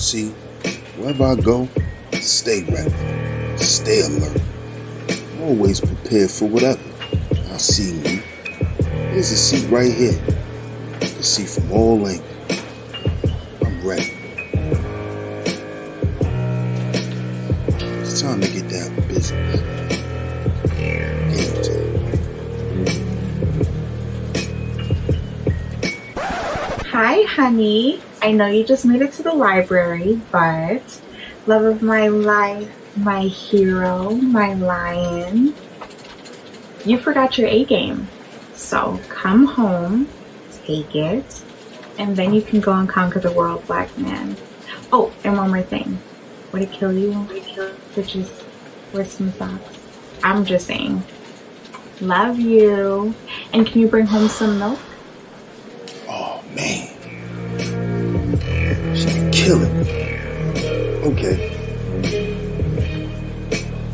See, wherever I go, stay ready, stay alert, always prepared for whatever. I see me. There's a seat right here. You can see from all angles. I'm ready. It's time to get down to business. Game time. Hi, honey. I know you just made it to the library, but love of my life, my hero, my lion, you forgot your A game. So come home, take it, and then you can go and conquer the world, black man. Oh, and one more thing. Would it kill you to just wear some socks? I'm just saying. Love you. And can you bring home some milk? Oh, man. She's killing me.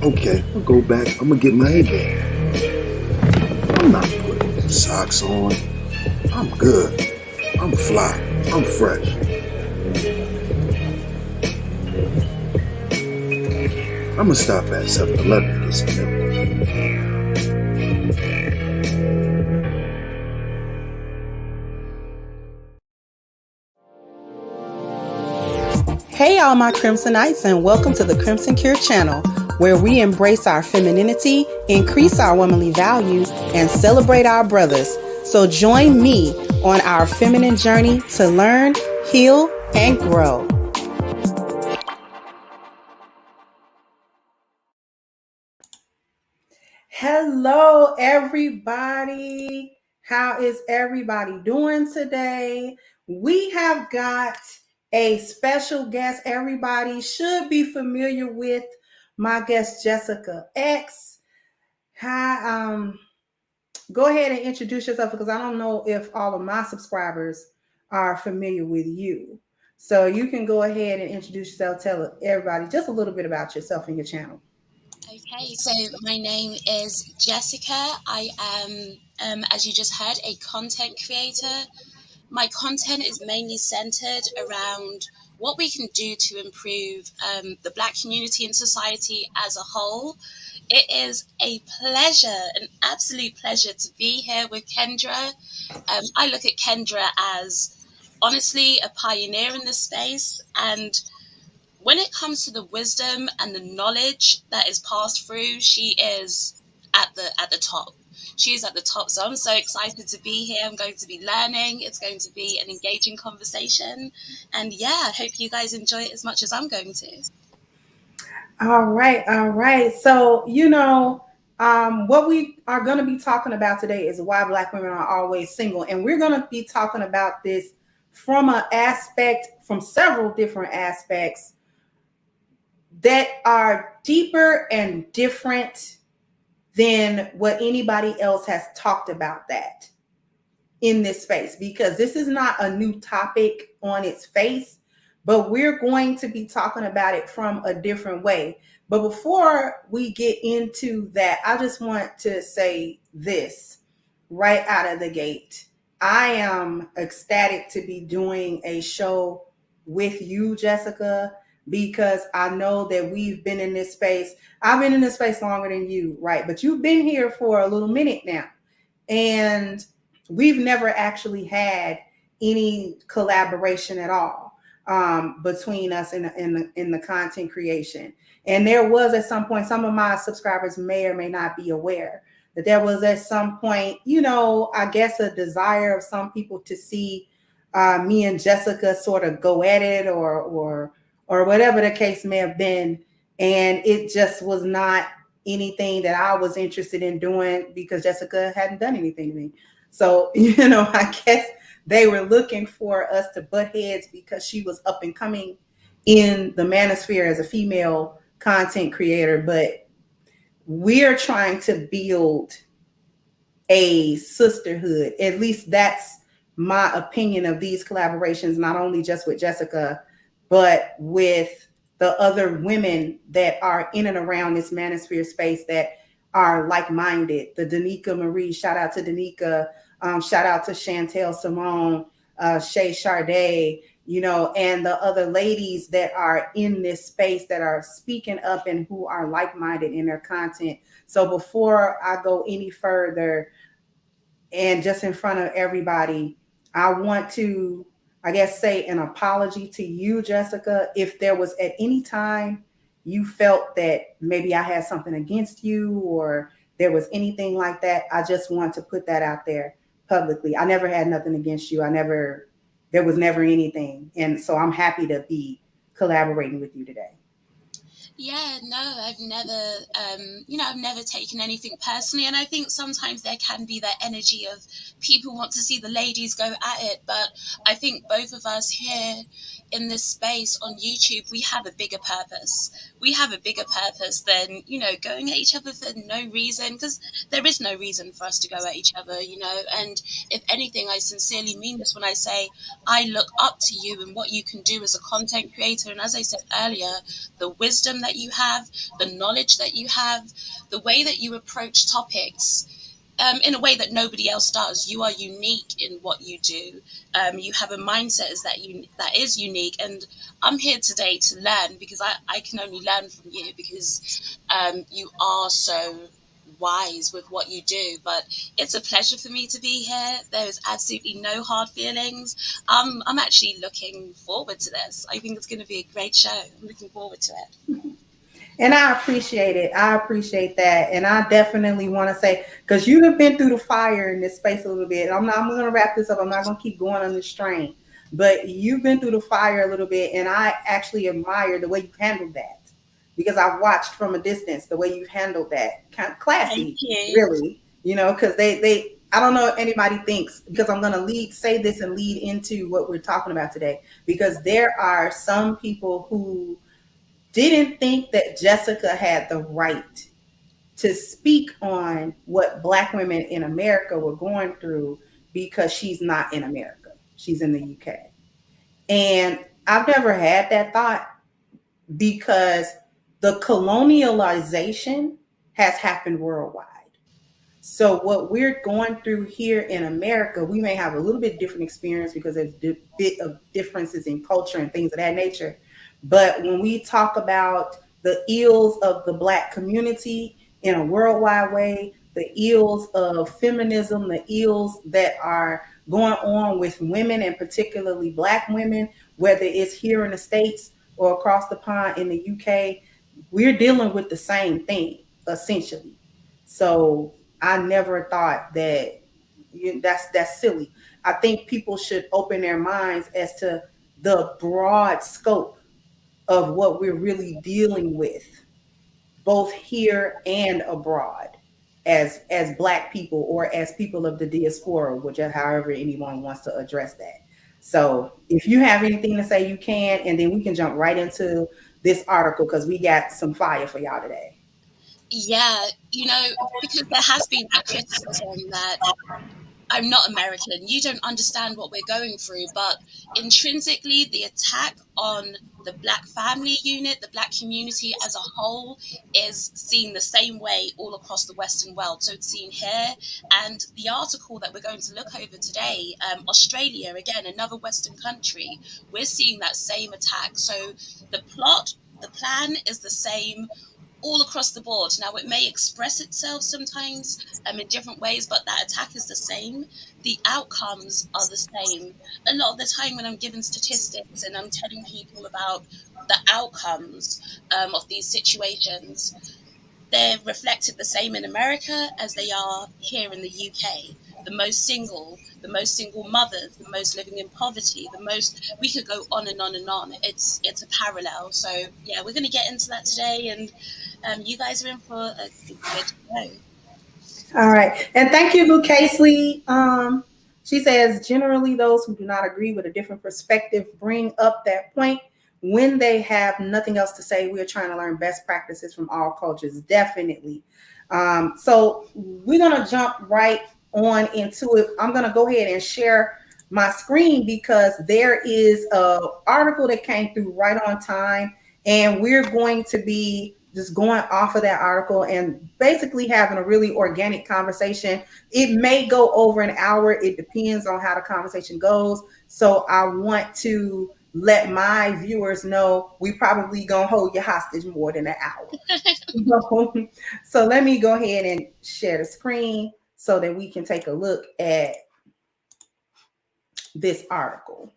Okay, I'll go back. I'm gonna get my A game. I'm not putting them socks on. I'm good. I'm fly. I'm fresh. I'm gonna stop at 7-Eleven and get some milk. Hey all my Crimsonites, and welcome to the Crimson Cure channel, where we embrace our femininity, increase our womanly value, and celebrate our brothers. So join me on our feminine journey to learn, heal, and grow. Hello everybody. How is everybody doing today? We have got a special guest. Everybody should be familiar with my guest, Jessica X. Hi, go ahead and introduce yourself, because I don't know if all of my subscribers are familiar with you. So you can go ahead and introduce yourself, tell everybody just a little bit about yourself and your channel. Okay, so my name is Jessica. I am, as you just heard, a content creator. My content is mainly centered around what we can do to improve the Black community and society as a whole. It is a pleasure, an absolute pleasure to be here with Kendra. I look at Kendra as honestly a pioneer in this space, and when it comes to the wisdom and the knowledge that is passed through, she is at the top. She is at the top. So I'm so excited to be here. I'm going to be learning. It's going to be an engaging conversation. And yeah, I hope you guys enjoy it as much as I'm going to. All right. So, what we are going to be talking about today is why Black women are always single. And we're going to be talking about this from several different aspects that are deeper and different than what anybody else has talked about that in this space, because this is not a new topic on its face, but we're going to be talking about it from a different way. But before we get into that, I just want to say this right out of the gate. I am ecstatic to be doing a show with you, Jessica, because I know that we've been in this space. I've been in this space longer than you, right? But you've been here for a little minute now. And we've never actually had any collaboration at all between us in the content creation. And there was at some point, some of my subscribers may or may not be aware that there was at some point, I guess a desire of some people to see me and Jessica sort of go at it or whatever the case may have been. And it just was not anything that I was interested in doing, because Jessica hadn't done anything to me. So, I guess they were looking for us to butt heads because she was up and coming in the manosphere as a female content creator. But we're trying to build a sisterhood. At least that's my opinion of these collaborations, not only just with Jessica, but with the other women that are in and around this manosphere space that are like-minded. The Danica Marie, shout out to Danica, shout out to Chantel Simone, Shay Charday, and the other ladies that are in this space that are speaking up and who are like-minded in their content. So before I go any further, and just in front of everybody, I want to, I guess, say an apology to you, Jessica, if there was at any time you felt that maybe I had something against you or there was anything like that. I just want to put that out there publicly. I never had nothing against you. There was never anything. And so I'm happy to be collaborating with you today. Yeah, no, I've never, I've never taken anything personally. And I think sometimes there can be that energy of people want to see the ladies go at it. But I think both of us here in this space on YouTube, we have a bigger purpose. We have a bigger purpose than, going at each other for no reason, because there is no reason for us to go at each other, And if anything, I sincerely mean this when I say I look up to you and what you can do as a content creator. And as I said earlier, the wisdom that you have, the knowledge that you have, the way that you approach topics in a way that nobody else does. You are unique in what you do. You have a mindset that is unique. And I'm here today to learn because I can only learn from you because you are so wise with what you do. But it's a pleasure for me to be here. There is absolutely no hard feelings. I'm actually looking forward to this. I think it's going to be a great show. I'm looking forward to it. And I appreciate it. I appreciate that. And I definitely want to say, because you have been through the fire in this space a little bit. I'm going to wrap this up. I'm not going to keep going on this strain. But you've been through the fire a little bit. And I actually admire the way you handled that. Because I've watched from a distance the way you've handled that. Kind of classy, really. Because I don't know if anybody thinks, because I'm going to say this and lead into what we're talking about today. Because there are some people who didn't think that Jessica had the right to speak on what Black women in America were going through because she's not in America. She's in the UK. And I've never had that thought because the colonialization has happened worldwide. So what we're going through here in America, we may have a little bit different experience because there's a bit of differences in culture and things of that nature. But when we talk about the ills of the Black community in a worldwide way, the ills of feminism, the ills that are going on with women and particularly Black women, whether it's here in the States or across the pond in the UK, we're dealing with the same thing, essentially. So I never thought that that's silly. I think people should open their minds as to the broad scope of what we're really dealing with, both here and abroad, as Black people or as people of the diaspora, whichever however anyone wants to address that. So if you have anything to say, you can, and then we can jump right into this article because we got some fire for y'all today. Yeah, because there has been that criticism that I'm not American, you don't understand what we're going through. But intrinsically, the attack on the Black family unit, the Black community as a whole, is seen the same way all across the Western world. So it's seen here. And the article that we're going to look over today, Australia, again, another Western country, we're seeing that same attack. So the plan is the same all across the board. Now, it may express itself sometimes in different ways, but that attack is the same. The outcomes are the same. A lot of the time when I'm given statistics and I'm telling people about the outcomes of these situations, they're reflected the same in America as they are here in the UK. The most single mothers, the most living in poverty, we could go on and on and on. It's a parallel. So yeah, we're going to get into that today, and you guys are in for a good show. All right. And thank you, Lou Casely. She says, generally, those who do not agree with a different perspective bring up that point when they have nothing else to say. We're trying to learn best practices from all cultures, definitely. So we're going to jump right on into it. I'm going to go ahead and share my screen because there is an article that came through right on time, and we're going to be just going off of that article and basically having a really organic conversation. It may go over an hour. It depends on how the conversation goes. So I want to let my viewers know we probably gonna hold you hostage more than an hour. So let me go ahead and share the screen so that we can take a look at this article.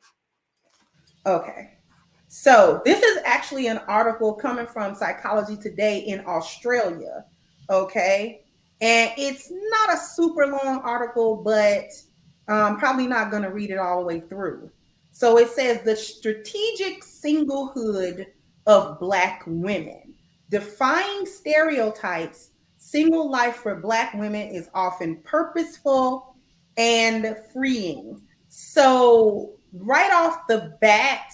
Okay. So this is actually an article coming from Psychology Today in Australia. Okay. And it's not a super long article, but probably not going to read it all the way through. So it says the strategic singlehood of Black women. Defying stereotypes, single life for Black women is often purposeful and freeing. So, right off the bat,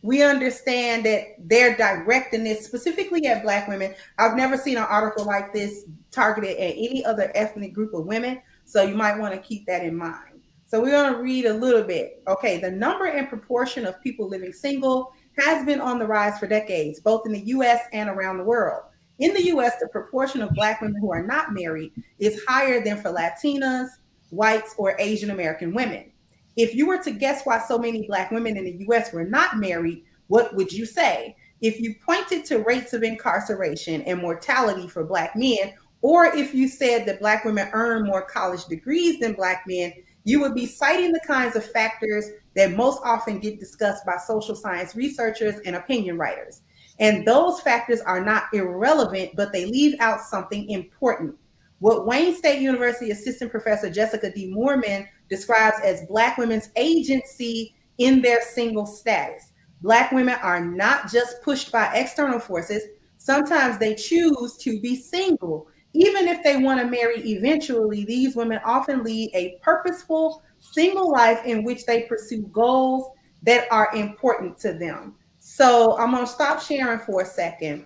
we understand that they're directing this specifically at Black women. I've never seen an article like this targeted at any other ethnic group of women. So you might want to keep that in mind. So we're going to read a little bit. Okay, the number and proportion of people living single has been on the rise for decades, both in the US and around the world. In the US, the proportion of Black women who are not married is higher than for Latinas, whites, or Asian American women. If you were to guess why so many Black women in the US were not married, what would you say? If you pointed to rates of incarceration and mortality for Black men, or if you said that Black women earn more college degrees than Black men, you would be citing the kinds of factors that most often get discussed by social science researchers and opinion writers. And those factors are not irrelevant, but they leave out something important. What Wayne State University assistant professor Jessica D. Moorman describes as Black women's agency in their single status. Black women are not just pushed by external forces. Sometimes they choose to be single. Even if they want to marry eventually, these women often lead a purposeful single life in which they pursue goals that are important to them. So I'm going to stop sharing for a second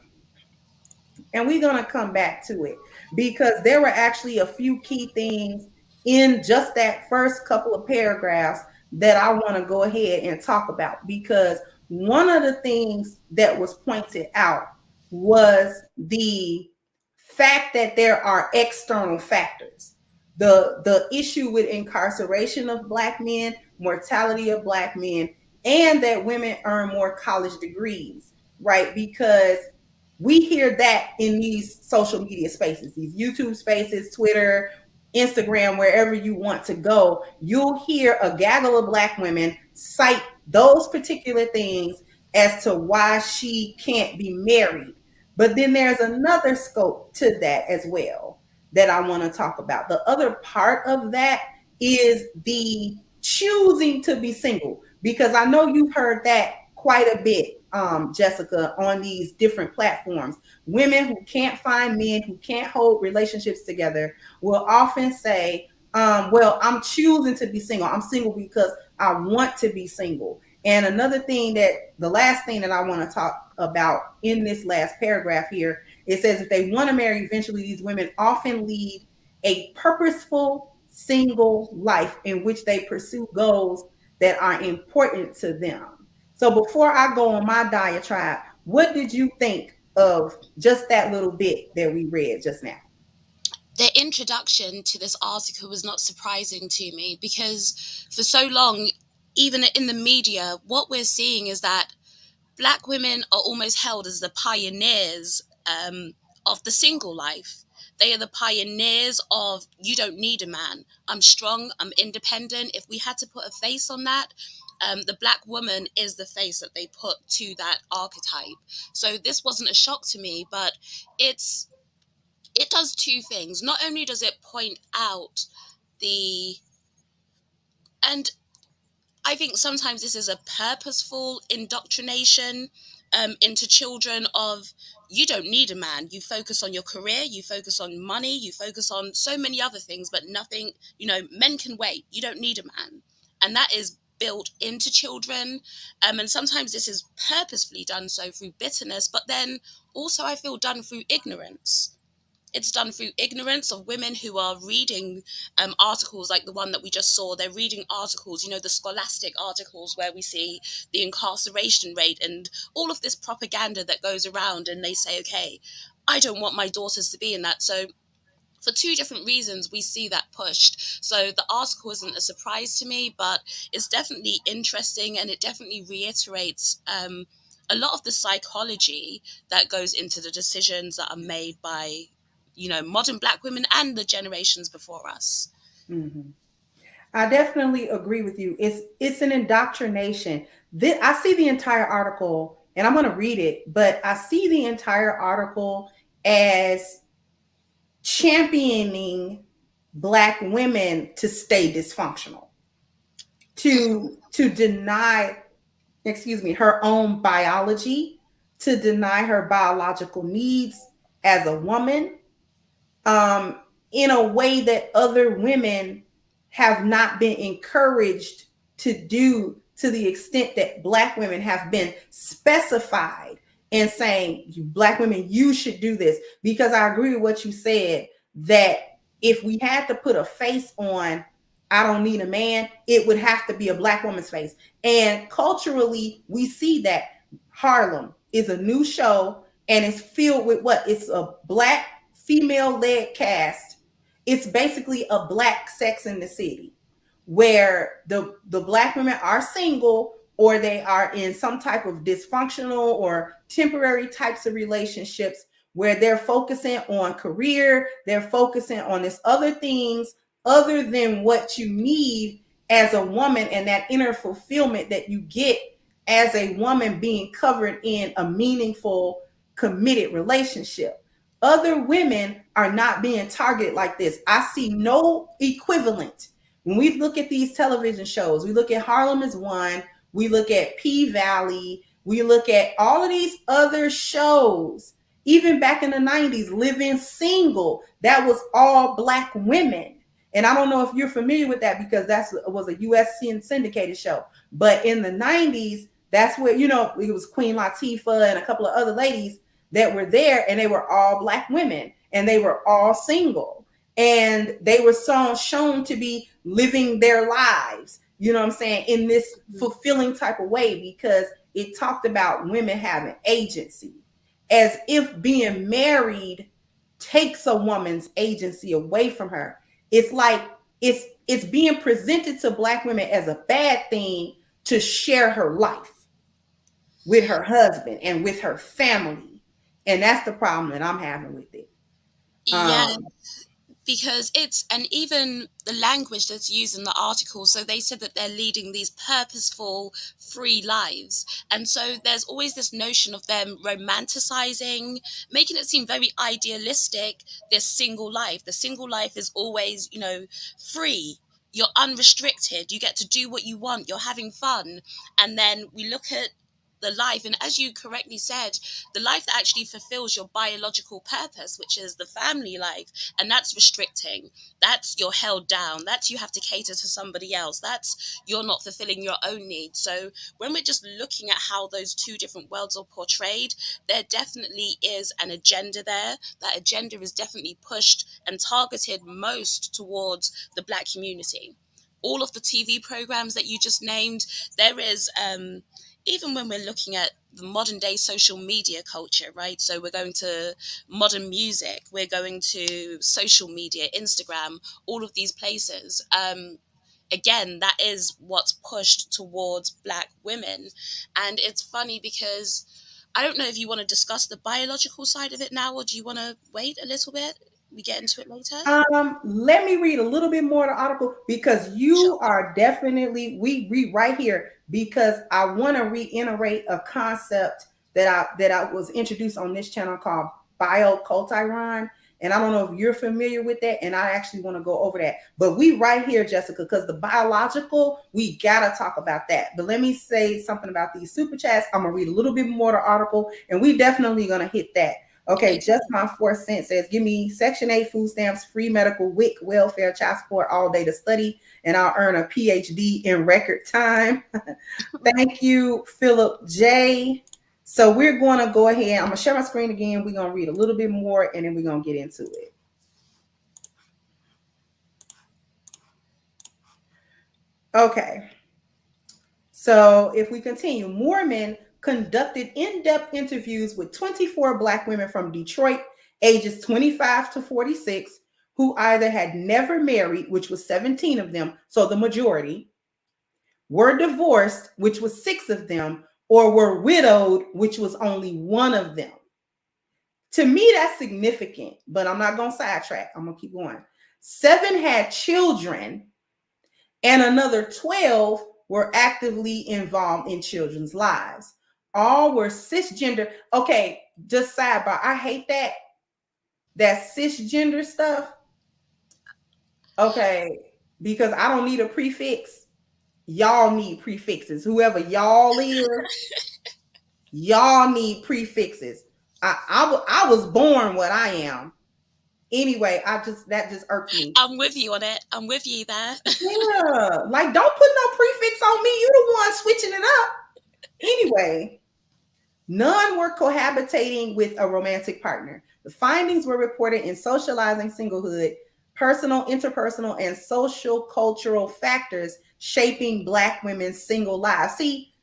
and we're going to come back to it because there were actually a few key things in just that first couple of paragraphs that I want to go ahead and talk about, because one of the things that was pointed out was the fact that there are external factors. The issue with incarceration of Black men, mortality of Black men, and that women earn more college degrees, right? Because we hear that in these social media spaces, these YouTube spaces, Twitter, Instagram, wherever you want to go, you'll hear a gaggle of Black women cite those particular things as to why she can't be married. But then there's another scope to that as well that I want to talk about. The other part of that is the choosing to be single, because I know you've heard that quite a bit, Jessica, on these different platforms. Women who can't find men, who can't hold relationships together, will often say, well, I'm choosing to be single. I'm single because I want to be single. And another thing, that the last thing that I want to talk about in this last paragraph here, it says if they want to marry eventually, these women often lead a purposeful single life in which they pursue goals that are important to them. So before I go on my diatribe, what did you think of just that little bit that we read just now? The introduction to this article was not surprising to me because for so long, even in the media, what we're seeing is that Black women are almost held as the pioneers of the single life. They are the pioneers of you don't need a man. I'm strong, I'm independent. If we had to put a face on that, the Black woman is the face that they put to that archetype. So this wasn't a shock to me, but it does two things. Not only does it point out the and I think sometimes this is a purposeful indoctrination into children of you don't need a man. You focus on your career, you focus on money, you focus on so many other things, but nothing, men can wait. You don't need a man. And that is built into children. And sometimes this is purposefully done so through bitterness, but then also I feel done through ignorance. It's done through ignorance of women who are reading articles like the one that we just saw. They're reading articles, the scholastic articles where we see the incarceration rate and all of this propaganda that goes around, and they say, okay, I don't want my daughters to be in that. So for two different reasons we see that pushed. So the article isn't a surprise to me, but it's definitely interesting, and it definitely reiterates a lot of the psychology that goes into the decisions that are made by, modern Black women and the generations before us. Mhm. I definitely agree with you. It's an indoctrination. I see the entire article, and I'm going to read it, but I see the entire article as championing Black women to stay dysfunctional, to deny, excuse me, her own biology, to deny her biological needs as a woman, um, in a way that other women have not been encouraged to do, to the extent that Black women have been specified in saying, you Black women, you should do this. Because I agree with what you said, that if we had to put a face on I don't need a man, it would have to be a Black woman's face. And culturally, we see that Harlem is a new show, and it's filled with what? It's a Black female led cast. It's basically a Black Sex in the City, where the Black women are single, or they are in some type of dysfunctional or temporary types of relationships, where they're focusing on career, they're focusing on this other things other than what you need as a woman, and that inner fulfillment that you get as a woman being covered in a meaningful, committed relationship. Other women are not being targeted like this. I see no equivalent. When we look at these television shows, we look at Harlem is One, we look at P Valley, we look at all of these other shows, even back in the 90s, Living Single, that was all Black women. And I don't know if you're familiar with that, because that was a US syndicated show. But in the 90s, that's where, it was Queen Latifah and a couple of other ladies that were there, and they were all Black women, and they were all single, and they were shown to be living their lives, you know what I'm saying, in this fulfilling type of way, because it talked about women having agency, as if being married takes a woman's agency away from her. It's like it's being presented to Black women as a bad thing to share her life with her husband and with her family. And that's the problem that I'm having with it. Yeah, because and even the language that's used in the article, so they said that they're leading these purposeful, free lives, and so there's always this notion of them romanticizing, making it seem very idealistic, this single life. The single life is always, free, you're unrestricted, you get to do what you want, you're having fun. And then we look at the life, and as you correctly said, the life that actually fulfills your biological purpose, which is the family life, and that's restricting, that's you're held down, that's you have to cater to somebody else, that's you're not fulfilling your own needs. So when we're just looking at how those two different worlds are portrayed, there definitely is an agenda there. That agenda is definitely pushed and targeted most towards the Black community. All of the TV programs that you just named, there is even when we're looking at the modern day social media culture, right? So we're going to modern music, we're going to social media, Instagram, all of these places. Again, that is what's pushed towards Black women. And it's funny because I don't know if you want to discuss the biological side of it now, or do you want to wait a little bit? We get into it later. Let me read a little bit more of the article, because you Sure. are definitely, we read right here, because I want to reiterate a concept that I was introduced on this channel called Biocultiron. And I don't know if you're familiar with that, and I actually want to go over that. But we right here, Jessica, because the biological, we gotta talk about that. But let me say something about these super chats. I'm gonna read a little bit more of the article, and we definitely gonna hit that. Okay, just my 4 cents says, give me Section 8 food stamps, free medical, WIC, welfare, child support, all day to study, and I'll earn a PhD in record time. Thank you, Philip J. So we're going to go ahead. I'm going to share my screen again. We're going to read a little bit more, and then we're going to get into it. Okay. So if we continue, Moorman conducted in-depth interviews with 24 Black women from Detroit, ages 25 to 46, who either had never married, which was 17 of them, so the majority, were divorced, which was 6 of them, or were widowed, which was only 1 of them. To me, that's significant, but I'm not going to sidetrack. I'm going to keep going. 7 had children, and another 12 were actively involved in children's lives. All were cisgender. Okay, just sidebar. I hate that cisgender stuff. Okay, because I don't need a prefix. Y'all need prefixes. Whoever y'all is, y'all need prefixes. I was born what I am. Anyway, that just irked me. I'm with you on it. I'm with you there. Yeah, like don't put no prefix on me. You the one switching it up. Anyway, none were cohabitating with a romantic partner. The findings were reported in Socializing Singlehood, Personal, Interpersonal, and Social Cultural Factors Shaping Black Women's Single Lives. See,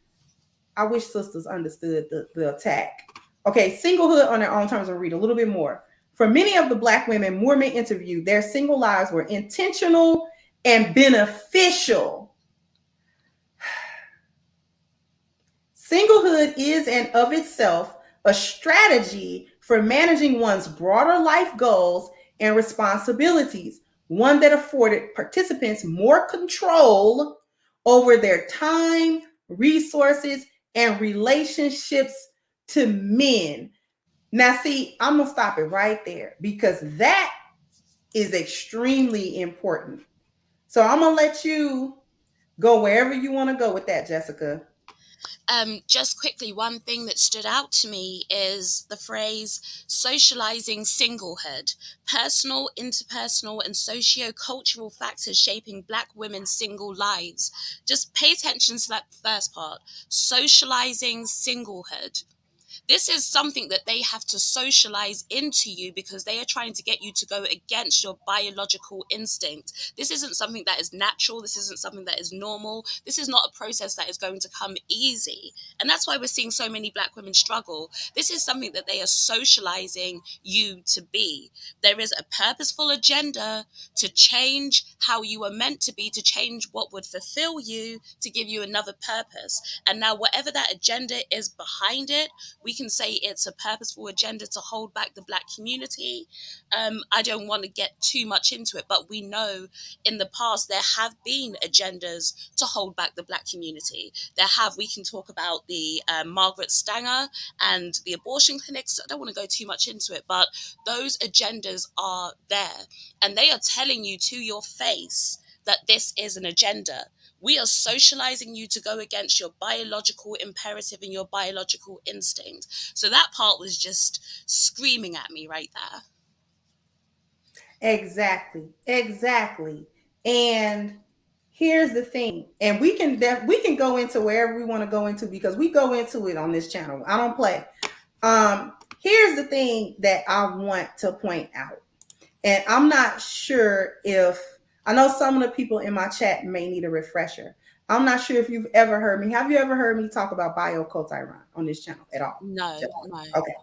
I wish sisters understood the attack. Okay, singlehood on their own terms. I'll read a little bit more. For many of the Black women Moorman interviewed, their single lives were intentional and beneficial. Singlehood is and of itself a strategy for managing one's broader life goals and responsibilities, one that afforded participants more control over their time, resources, and relationships to men. Now, see, I'm going to stop it right there because that is extremely important. So I'm going to let you go wherever you want to go with that, Jessica. Just quickly, one thing that stood out to me is the phrase socializing singlehood, personal, interpersonal, and socio-cultural factors shaping Black women's single lives. Just pay attention to that first part, socializing singlehood. This is something that they have to socialize into you because they are trying to get you to go against your biological instinct. This isn't something that is natural. This isn't something that is normal. This is not a process that is going to come easy. And that's why we're seeing so many Black women struggle. This is something that they are socializing you to be. There is a purposeful agenda to change how you are meant to be, to change what would fulfill you, to give you another purpose. And now whatever that agenda is behind it, we can say it's a purposeful agenda to hold back the Black community. I don't want to get too much into it, but we know in the past there have been agendas to hold back the Black community. We can talk about the Margaret Stanger and the abortion clinics. I don't want to go too much into it, but those agendas are there. And they are telling you to your face that this is an agenda. We are socializing you to go against your biological imperative and your biological instinct. So that part was just screaming at me right there. Exactly. And here's the thing, and we can go into wherever we want to go into because we go into it on this channel. I don't play. Here's the thing that I want to point out, and I'm not sure if I know some of the people in my chat may need a refresher. I'm not sure if you've ever heard me. Have you ever heard me talk about Biocultiron on this channel at all? No. Okay.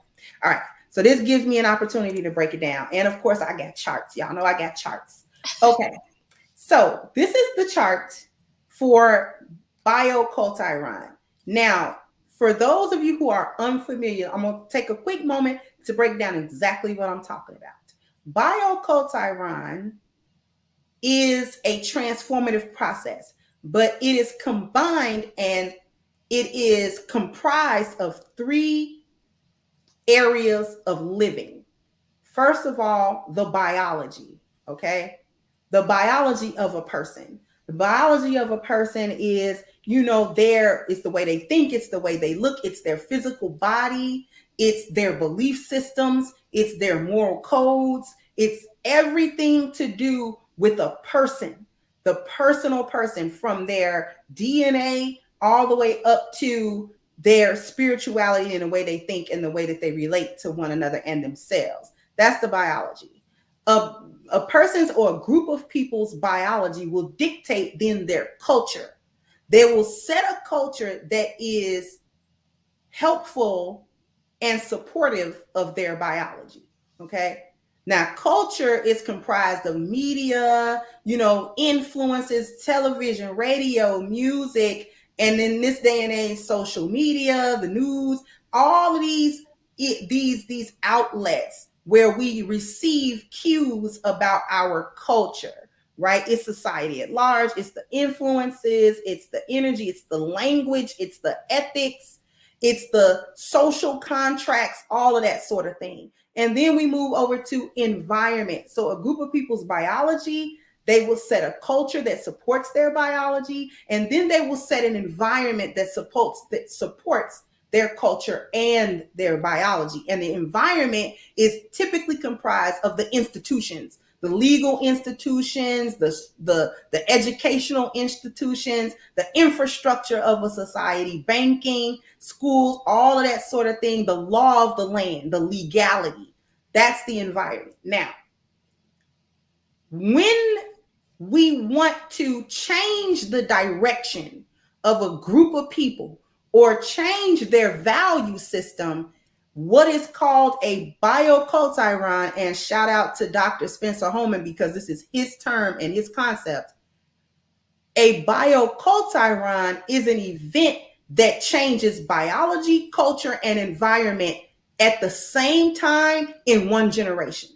All right. So this gives me an opportunity to break it down. And of course, I got charts. Y'all know I got charts. Okay. So this is the chart for Biocultiron. Now, for those of you who are unfamiliar, I'm going to take a quick moment to break down exactly what I'm talking about. Biocultiron is a transformative process, but it is combined and it is comprised of 3 areas of living. First of all, the biology, okay? The biology of a person. The biology of a person is, it's the way they think, it's the way they look, it's their physical body, it's their belief systems, it's their moral codes, it's everything to do with a person, the personal person, from their DNA all the way up to their spirituality and the way they think and the way that they relate to one another and themselves. That's the biology. A person's or a group of people's biology will dictate then their culture. They will set a culture that is helpful and supportive of their biology. Okay. Now, culture is comprised of media, influences, television, radio, music, and in this day and age, social media, the news, all of these outlets where we receive cues about our culture, right? It's society at large, it's the influences, it's the energy, it's the language, it's the ethics, it's the social contracts, all of that sort of thing. And then we move over to environment. So a group of people's biology, they will set a culture that supports their biology, and then they will set an environment that supports their culture and their biology. And the environment is typically comprised of the institutions, the legal institutions, the educational institutions, the infrastructure of a society, banking, schools, all of that sort of thing, the law of the land, the legality. That's the environment. Now, when we want to change the direction of a group of people or change their value system, what is called a biocultiron, and shout out to Dr. Spencer Holman because this is his term and his concept. A biocultiron is an event that changes biology, culture, and environment at the same time in one generation.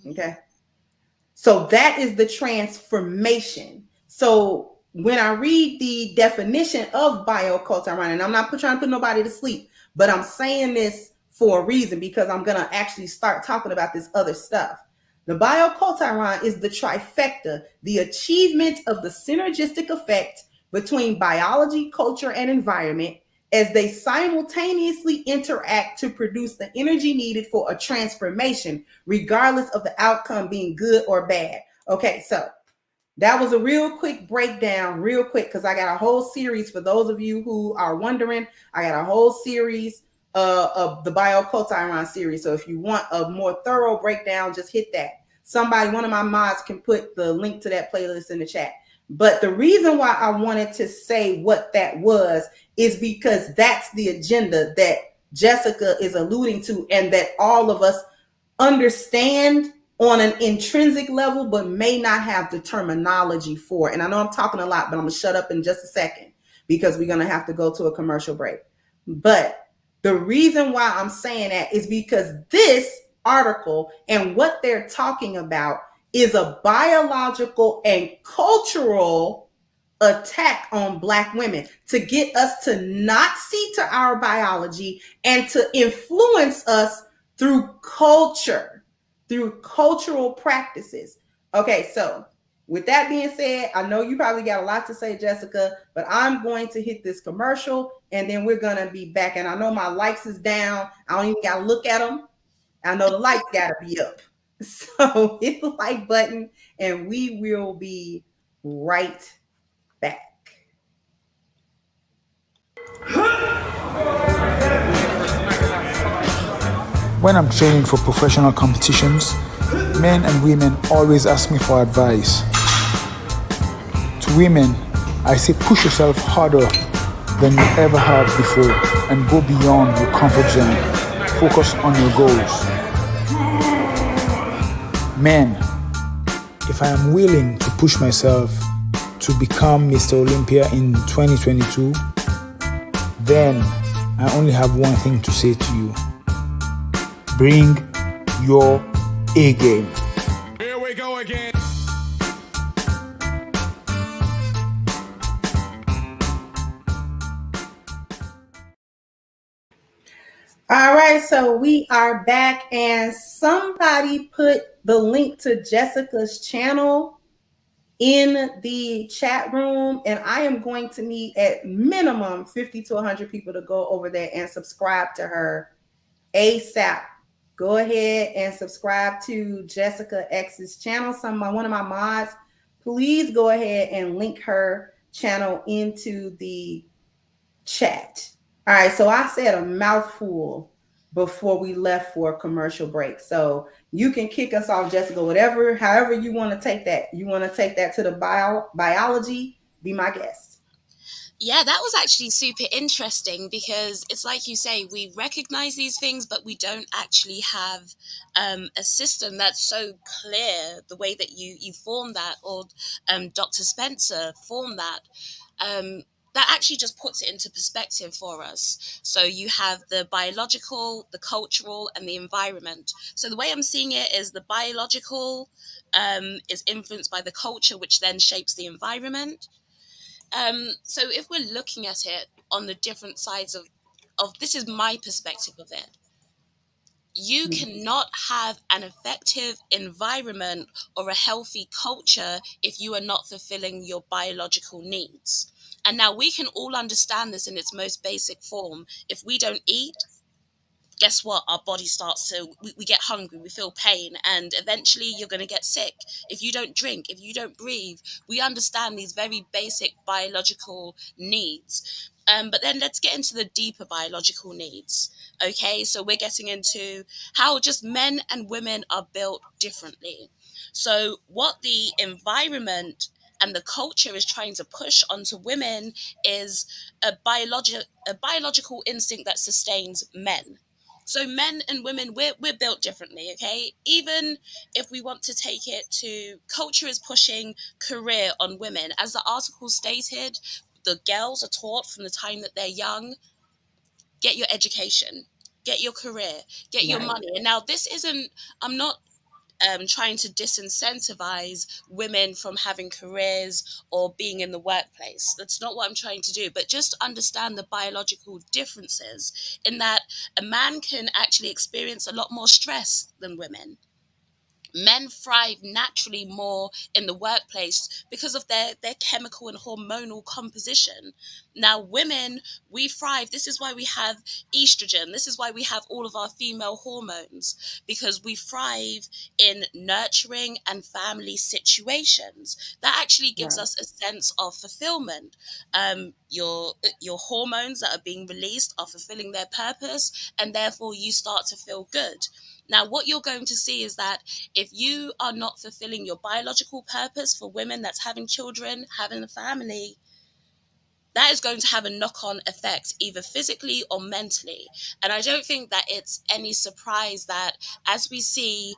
Okay. So that is the transformation. So when I read the definition of biocultiron, and I'm not trying to put nobody to sleep, but I'm saying this for a reason because I'm going to actually start talking about this other stuff. The biocultiron is the trifecta, the achievement of the synergistic effect between biology, culture, and environment as they simultaneously interact to produce the energy needed for a transformation, regardless of the outcome being good or bad. Okay, so that was a real quick breakdown, real quick, because I got a whole series for those of you who are wondering. I got a whole series of the Biocultiron series. So if you want a more thorough breakdown, just hit that. Somebody, one of my mods, can put the link to that playlist in the chat. But the reason why I wanted to say what that was is because that's the agenda that Jessica is alluding to and that all of us understand on an intrinsic level, but may not have the terminology for. And I know I'm talking a lot, but I'm going to shut up in just a second because we're going to have to go to a commercial break. But the reason why I'm saying that is because this article and what they're talking about is a biological and cultural attack on Black women to get us to not see to our biology and to influence us through culture, through cultural practices. Okay, so with that being said, I know you probably got a lot to say, Jessica, but I'm going to hit this commercial and then we're going to be back. And I know my likes is down. I don't even got to look at them. I know the lights got to be up. So hit the like button and we will be right back. When I'm training for professional competitions, men and women always ask me for advice. To women, I say push yourself harder than you ever have before and go beyond your comfort zone. Focus on your goals. Men, if I am willing to push myself to become Mr. Olympia in 2022, then I only have one thing to say to you. Bring your A game. Here we go again. All right, so we are back and somebody put the link to Jessica's channel in the chat room, and I am going to need at minimum 50 to 100 people to go over there and subscribe to her ASAP. Go ahead and subscribe to Jessica X's channel. One of my mods, please go ahead and link her channel into the chat. All right, so I said a mouthful before we left for a commercial break. So you can kick us off, Jessica, however you want to take that. You want to take that to the biology, be my guest. Yeah, that was actually super interesting because it's like you say, we recognize these things, but we don't actually have a system that's so clear the way that you form that, or Dr. Spencer formed that. Um, that actually just puts it into perspective for us. So you have the biological, the cultural, and the environment. So the way I'm seeing it is the biological is influenced by the culture, which then shapes the environment. So if we're looking at it on the different sides of this is my perspective of it. You cannot have an effective environment or a healthy culture if you are not fulfilling your biological needs. And now we can all understand this in its most basic form. If we don't eat, guess what? Our body starts to, we get hungry, we feel pain, and eventually you're going to get sick. If you don't drink, if you don't breathe, we understand these very basic biological needs. But then let's get into the deeper biological needs. Okay, so we're getting into how just men and women are built differently. So, what the environment and the culture is trying to push onto women is a biological instinct that sustains men. So men and women, we're built differently, okay? Even if we want to take it to culture is pushing career on women. As the article stated, the girls are taught from the time that they're young, get your education, get your career, get your Right. money. And now this isn't, I'm not trying to disincentivize women from having careers or being in the workplace. That's not what I'm trying to do, but just understand the biological differences in that a man can actually experience a lot more stress than women. Men thrive naturally more in the workplace because of their chemical and hormonal composition. Now, women, we thrive. This is why we have estrogen. This is why we have all of our female hormones, because we thrive in nurturing and family situations. That actually gives Right. us a sense of fulfillment. Your hormones that are being released are fulfilling their purpose, and therefore you start to feel good. Now, what you're going to see is that if you are not fulfilling your biological purpose, for women that's having children, having a family, that is going to have a knock-on effect either physically or mentally. And I don't think that it's any surprise that as we see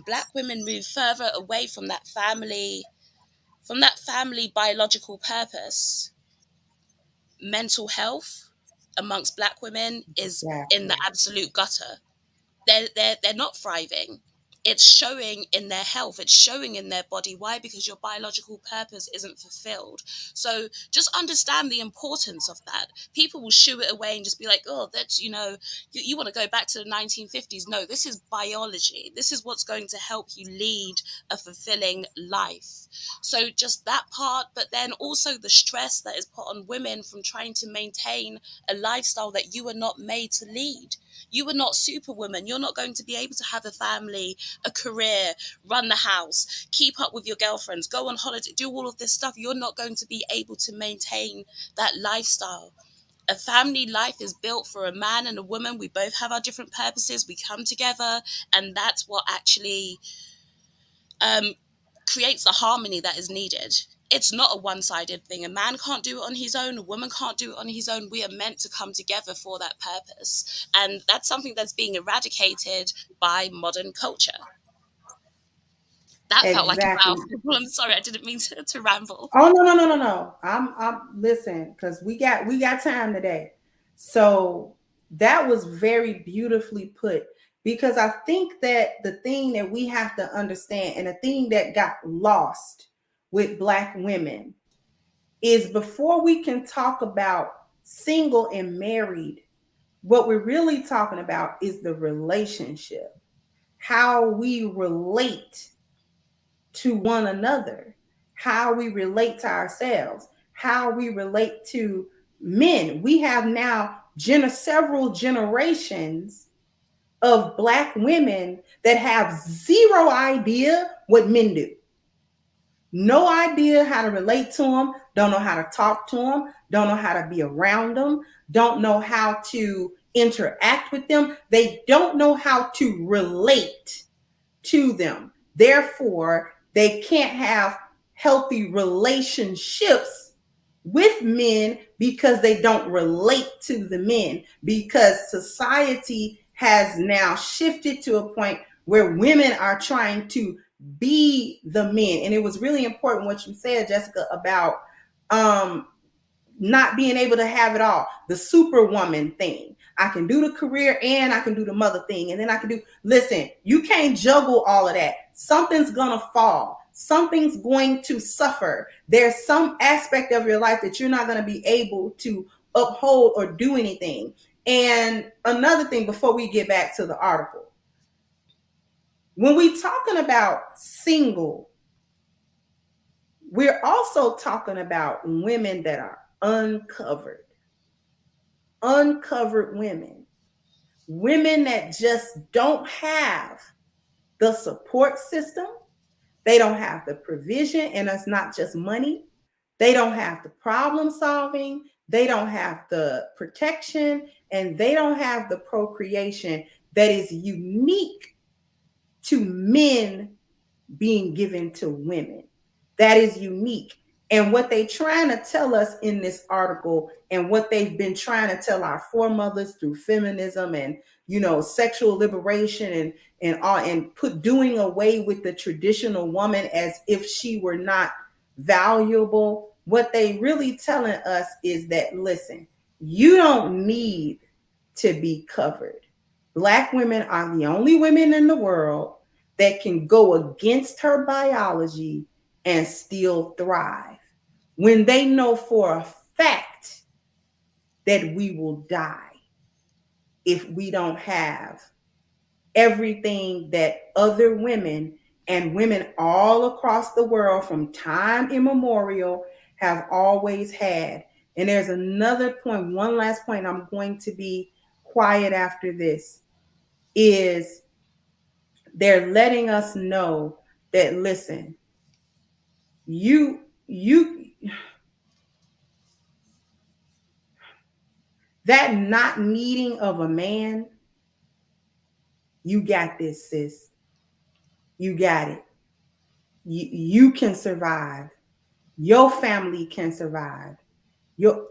Black women move further away from that family biological purpose, mental health amongst Black women is in the Exactly. absolute gutter. They're not thriving. It's showing in their health, it's showing in their body. Why? Because your biological purpose isn't fulfilled. So just understand the importance of that. People will shoo it away and just be like, oh, that's, you want to go back to the 1950s. No, this is biology. This is what's going to help you lead a fulfilling life. So just that part, but then also the stress that is put on women from trying to maintain a lifestyle that you were not made to lead. You are not superwoman. You're not going to be able to have a family, a career, run the house, keep up with your girlfriends, go on holiday, do all of this stuff. You're not going to be able to maintain that lifestyle. A family life is built for a man and a woman. We both have our different purposes. We come together, and that's what actually um, creates the harmony that is needed. It's not a one-sided thing. A man can't do it on his own. A woman can't do it on his own. We are meant to come together for that purpose. And that's something that's being eradicated by modern culture. That felt like a Exactly. mouthful. I'm sorry, I didn't mean to ramble. Oh, no, no, no, no, no. I'm listen, because we got time today. So that was very beautifully put, because I think that the thing that we have to understand, and the thing that got lost with Black women, is before we can talk about single and married, what we're really talking about is the relationship, how we relate to one another, how we relate to ourselves, how we relate to men. We have now several generations of Black women that have zero idea what men do. No idea how to relate to them, don't know how to talk to them, don't know how to be around them, don't know how to interact with them. They don't know how to relate to them. Therefore, they can't have healthy relationships with men because they don't relate to the men, because society has now shifted to a point where women are trying to be the men. And it was really important what you said, Jessica, about um not being able to have it all. The superwoman thing. I can do the career and I can do the mother thing. And then I can do, listen, you can't juggle all of that. Something's going to fall. Something's going to suffer. There's some aspect of your life that you're not going to be able to uphold or do anything. And another thing before we get back to the article, when we talking about single, we're also talking about women that are uncovered. Uncovered women, women that just don't have the support system, they don't have the provision, and it's not just money. They don't have the problem solving, they don't have the protection, and they don't have the procreation that is unique to men being given to women. That is unique. And what they trying to tell us in this article, and what they've been trying to tell our foremothers through feminism and, you know, sexual liberation and all, and put doing away with the traditional woman as if she were not valuable. What they really telling us is that, listen, you don't need to be covered. Black women are the only women in the world that can go against her biology and still thrive when they know for a fact that we will die if we don't have everything that other women and women all across the world from time immemorial have always had. And there's another point, one last point, I'm going to be quiet after this, is they're letting us know that, listen, you that not needing of a man, you got this, sis. You got it. You can survive. Your family can survive.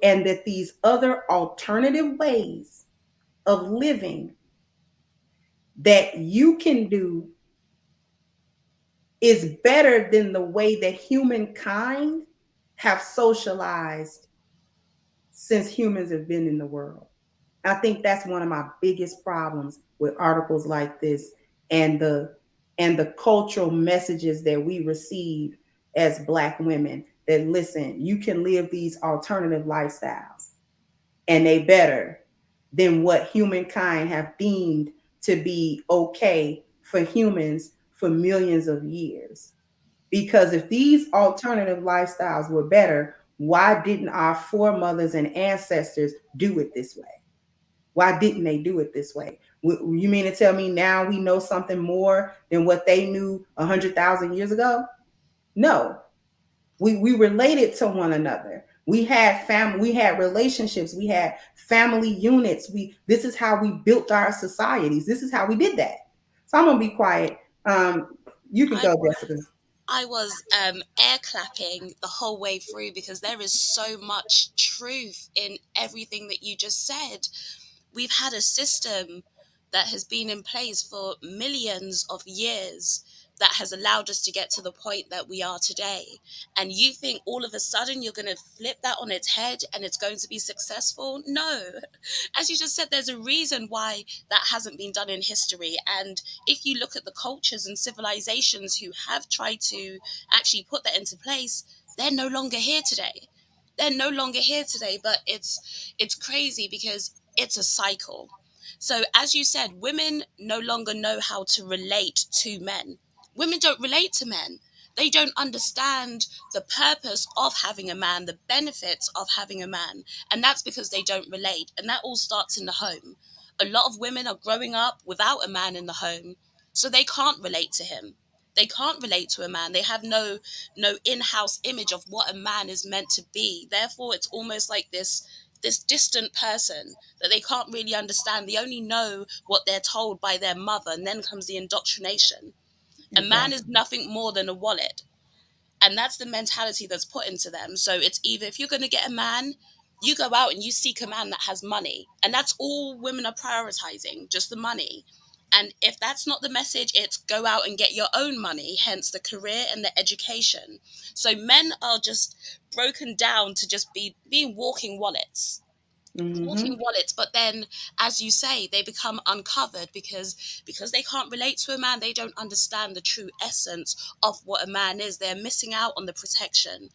And that these other alternative ways of living that you can do is better than the way that humankind have socialized since humans have been in the world. I think that's one of my biggest problems with articles like this, and the cultural messages that we receive as Black women, that, listen, you can live these alternative lifestyles and they better than what humankind have deemed to be okay for humans for millions of years. Because if these alternative lifestyles were better, why didn't our foremothers and ancestors do it this way? Why didn't they do it this way? You mean to tell me now we know something more than what they knew 100,000 years ago? No. We related to one another. We had family, we had relationships, we had family units. This is how we built our societies. This is how we did that. So I'm gonna be quiet. You can go, Jessica. I was air clapping the whole way through because there is so much truth in everything that you just said. We've had a system that has been in place for millions of years that has allowed us to get to the point that we are today. And you think all of a sudden you're going to flip that on its head and it's going to be successful? No. As you just said, there's a reason why that hasn't been done in history. And if you look at the cultures and civilizations who have tried to actually put that into place, they're no longer here today. They're no longer here today, but it's crazy because it's a cycle. So as you said, women no longer know how to relate to men. Women don't relate to men. They don't understand the purpose of having a man, the benefits of having a man. And that's because they don't relate. And that all starts in the home. A lot of women are growing up without a man in the home, so they can't relate to him. They can't relate to a man. They have no in-house image of what a man is meant to be. Therefore, it's almost like this distant person that they can't really understand. They only know what they're told by their mother, and then comes the indoctrination. A man is Exactly. nothing more than a wallet. And that's the mentality that's put into them. So it's either, if you're going to get a man, you go out and you seek a man that has money. And that's all women are prioritizing, just the money. And if that's not the message, it's go out and get your own money, hence the career and the education. So men are just broken down to just being walking wallets. Walking wallets. But then, as you say, they become uncovered because they can't relate to a man. They don't understand the true essence of what a man is. They're missing out on the protection.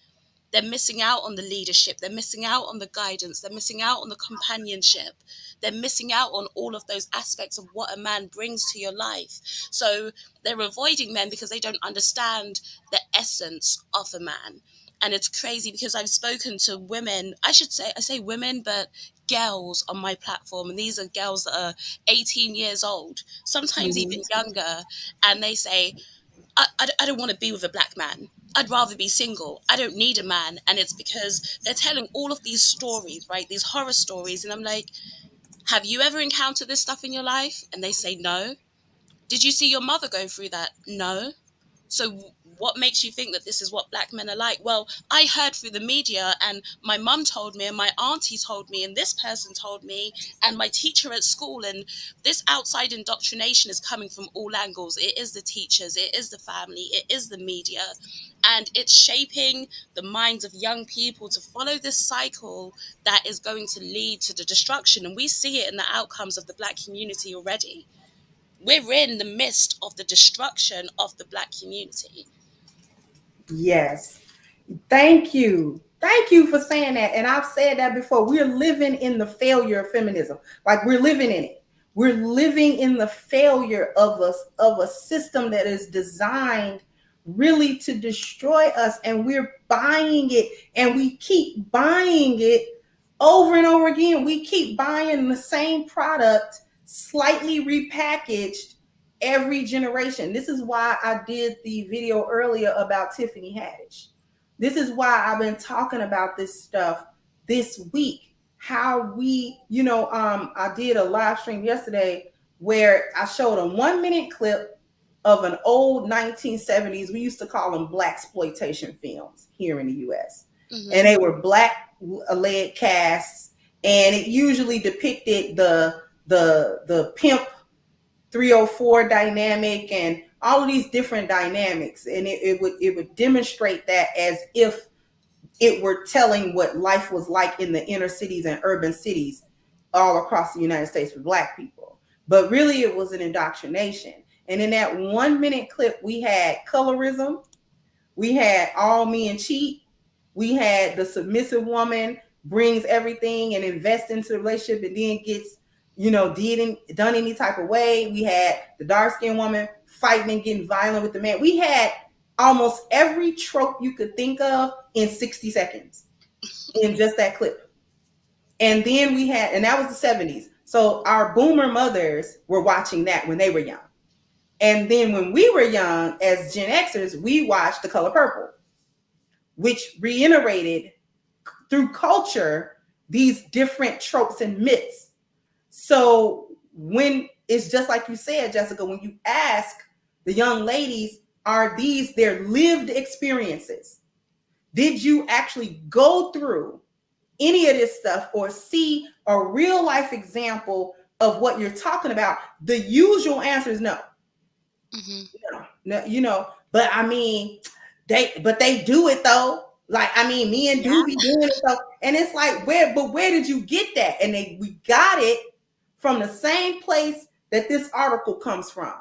They're missing out on the leadership. They're missing out on the guidance. They're missing out on the companionship. They're missing out on all of those aspects of what a man brings to your life. So they're avoiding men because they don't understand the essence of a man. And it's crazy because I've spoken to women, I say women, but girls on my platform. And these are girls that are 18 years old, sometimes even younger. And they say, I don't want to be with a black man. I'd rather be single. I don't need a man. And it's because they're telling all of these stories, right? These horror stories. And I'm like, have you ever encountered this stuff in your life? And they say, no. Did you see your mother go through that? No. So what makes you think that this is what black men are like? Well, I heard through the media, and my mum told me, and my auntie told me, and this person told me, and my teacher at school. And this outside indoctrination is coming from all angles. It is the teachers, it is the family, it is the media. And it's shaping the minds of young people to follow this cycle that is going to lead to the destruction. And we see it in the outcomes of the black community already. We're in the midst of the destruction of the black community. Yes. Thank you. Thank you for saying that. And I've said that before. We're living in the failure of feminism. Like, we're living in it. We're living in the failure of a system that is designed really to destroy us. And we're buying it, and we keep buying it over and over again. We keep buying the same product, slightly repackaged every generation. This is why I did the video earlier about Tiffany Haddish. This is why I've been talking about this stuff this week. How we, I did a live stream yesterday where I showed a 1-minute clip of an old 1970s, we used to call them blaxploitation films here in the US. Mm-hmm. And they were black led casts, and it usually depicted the pimp 304 dynamic and all of these different dynamics. And it would demonstrate that as if it were telling what life was like in the inner cities and urban cities all across the United States for black people. But really, it was an indoctrination. And in that 1-minute clip, we had colorism, we had all men cheat, we had the submissive woman brings everything and invests into the relationship and then gets done any type of way. We had the dark-skinned woman fighting and getting violent with the man. We had almost every trope you could think of in 60 seconds in just that clip. And then we had, and that was the 70s. So our boomer mothers were watching that when they were young. And then when we were young as Gen Xers, we watched The Color Purple, which reiterated through culture these different tropes and myths. So when it's just like you said, Jessica, when you ask the young ladies, are these their lived experiences? Did you actually go through any of this stuff or see a real life example of what you're talking about? The usual answer is no. Mm-hmm. No, but I mean, they do it though. Like, I mean, men do be doing it though. And it's like, where did you get that? And we got it from the same place that this article comes from.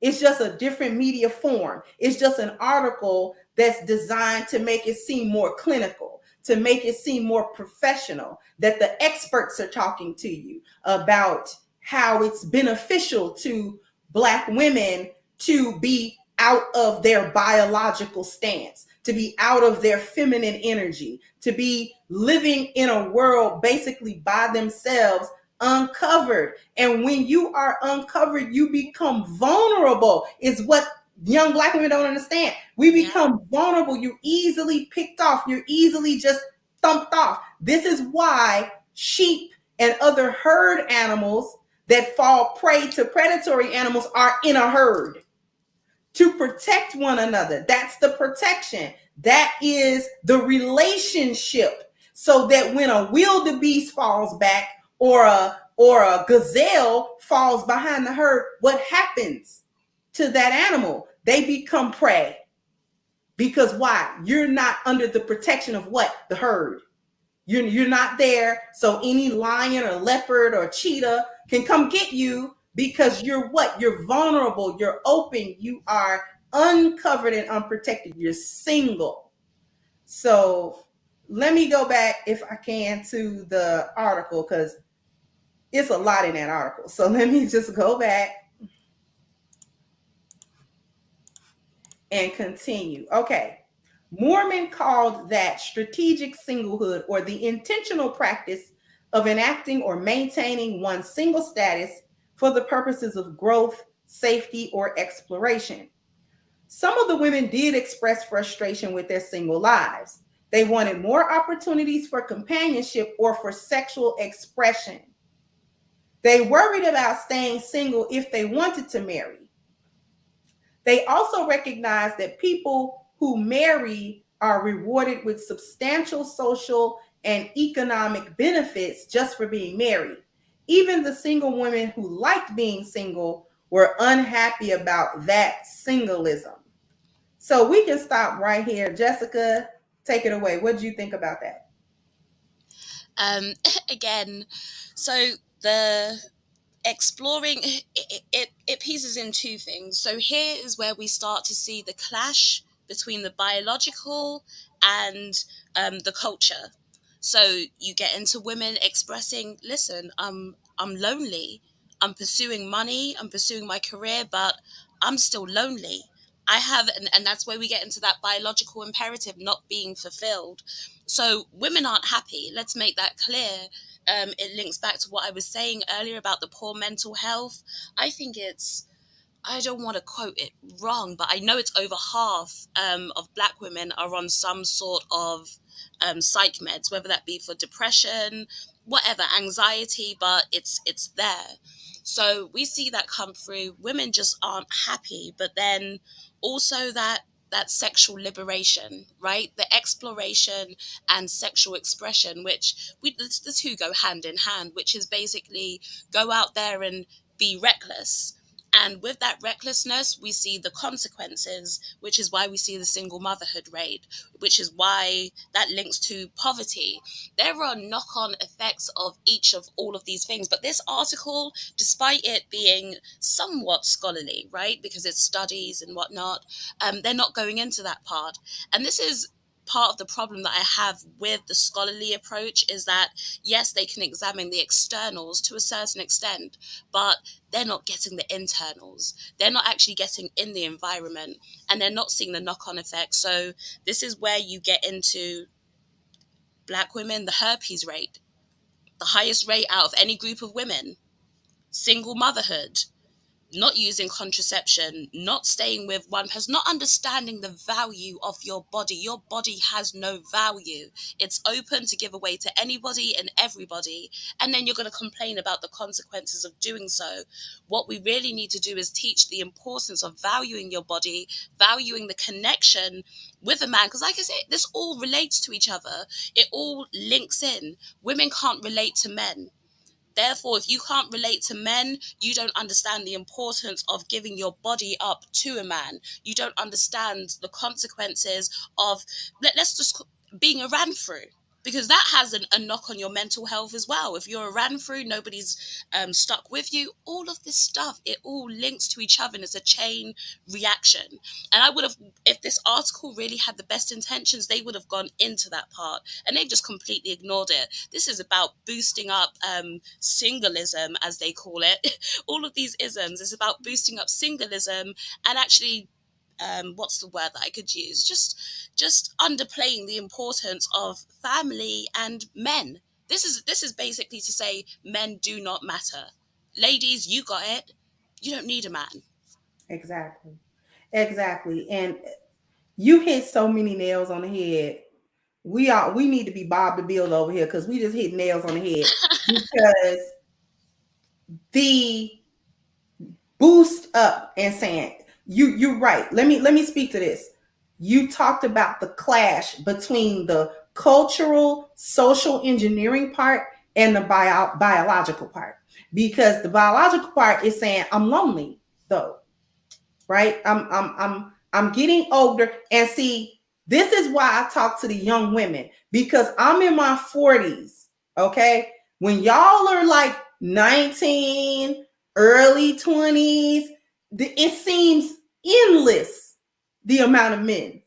It's just a different media form. It's just an article that's designed to make it seem more clinical, to make it seem more professional, that the experts are talking to you about how it's beneficial to Black women to be out of their biological stance, to be out of their feminine energy, to be living in a world basically by themselves, uncovered. And when you are uncovered, you become vulnerable, is what young Black women don't understand. We become vulnerable. You're easily picked off. You're easily just thumped off. This is why sheep and other herd animals that fall prey to predatory animals are in a herd, to protect one another. That's the protection. That is the relationship. So that when a wildebeest falls back, or a gazelle falls behind the herd, what happens to that animal? They become prey. Because why? You're not under the protection of what? The herd. You're not there. So any lion or leopard or cheetah can come get you, because you're what? You're vulnerable. You're open. You are uncovered and unprotected. You're single. So let me go back, if I can, to the article, because it's a lot in that article. So let me just go back and continue. Okay. Mormon called that strategic singlehood, or the intentional practice of enacting or maintaining one's single status for the purposes of growth, safety, or exploration. Some of the women did express frustration with their single lives. They wanted more opportunities for companionship or for sexual expression. They worried about staying single if they wanted to marry. They also recognize that people who marry are rewarded with substantial social and economic benefits just for being married. Even the single women who liked being single were unhappy about that singleism. So we can stop right here. Jessica, take it away. What do you think about that? Again, so the exploring it pieces in two things. So here is where we start to see the clash between the biological and the culture. So you get into women expressing, listen, I'm lonely, I'm pursuing money, I'm pursuing my career, but I'm still lonely. I have, and that's where we get into that biological imperative not being fulfilled. So women aren't happy, let's make that clear. It links back to what I was saying earlier about the poor mental health. I think it's, I don't want to quote it wrong, but I know it's over half of Black women are on some sort of psych meds, whether that be for depression, whatever, anxiety, but it's there. So we see that come through. Women just aren't happy, but then also that sexual liberation, right? The exploration and sexual expression, which the two go hand in hand, which is basically go out there and be reckless. And with that recklessness, we see the consequences, which is why we see the single motherhood rate, which is why that links to poverty. There are knock on effects of each of all of these things. But this article, despite it being somewhat scholarly, right, because it's studies and whatnot, they're not going into that part. And this is part of the problem that I have with the scholarly approach, is that yes, they can examine the externals to a certain extent, but they're not getting the internals. They're not actually getting in the environment, and they're not seeing the knock-on effect. So this is where you get into Black women, the herpes rate, the highest rate out of any group of women, single motherhood, not using contraception, not staying with one person, not understanding the value of your body. Your body has no value. It's open to give away to anybody and everybody. And then you're going to complain about the consequences of doing so. What we really need to do is teach the importance of valuing your body, valuing the connection with a man. Because like I said, this all relates to each other. It all links in. Women can't relate to men. Therefore, if you can't relate to men, you don't understand the importance of giving your body up to a man. You don't understand the consequences of, let's just, being a ran through. Because that has a knock on your mental health as well. If you're a ran through, nobody's stuck with you. All of this stuff, it all links to each other, and it's a chain reaction. And I would have, if this article really had the best intentions, they would have gone into that part, and they've just completely ignored it. This is about boosting up singleism, as they call it. All of these isms is about boosting up singleism, and actually what's the word that I could use? Just underplaying the importance of family and men. This is basically to say men do not matter. Ladies, you got it. You don't need a man. Exactly. Exactly. And you hit so many nails on the head. We need to be Bob the Builder over here, because we just hit nails on the head. Because the boost up and saying, you're right. Let me speak to this. you talked about the clash between the cultural, social engineering part and the biological part. Because the biological part is saying, I'm lonely though, right? I'm getting older. And see, this is why I talk to the young women, because I'm in my 40s. Okay. When y'all are like 19, early 20s, it seems endless the amount of men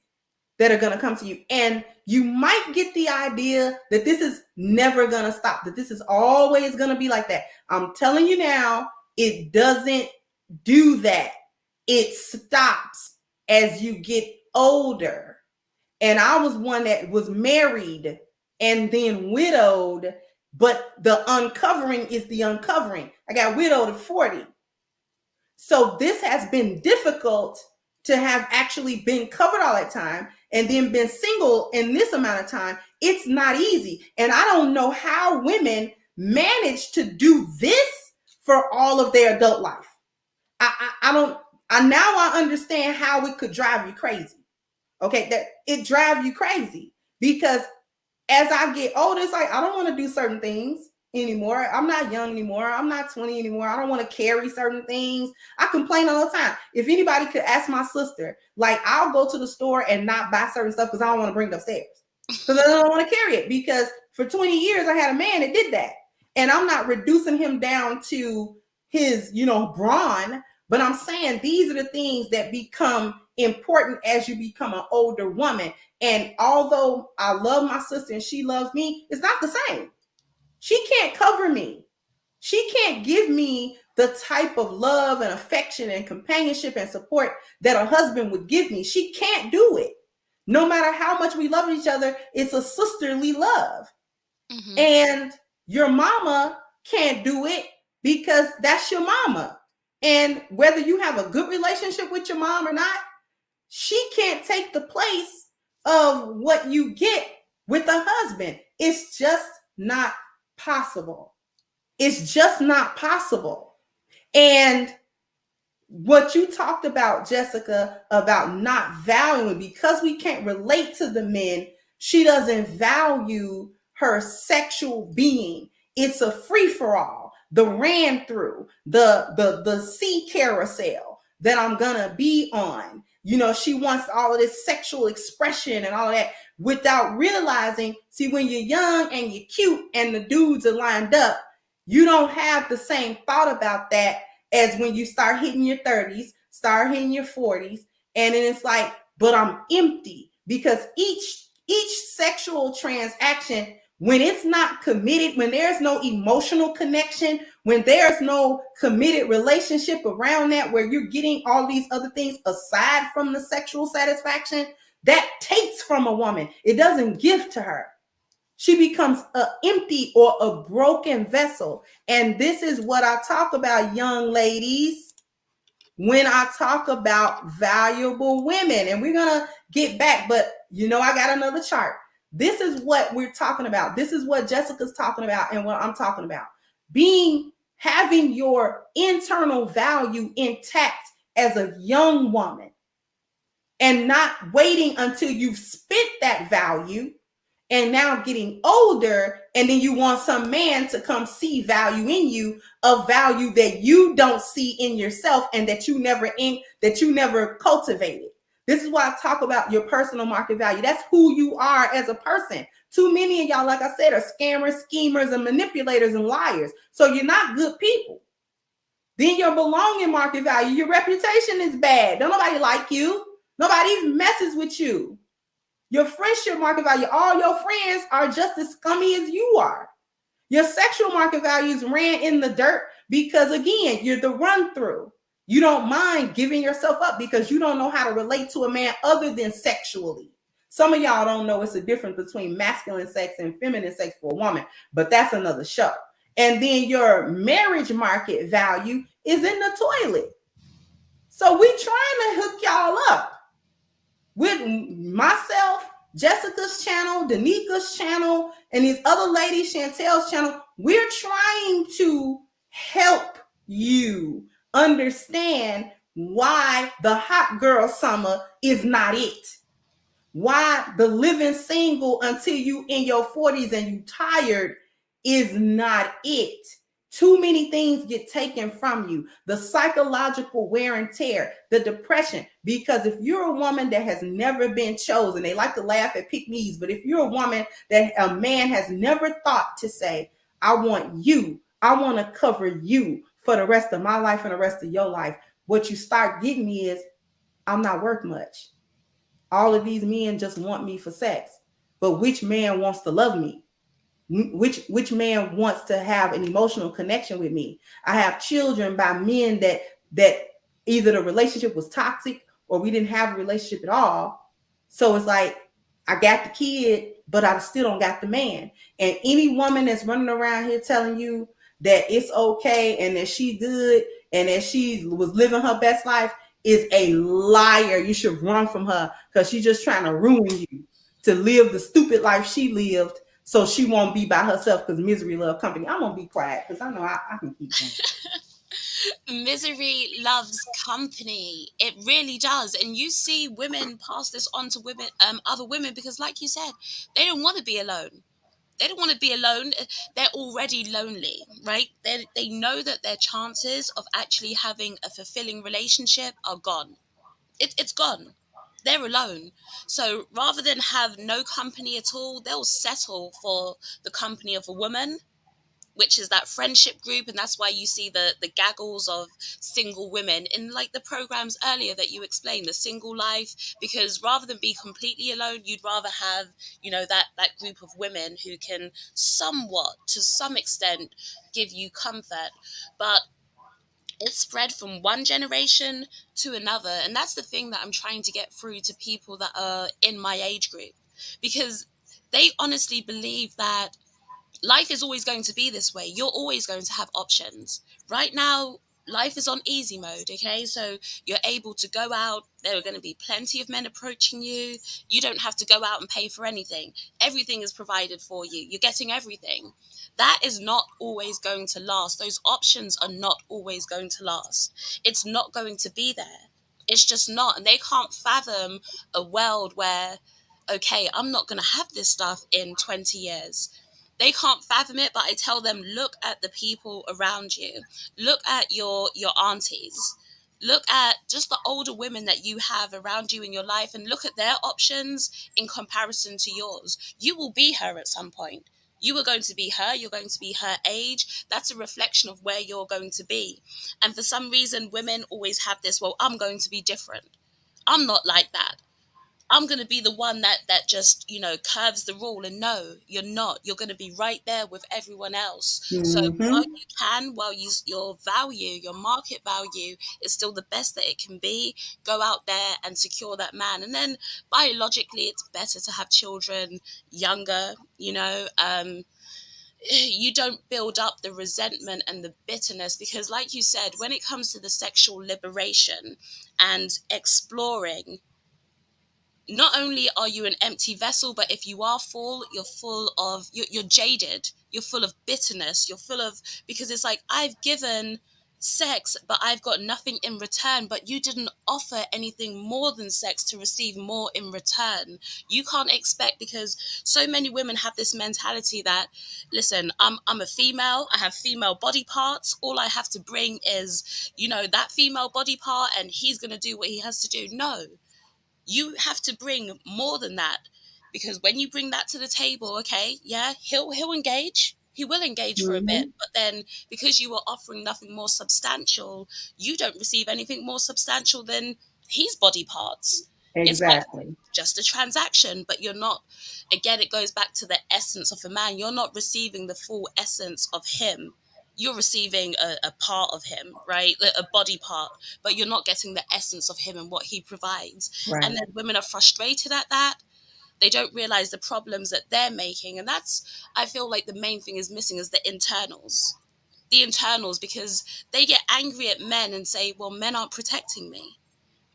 that are going to come to you. And you might get the idea that this is never going to stop, that this is always going to be like that. I'm telling you now, it doesn't do that. It stops as you get older. And I was one that was married and then widowed, but the uncovering is the uncovering. I got widowed at 40. So this has been difficult to have actually been covered all that time and then been single in this amount of time. It's not easy. And I don't know how women manage to do this for all of their adult life. Now I understand how it could drive you crazy. Okay, that it drives you crazy because as I get older, it's like I don't want to do certain things anymore. I'm not young anymore. I'm not 20 anymore. I don't want to carry certain things. I complain all the time. If anybody could ask my sister, like I'll go to the store and not buy certain stuff because I don't want to bring it upstairs because I don't want to carry it, because for 20 years I had a man that did that. And I'm not reducing him down to his, brawn, but I'm saying these are the things that become important as you become an older woman. And although I love my sister and she loves me, it's not the same. She can't cover me. She can't give me the type of love and affection and companionship and support that a husband would give me. She can't do it. No matter how much we love each other, it's a sisterly love. Mm-hmm. And your mama can't do it because that's your mama. And whether you have a good relationship with your mom or not, she can't take the place of what you get with a husband. It's just not possible. It's just not possible. And what you talked about, Jessica, about not valuing, because we can't relate to the men, she doesn't value her sexual being. It's a free-for-all, the ran through, the sea carousel that I'm gonna be on. She wants all of this sexual expression and all of that without realizing, see, when you're young and you're cute and the dudes are lined up, you don't have the same thought about that as when you start hitting your 30s, start hitting your 40s. And then it's like, but I'm empty, because each sexual transaction, when it's not committed, when there's no emotional connection, when there's no committed relationship around that, where you're getting all these other things aside from the sexual satisfaction, that takes from a woman. It doesn't give to her. She becomes an empty or a broken vessel. And this is what I talk about, young ladies, when I talk about valuable women. And we're going to get back, but I got another chart. This is what we're talking about. This is what Jessica's talking about and what I'm talking about. Having your internal value intact as a young woman and not waiting until you've spent that value and now getting older, and then you want some man to come see value in you, a value that you don't see in yourself and that you never cultivated. This is why I talk about your personal market value. That's who you are as a person. Too many of y'all, like I said, are scammers, schemers, and manipulators and liars. So you're not good people. Then your belonging market value, your reputation is bad. Don't nobody like you. Nobody even messes with you. Your friendship market value, all your friends are just as scummy as you are. Your sexual market values ran in the dirt because, again, you're the run through. You don't mind giving yourself up because you don't know how to relate to a man other than sexually. Some of y'all don't know it's a difference between masculine sex and feminine sex for a woman, but that's another show. And then your marriage market value is in the toilet. So we trying to hook y'all up with myself, Jessica's channel, Danika's channel, and these other ladies, Chantel's channel. We're trying to help you understand why the hot girl summer is not it. Why the living single until you in your 40s and you tired is not it. Too many things get taken from you. The psychological wear and tear, the depression. Because if you're a woman that has never been chosen, they like to laugh at pick me's, but if you're a woman that a man has never thought to say, I want you, I want to cover you for the rest of my life and the rest of your life, what you start getting is, I'm not worth much. All of these men just want me for sex. But which man wants to love me? Which man wants to have an emotional connection with me? I have children by men that either the relationship was toxic or we didn't have a relationship at all. So it's like I got the kid, but I still don't got the man. And any woman that's running around here telling you that it's okay and that she good and that she was living her best life is a liar. You should run from her because she's just trying to ruin you to live the stupid life she lived so she won't be by herself because misery love company. I'm gonna be quiet because I know I can keep going. Misery loves company. It really does. And you see women pass this on to women, other women, because like you said, they don't want to be alone. They don't want to be alone. They're already lonely, right? They know that their chances of actually having a fulfilling relationship are gone. It's gone. They're alone. So rather than have no company at all, they'll settle for the company of a woman, which is that friendship group. And that's why you see the gaggles of single women in like the programs earlier that you explained, the single life, because rather than be completely alone, you'd rather have, that group of women who can somewhat, to some extent, give you comfort. But it's spread from one generation to another. And that's the thing that I'm trying to get through to people that are in my age group, because they honestly believe that life is always going to be this way. You're always going to have options. Right now, life is on easy mode, okay? So you're able to go out. There are going to be plenty of men approaching you. You don't have to go out and pay for anything. Everything is provided for you. You're getting everything. That is not always going to last. Those options are not always going to last. It's not going to be there. It's just not. And they can't fathom a world where, okay, I'm not going to have this stuff in 20 years. They can't fathom it, but I tell them, look at the people around you. Look at your aunties. Look at just the older women that you have around you in your life and look at their options in comparison to yours. You will be her at some point. You are going to be her. You're going to be her age. That's a reflection of where you're going to be. And for some reason, women always have this, well, I'm going to be different. I'm not like that. I'm going to be the one that just, curves the rule. And no, you're not. You're going to be right there with everyone else. So while Mm-hmm. you can, while your value, your market value is still the best that it can be, go out there and secure that man. And then biologically, it's better to have children younger, you don't build up the resentment and the bitterness, because like you said, when it comes to the sexual liberation and exploring, not only are you an empty vessel, but if you are full, you're full of, you're jaded, you're full of bitterness, you're full of, because it's like, I've given sex, but I've got nothing in return, but you didn't offer anything more than sex to receive more in return. You can't expect, because so many women have this mentality that, listen, I'm a female, I have female body parts, all I have to bring is, that female body part, and he's going to do what he has to do. No, you have to bring more than that, because when you bring that to the table, okay, yeah, he'll engage, he will engage for a bit, Mm-hmm. but then because you are offering nothing more substantial, you don't receive anything more substantial than his body parts. It's like Exactly. just a transaction, but you're not, again, it goes back to the essence of a man. You're not receiving the full essence of him. You're receiving a part of him, right? A body part, but you're not getting the essence of him and what he provides. And Right. then women are frustrated at that. They don't realize the problems that they're making. And that's, I feel like the main thing is missing is the internals. The internals, because they get angry at men and say, well, men aren't protecting me.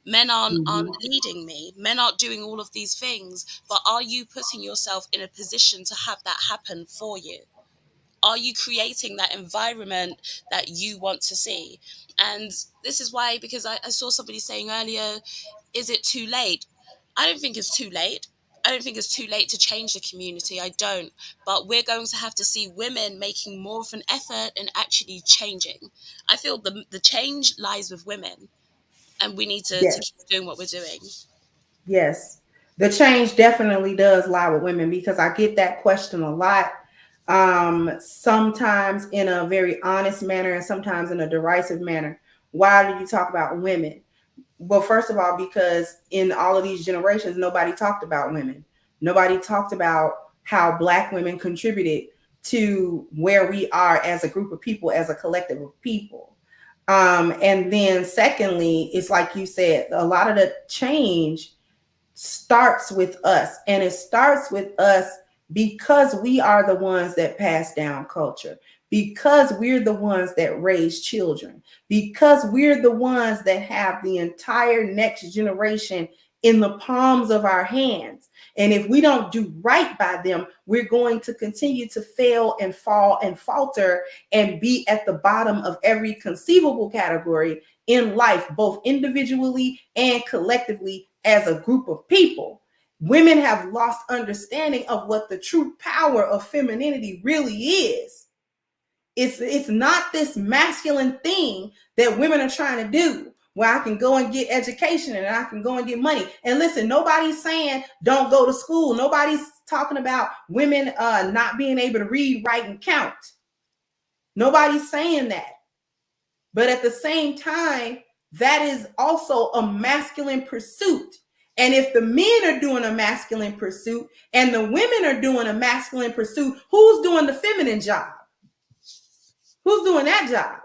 Men aren't Mm-hmm. leading me. Men aren't doing all of these things. But are you putting yourself in a position to have that happen for you? Are you creating that environment that you want to see? And this is why, because I saw somebody saying earlier, is it too late? I don't think it's too late. I don't think it's too late to change the community. I don't. But we're going to have to see women making more of an effort and actually changing. I feel the change lies with women, and we need to Yes. keep doing what we're doing. Yes. The change definitely does lie with women, because I get that question a lot. Sometimes in a very honest manner and sometimes in a derisive manner. Why do you talk about women? Well, first of all, because in all of these generations, nobody talked about women. Nobody talked about how Black women contributed to where we are as a group of people, as a collective of people. And then, secondly, it's like you said, a lot of the change starts with us, and it starts with us because we are the ones that pass down culture, because we're the ones that raise children, because we're the ones that have the entire next generation in the palms of our hands. And if we don't do right by them, we're going to continue to fail and fall and falter and be at the bottom of every conceivable category in life, both individually and collectively as a group of people. Women have lost understanding of what the true power of femininity really is. It's not this masculine thing that women are trying to do, where I can go and get education and I can go and get money. And listen, nobody's saying don't go to school. Nobody's talking about women not being able to read, write, and count. Nobody's saying that. But at the same time, that is also a masculine pursuit. And if the men are doing a masculine pursuit and the women are doing a masculine pursuit, who's doing the feminine job? Who's doing that job?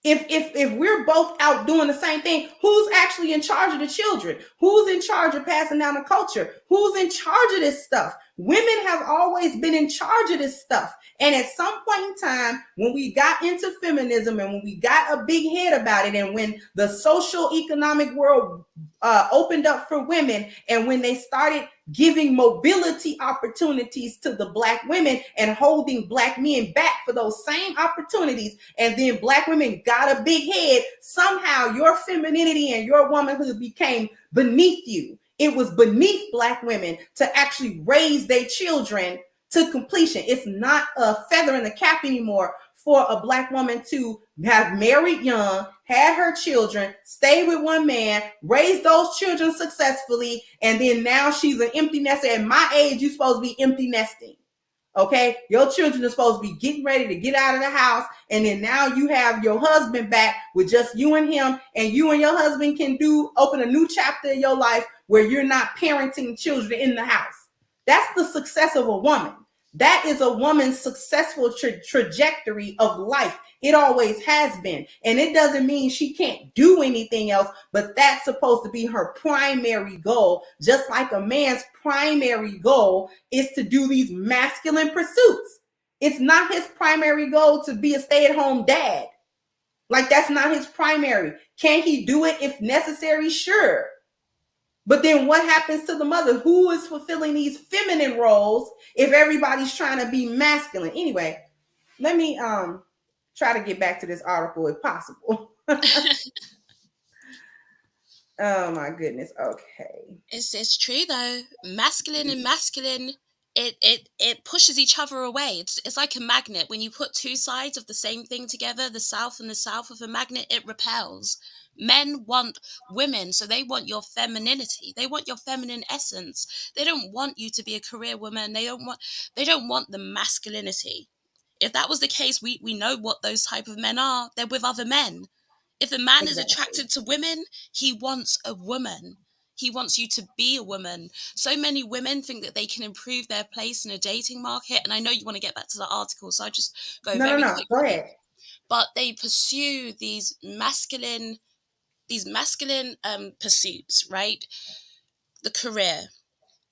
If we're both out doing the same thing, who's actually in charge of the children? Who's in charge of passing down the culture? Who's in charge of this stuff? Women have always been in charge of this stuff. And at some point in time, when we got into feminism and when we got a big head about it, and when the social economic world opened up for women, and when they started giving mobility opportunities to the Black women and holding Black men back for those same opportunities, and then Black women got a big head, somehow your femininity and your womanhood became beneath you. It was beneath Black women to actually raise their children to completion. It's not a feather in the cap anymore for a Black woman to have married young, had her children, stay with one man, raise those children successfully, and then now she's an empty nester. At my age, you're supposed to be empty nesting. Okay, your children are supposed to be getting ready to get out of the house, and then now you have your husband back with just you and him, and you and your husband can open a new chapter in your life where you're not parenting children in the house. That's the success of a woman. That is a woman's successful trajectory of life. It always has been. And it doesn't mean she can't do anything else, but that's supposed to be her primary goal. Just like a man's primary goal is to do these masculine pursuits. It's not his primary goal to be a stay-at-home dad. Like, that's not his primary. Can he do it if necessary? Sure. But then what happens to the mother? Who is fulfilling these feminine roles if everybody's trying to be masculine? Anyway, let me try to get back to this article if possible. Oh my goodness. Okay. It's true though. Masculine and masculine, it pushes each other away. It's like a magnet. When you put two sides of the same thing together, the south and the south of a magnet, it repels. Men want women, so they want your femininity. They want your feminine essence. They don't want you to be a career woman. They don't want the masculinity. If that was the case, we know what those type of men are. They're with other men. If a man is Exactly. attracted to women, he wants a woman. He wants you to be a woman. So many women think that they can improve their place in a dating market. And I know you want to get back to the article, so I'll just go very No. Go quickly. ahead. But they pursue these masculine pursuits, right? The career,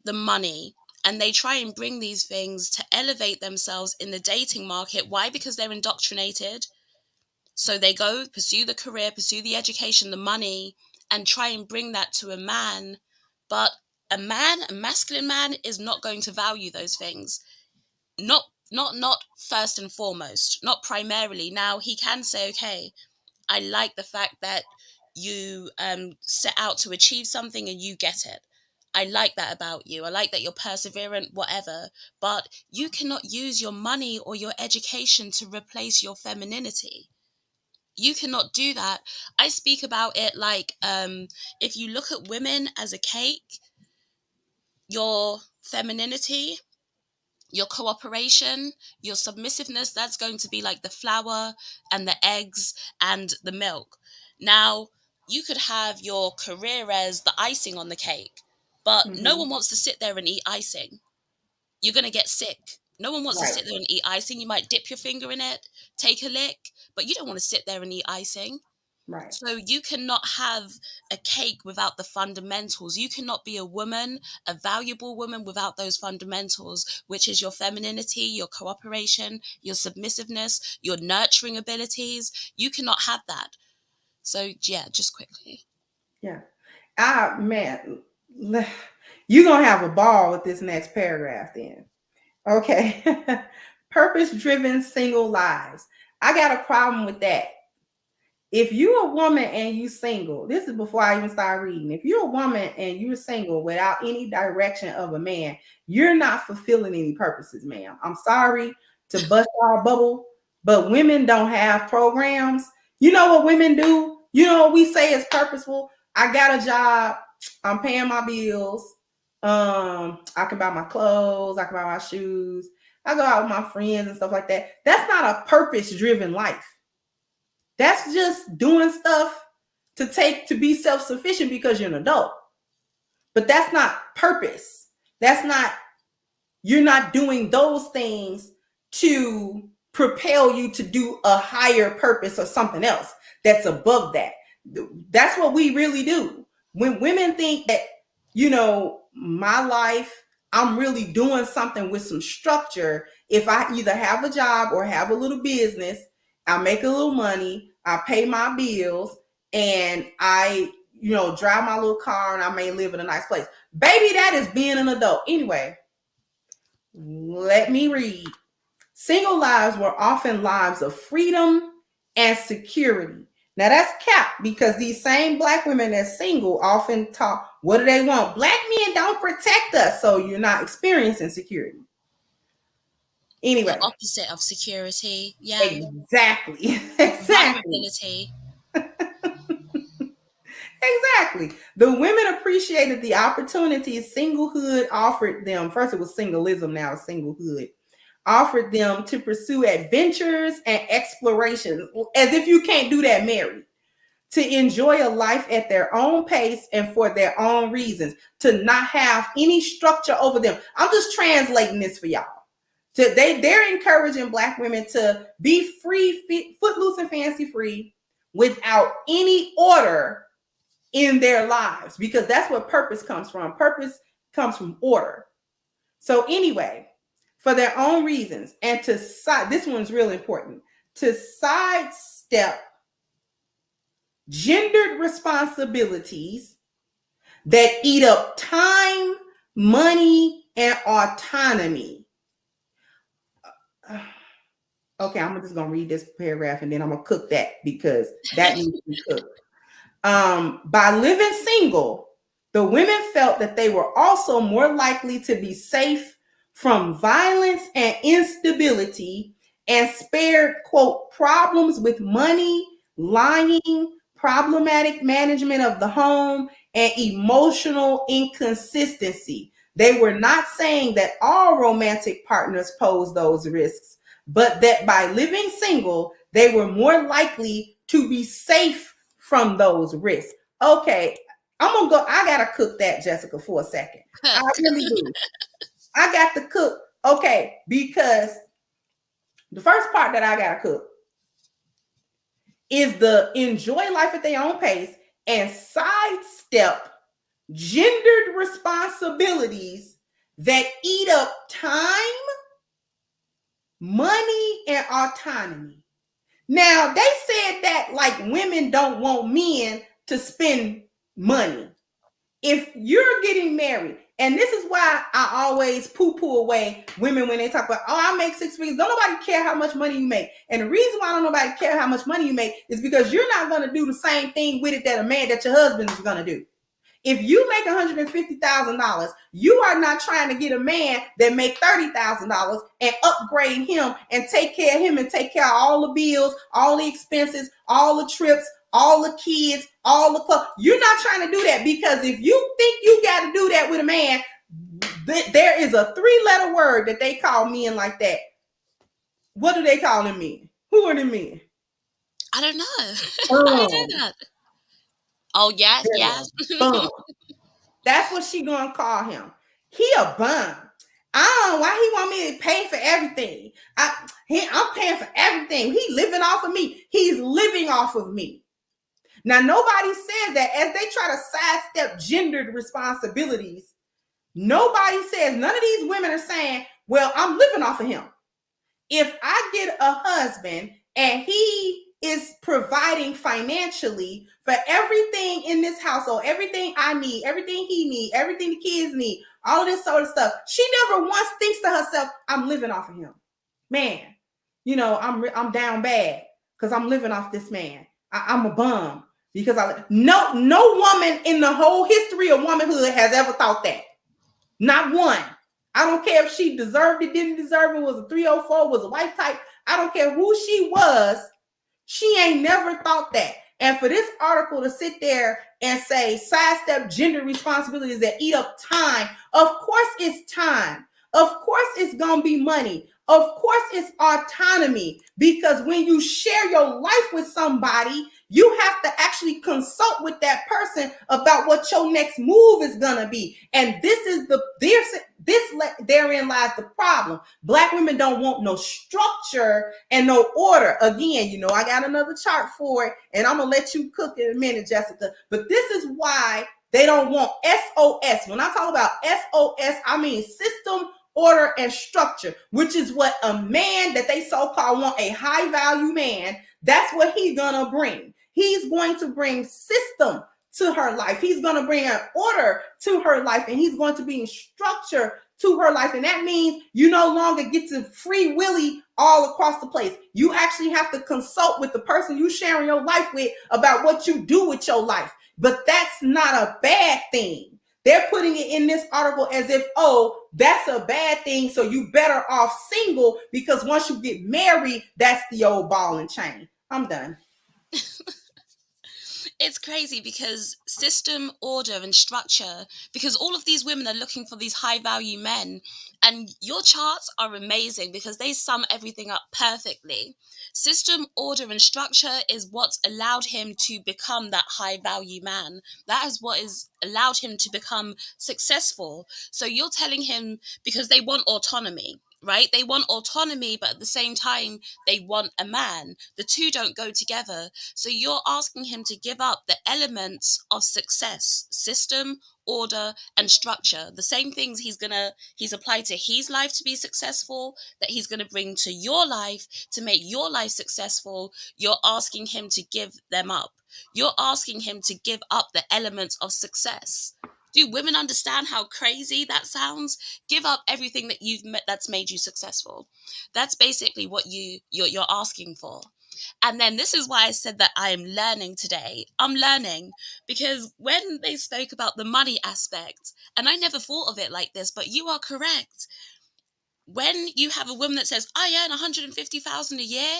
the money, and they try and bring these things to elevate themselves in the dating market. Why? Because they're indoctrinated. So they go pursue the career, pursue the education, the money, and try and bring that to a man. But a masculine man, is not going to value those things. Not first and foremost, not primarily. Now he can say, okay, I like the fact that you set out to achieve something and you get it. I like that about you. I like that you're perseverant, whatever. But you cannot use your money or your education to replace your femininity. You cannot do that. I speak about it like, if you look at women as a cake, your femininity, your cooperation, your submissiveness, that's going to be like the flour and the eggs and the milk. Now, you could have your career as the icing on the cake, but no one wants to sit there and eat icing. You're going to get sick. No one wants to sit there and eat icing. You might dip your finger in it, take a lick, but you don't want to sit there and eat icing. Right. So you cannot have a cake without the fundamentals. You cannot be a woman, a valuable woman, without those fundamentals, which is your femininity, your cooperation, your submissiveness, your nurturing abilities. You cannot have that. So yeah, just quickly. Yeah. Man, you're going to have a ball with this next paragraph then. Okay. Purpose-driven single lives. I got a problem with that. If you're a woman and you single, this is before I even start reading. If you're a woman and you're single without any direction of a man, you're not fulfilling any purposes, ma'am. I'm sorry to bust our bubble, but women don't have programs. You know what women do? You know what we say is purposeful? I got a job. I'm paying my bills. I can buy my clothes. I can buy my shoes. I go out with my friends and stuff like that. That's not a purpose-driven life. That's just doing stuff to be self-sufficient because you're an adult. But that's not purpose. You're not doing those things to propel you to do a higher purpose or something else that's above that. That's what we really do. When women think that, my life, I'm really doing something with some structure. If I either have a job or have a little business, I make a little money, I pay my bills, and I, drive my little car, and I may live in a nice place. Baby, that is being an adult. Anyway, let me read. Single lives were often lives of freedom and security. Now that's capped because these same Black women that's single often talk, what do they want? Black men don't protect us, so you're not experiencing security. Anyway. The opposite of security. Yeah. Exactly. Vulnerability. Exactly. The women appreciated the opportunities singlehood offered them. First it was singleism, now it's singlehood. Offered them to pursue adventures and explorations, as if you can't do that married. To enjoy a life at their own pace and for their own reasons. To not have any structure over them. I'm just translating this for y'all. They're encouraging Black women to be free, footloose and fancy free, without any order in their lives, because that's what purpose comes from. Purpose comes from order. So anyway, for their own reasons, and this one's really important, to sidestep gendered responsibilities that eat up time, money, and autonomy. Okay, I'm just going to read this paragraph and then I'm going to cook that because that needs to be cooked. By living single, the women felt that they were also more likely to be safe from violence and instability and spared, quote, problems with money, lying, problematic management of the home, and emotional inconsistency. They were not saying that all romantic partners pose those risks, but that by living single, they were more likely to be safe from those risks. Okay, I gotta cook that, Jessica, for a second. I really do. I got to cook. Okay, because the first part that I gotta cook is the enjoy life at their own pace and sidestep gendered responsibilities that eat up time, money, and autonomy. Now, they said that like women don't want men to spend money. If you're getting married, and this is why I always poo-poo away women when they talk about, oh, I make 6 figures. Don't nobody care how much money you make. And the reason why don't nobody care how much money you make is because you're not going to do the same thing with it that a man, that your husband is going to do. If you make $150,000, you are not trying to get a man that make $30,000 and upgrade him and take care of him and take care of all the bills, all the expenses, all the trips, all the kids, all the clothes. You're not trying to do that, because if you think you got to do that with a man, there is a 3-letter word that they call men like that. What do they call them men? Who are the men? I don't know. I don't know that. Oh, yes, yes. Bum. That's what she gonna call him. He a bum. I don't know why he want me to pay for everything. I'm paying for everything. He living off of me. He's living off of me. Now, nobody says that as they try to sidestep gendered responsibilities. Nobody says, none of these women are saying, well, I'm living off of him. If I get a husband and he is providing financially for everything in this household, everything I need, everything he needs, everything the kids need, all of this sort of stuff, she never once thinks to herself, I'm living off of him. Man, I'm down bad because I'm living off this man. I'm a bum because no woman in the whole history of womanhood has ever thought that. Not one. I don't care if she deserved it, didn't deserve it, was a 304, was a wife type. I don't care who she was. She ain't never thought that. And for this article to sit there and say sidestep gender responsibilities that eat up time, of course it's time. Of course it's going to be money. Of course it's autonomy, because when you share your life with somebody, you have to actually consult with that person about what your next move is going to be. And therein lies the problem. Black women don't want no structure and no order. Again, I got another chart for it, and I'm going to let you cook in a minute, Jessica. But this is why they don't want SOS. When I talk about SOS, I mean system, order, and structure, which is what a man that they so-called want, a high value man, that's what he's gonna bring. He's going to bring system to her life. He's going to bring an order to her life, and he's going to bring structure to her life. And that means you no longer get to free willy all across the place. You actually have to consult with the person you sharing your life with about what you do with your life. But that's not a bad thing. They're putting it in this article as if, oh, that's a bad thing, so you better off single, because once you get married, that's the old ball and chain. I'm done. It's crazy because system, order, and structure, because all of these women are looking for these high value men, and your charts are amazing because they sum everything up perfectly. System, order, and structure is what's allowed him to become that high value man. That is what has allowed him to become successful. So you're telling him, because they want autonomy, right? They want autonomy, but at the same time, they want a man. The two don't go together. So you're asking him to give up the elements of success: system, order, and structure. The same things he's applied to his life to be successful, that he's gonna bring to your life to make your life successful. You're asking him to give them up. You're asking him to give up the elements of success. Do women understand how crazy that sounds? Give up everything that that's made you successful. That's basically what you're asking for. And then this is why I said that I am learning today. I'm learning because when they spoke about the money aspect, and I never thought of it like this, but you are correct. When you have a woman that says, I earn $150,000 a year,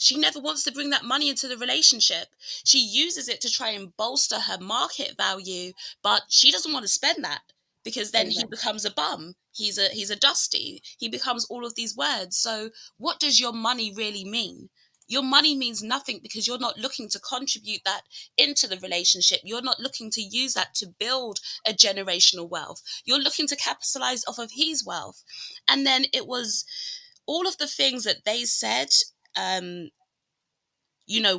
she never wants to bring that money into the relationship. She uses it to try and bolster her market value, but she doesn't want to spend that, because then he becomes a bum. He's a dusty. He becomes all of these words. So what does your money really mean? Your money means nothing because you're not looking to contribute that into the relationship. You're not looking to use that to build a generational wealth. You're looking to capitalize off of his wealth. And then it was all of the things that they said,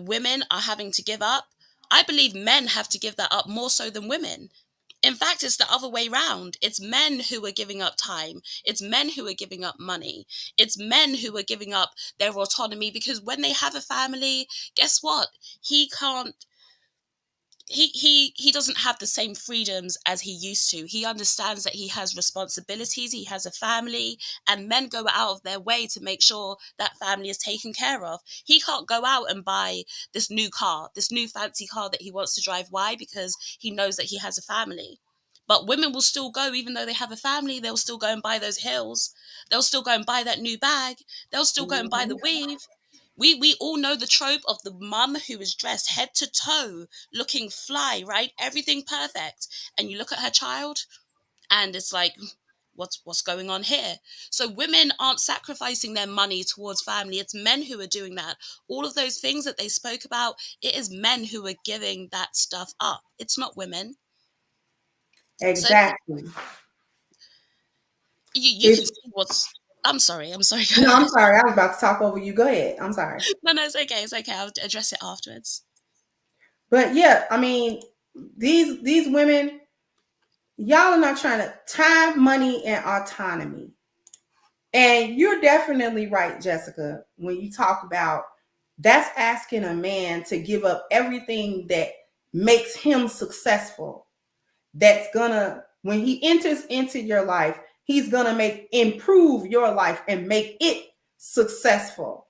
women are having to give up. I believe men have to give that up more so than women. In fact, it's the other way round. It's men who are giving up time. It's men who are giving up money. It's men who are giving up their autonomy, because when they have a family, guess what? He he doesn't have the same freedoms as he used to. He understands that he has responsibilities, he has a family, and men go out of their way to make sure that family is taken care of. He can't go out and buy this new car, this new fancy car that he wants to drive. Why? Because he knows that he has a family. But women will still go, even though they have a family, they'll still go and buy those heels. They'll still go and buy that new bag. They'll still go and buy the weave. We all know the trope of the mum who is dressed head to toe, looking fly, right? Everything perfect. And you look at her child and it's like, what's going on here? So women aren't sacrificing their money towards family. It's men who are doing that. All of those things that they spoke about, it is men who are giving that stuff up. It's not women. Exactly. So you can see what's... I'm sorry. No, I'm sorry. I was about to talk over you. Go ahead. I'm sorry. No, it's okay. It's okay. I'll address it afterwards. But yeah, I mean, these women, y'all are not trying to time, money, and autonomy. And you're definitely right, Jessica, when you talk about that's asking a man to give up everything that makes him successful. That's gonna, when he enters into your life, he's gonna improve your life and make it successful.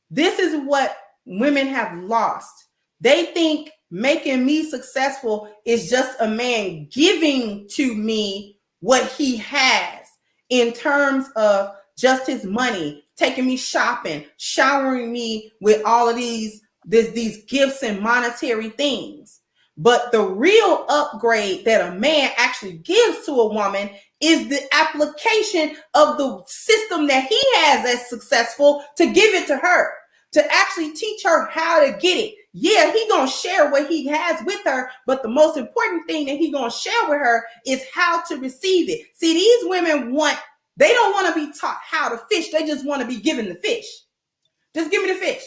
This is what women have lost. They think making me successful is just a man giving to me what he has in terms of just his money, taking me shopping, showering me with all of these gifts and monetary things. But the real upgrade that a man actually gives to a woman is the application of the system that he has as successful to give it to her, to actually teach her how to get it. Yeah, he gonna share what he has with her, but the most important thing that he gonna share with her is how to receive it. See, these women they don't want to be taught how to fish. They just want to be given the fish. Just give me the fish.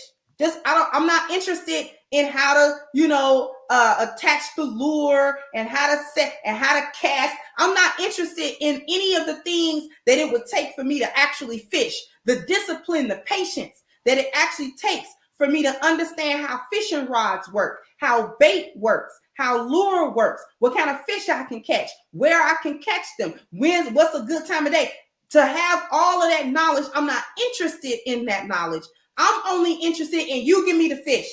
I'm not interested in how to, attach the lure and how to set and how to cast. I'm not interested in any of the things that it would take for me to actually fish. The discipline, the patience that it actually takes for me to understand how fishing rods work, how bait works, how lure works, what kind of fish I can catch, where I can catch them, what's a good time of day. To have all of that knowledge, I'm not interested in that knowledge. I'm only interested in you give me the fish.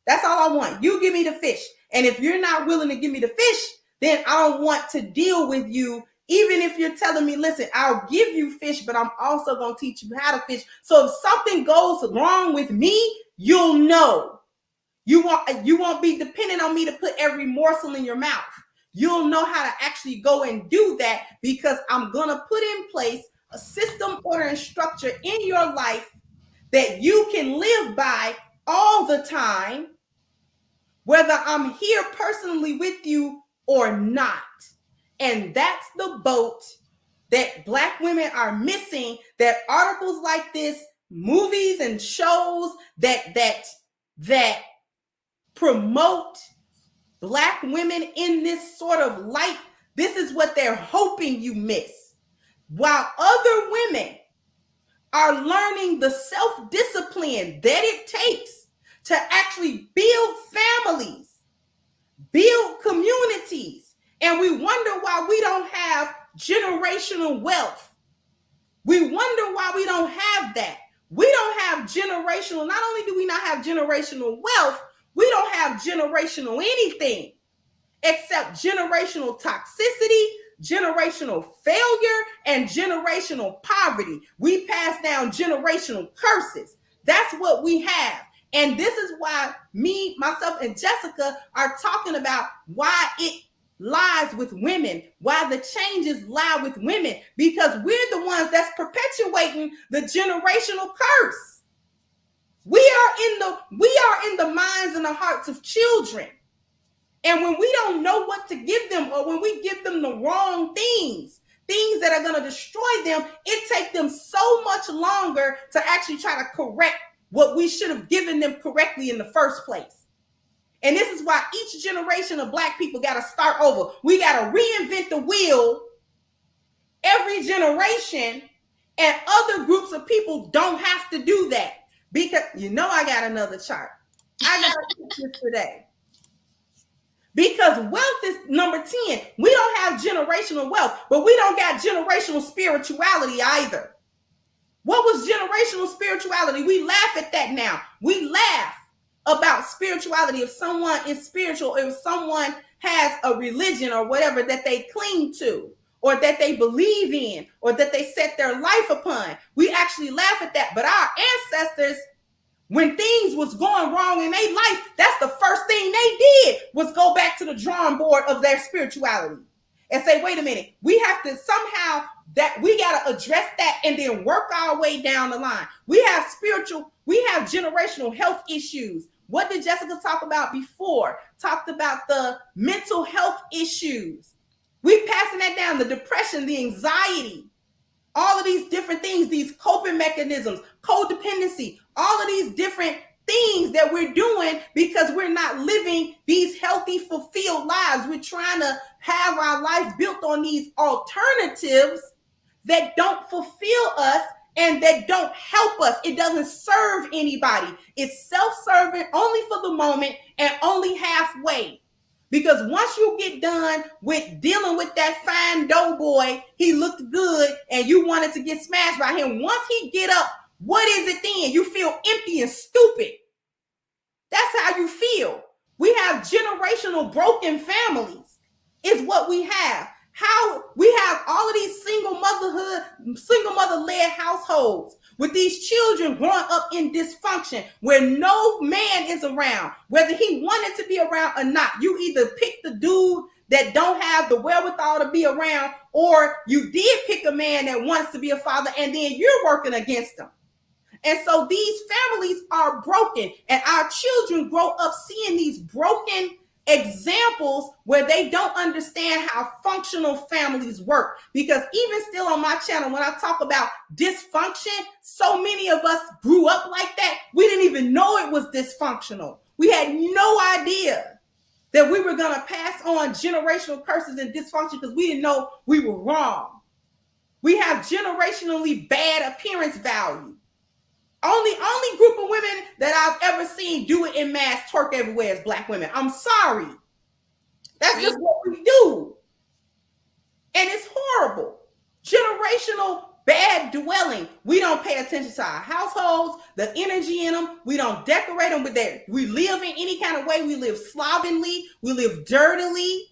That's all I want. You give me the fish. And if you're not willing to give me the fish, then I don't want to deal with you. Even if you're telling me, listen, I'll give you fish, but I'm also going to teach you how to fish. So if something goes wrong with me, you'll know. You won't be dependent on me to put every morsel in your mouth. You'll know how to actually go and do that because I'm going to put in place a system, order, and structure in your life that you can live by all the time, whether I'm here personally with you or not. And that's the boat that Black women are missing, that articles like this, movies and shows that promote Black women in this sort of light, this is what they're hoping you miss. While other women are learning the self-discipline that it takes to actually build families, build communities, and we wonder why we don't have generational wealth. We wonder why we don't have that. We don't have generational, not only do we not have generational wealth, we don't have generational anything except generational toxicity, generational failure, and generational poverty. We pass down generational curses. That's what we have. And this is why me, myself, and Jessica are talking about why it lies with women, why the changes lie with women, because we're the ones that's perpetuating the generational curse. We are in the minds and the hearts of children. And when we don't know what to give them, or when we give them the wrong things that are going to destroy them, it takes them so much longer to actually try to correct what we should have given them correctly in the first place. And this is why each generation of Black people got to start over. We got to reinvent the wheel every generation, and other groups of people don't have to do that. Because I got another chart. I got a picture today. Because wealth is number 10. We don't have generational wealth, but we don't got generational spirituality either. What was generational spirituality? We laugh at that now. We laugh about spirituality. If someone is spiritual, if someone has a religion or whatever that they cling to, or that they believe in, or that they set their life upon, we actually laugh at that. But our ancestors, when things was going wrong in their life, that's the first thing they did was go back to the drawing board of their spirituality and say, wait a minute, we have to somehow, that we got to address that and then work our way down the line. We have generational health issues. What did Jessica talk about before? Talked about the mental health issues. We passing that down, the depression, the anxiety, all of these different things, these coping mechanisms, codependency, all of these different things that we're doing because we're not living these healthy, fulfilled lives. We're trying to have our life built on these alternatives that don't fulfill us and that don't help us. It doesn't serve anybody. It's self-serving, only for the moment and only halfway. Because once you get done with dealing with that fine doughboy, he looked good and you wanted to get smashed by him. Once he get up, what is it then? You feel empty and stupid. That's how you feel. We have generational broken families is what we have. How we have all of these single mother-led households with these children growing up in dysfunction where no man is around, whether he wanted to be around or not. You either pick the dude that don't have the wherewithal to be around, or you did pick a man that wants to be a father and then you're working against them. And so these families are broken, and our children grow up seeing these broken examples where they don't understand how functional families work. Because even still on my channel, when I talk about dysfunction, so many of us grew up like that. We didn't even know it was dysfunctional. We had no idea that we were going to pass on generational curses and dysfunction because we didn't know we were wrong. We have generationally bad appearance value. Only group of women that I've ever seen do it in mass twerk everywhere is Black women. I'm sorry. That's just what we do. And it's horrible. Generational bad dwelling. We don't pay attention to our households, the energy in them. We don't decorate them with that. We live in any kind of way. We live slovenly. We live dirtily.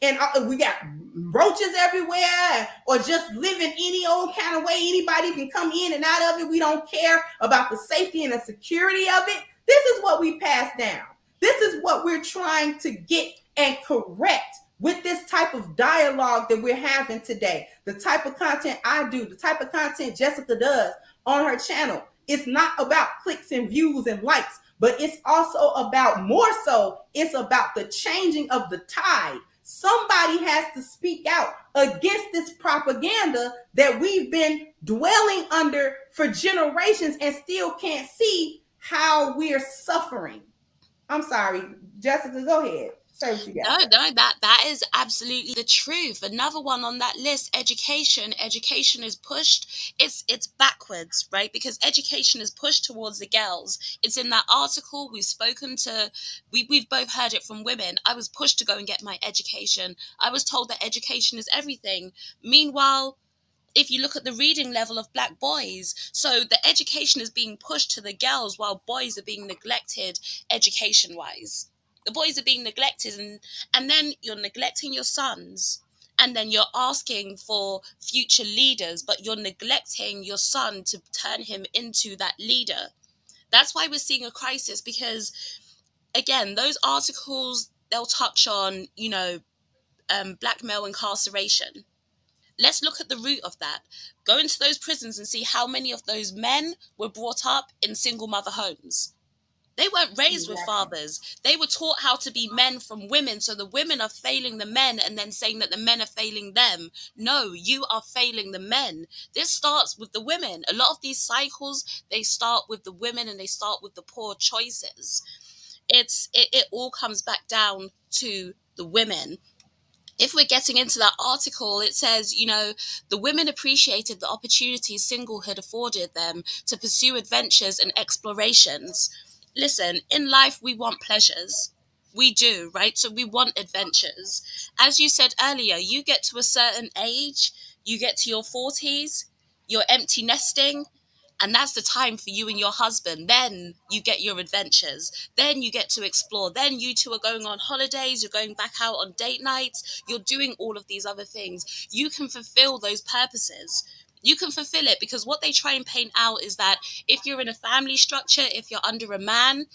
And we got roaches everywhere, or just living any old kind of way. Anybody can come in and out of it. We don't care about the safety and the security of it. This is what we pass down. This is what we're trying to get and correct with this type of dialogue that we're having today. The type of content I do, the type of content Jessica does on her channel. It's not about clicks and views and likes, but it's also about, more so, it's about the changing of the tide. Somebody has to speak out against this propaganda that we've been dwelling under for generations and still can't see how we're suffering. I'm sorry, Jessica, go ahead. Say what you got. No, that is absolutely the truth. Another one on that list, education. Education is pushed. It's backwards, right? Because education is pushed towards the girls. It's in that article. We've both heard it from women. I was pushed to go and get my education. I was told that education is everything. Meanwhile, if you look at the reading level of Black boys, so the education is being pushed to the girls while boys are being neglected education-wise. The boys are being neglected, and then you're neglecting your sons, and then you're asking for future leaders, but you're neglecting your son to turn him into that leader. That's why we're seeing a crisis, because, again, those articles, they'll touch on, Black male incarceration. Let's look at the root of that. Go into those prisons and see how many of those men were brought up in single mother homes. They weren't raised with fathers. They were taught how to be men from women. So the women are failing the men and then saying that the men are failing them. No, you are failing the men. This starts with the women. A lot of these cycles, they start with the women and they start with the poor choices. It all comes back down to the women. If we're getting into that article, it says, the women appreciated the opportunities singlehood afforded them to pursue adventures and explorations. Listen, in life, we want pleasures. We do, right? So we want adventures. As you said earlier, you get to a certain age, you get to your 40s, you're empty nesting, and that's the time for you and your husband. Then you get your adventures. Then you get to explore. Then you two are going on holidays, you're going back out on date nights, you're doing all of these other things. You can fulfill those purposes. You can fulfill it, because what they try and paint out is that if you're in a family structure, if you're under a man,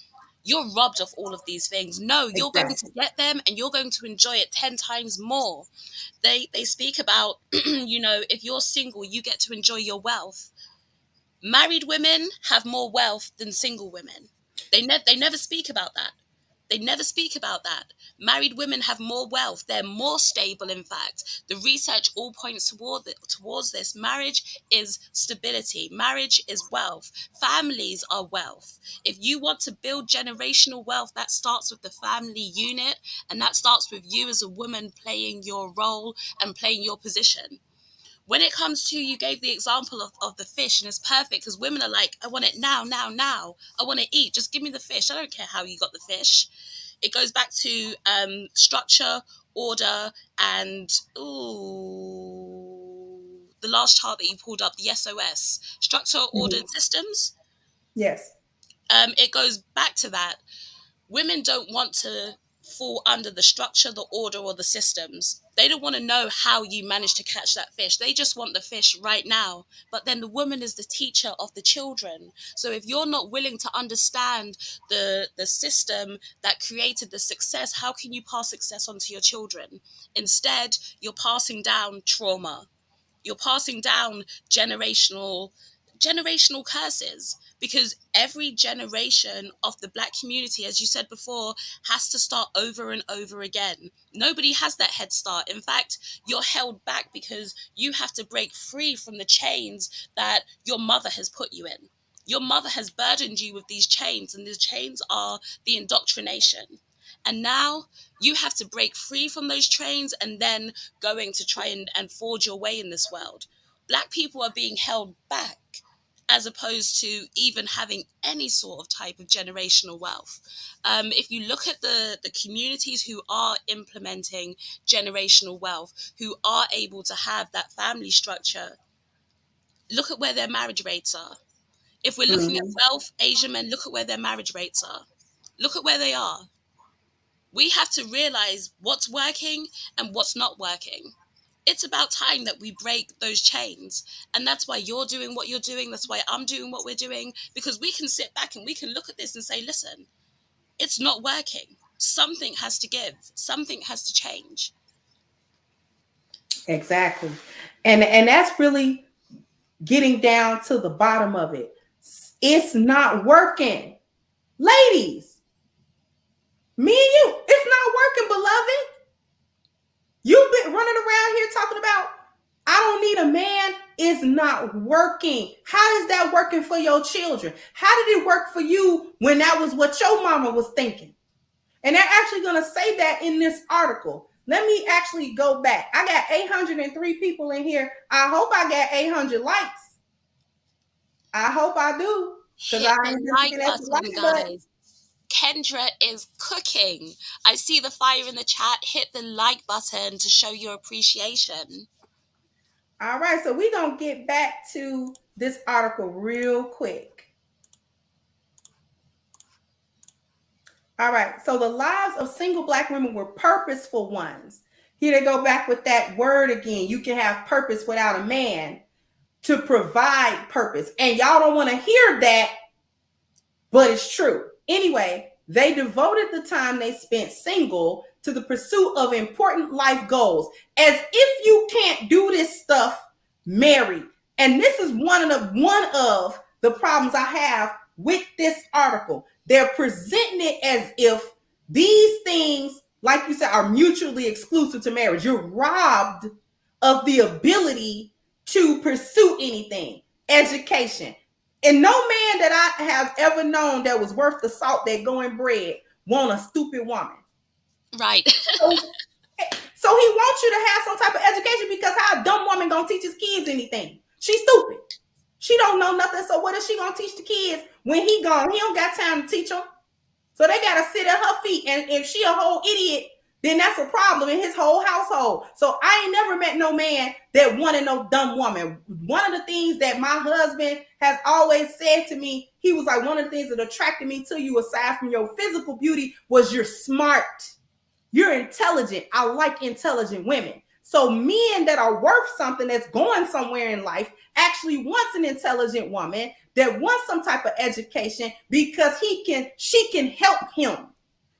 you're robbed of all of these things. No, you're going to Exactly. get them, and you're going to enjoy it 10 times more. They speak about, if you're single, you get to enjoy your wealth. Married women have more wealth than single women. They never speak about that. They never speak about that. Married women have more wealth. They're more stable, in fact. The research all points towards this. Marriage is stability. Marriage is wealth. Families are wealth. If you want to build generational wealth, that starts with the family unit, and that starts with you as a woman playing your role and playing your position. When it comes to, you gave the example of the fish, and it's perfect, because women are like, I want it now, now, now. I want to eat. Just give me the fish. I don't care how you got the fish. It goes back to structure, order, and the last chart that you pulled up, the SOS, structure, order, and systems. Yes. It goes back to that. Women don't want to fall under the structure, the order, or the systems. They don't want to know how you managed to catch that fish. They just want the fish right now. But then the woman is the teacher of the children. So if you're not willing to understand the system that created the success, how can you pass success on to your children? Instead, you're passing down trauma. You're passing down generational curses, because every generation of the Black community, as you said before, has to start over and over again. Nobody has that head start. In fact, you're held back because you have to break free from the chains that your mother has put you in. Your mother has burdened you with these chains, and the chains are the indoctrination. And now you have to break free from those chains, and then going to try and forge your way in this world. Black people are being held back, as opposed to even having any sort of type of generational wealth. If you look at the communities who are implementing generational wealth, who are able to have that family structure, look at where their marriage rates are. If we're looking at wealth, Asian men, look at where their marriage rates are. Look at where they are. We have to realize what's working and what's not working. It's about time that we break those chains. And that's why you're doing what you're doing. That's why I'm doing what we're doing, because we can sit back and we can look at this and say, listen, it's not working. Something has to give. Something has to change. Exactly. And that's really getting down to the bottom of it. It's not working. Ladies, me and you, it's not working, beloved. You've been running around here talking about, I don't need a man. It's not working. How is that working for your children? How did it work for you when that was what your mama was thinking? And they're actually going to say that in this article. Let me actually go back. I got 803 people in here. I hope I got 800 likes. I hope I do. Hit the like button, guys. Kendra is cooking. I see the fire in the chat. Hit the like button to show your appreciation. All right, so we're going to get back to this article real quick. All right, so the lives of single Black women were purposeful ones. Here they go back with that word again. You can have purpose without a man to provide purpose. And y'all don't want to hear that, but it's true. Anyway, they devoted the time they spent single to the pursuit of important life goals. As if you can't do this stuff married. And this is one of the problems I have with this article. They're presenting it as if these things, like you said, are mutually exclusive to marriage. You're robbed of the ability to pursue anything. Education. And no man that I have ever known that was worth the salt that going bread want a stupid woman. Right. So he wants you to have some type of education, because how a dumb woman gonna teach his kids anything? She's stupid. She don't know nothing. So what is she gonna teach the kids when he gone? He don't got time to teach them. So they gotta sit at her feet. And if she a whole idiot, then that's a problem in his whole household. So I ain't never met no man that wanted no dumb woman. One of the things that my husband has always said to me, he was like, one of the things that attracted me to you, aside from your physical beauty, was you're smart. You're intelligent. I like intelligent women. So men that are worth something, that's going somewhere in life, actually wants an intelligent woman that wants some type of education, because she can help him.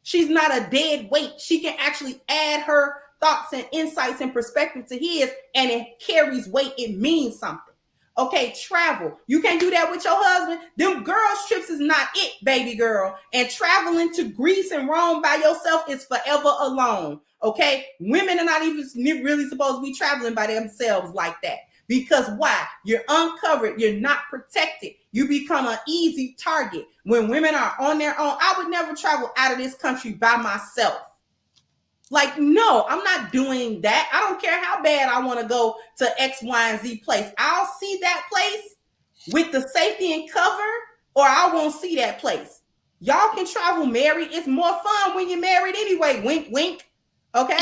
She's not a dead weight. She can actually add her thoughts and insights and perspective to his, and it carries weight. It means something. Okay, travel. You can't do that with your husband. Them girls trips is not it, baby girl. And traveling to Greece and Rome by yourself is forever alone. Okay, women are not even really supposed to be traveling by themselves like that. Because why? You're uncovered. You're not protected. You become an easy target. When women are on their own, I would never travel out of this country by myself. Like, no, I'm not doing that. I don't care how bad I want to go to X, Y, and Z place. I'll see that place with the safety and cover, or I won't see that place. Y'all can travel married. It's more fun when you're married anyway. Wink, wink. Okay?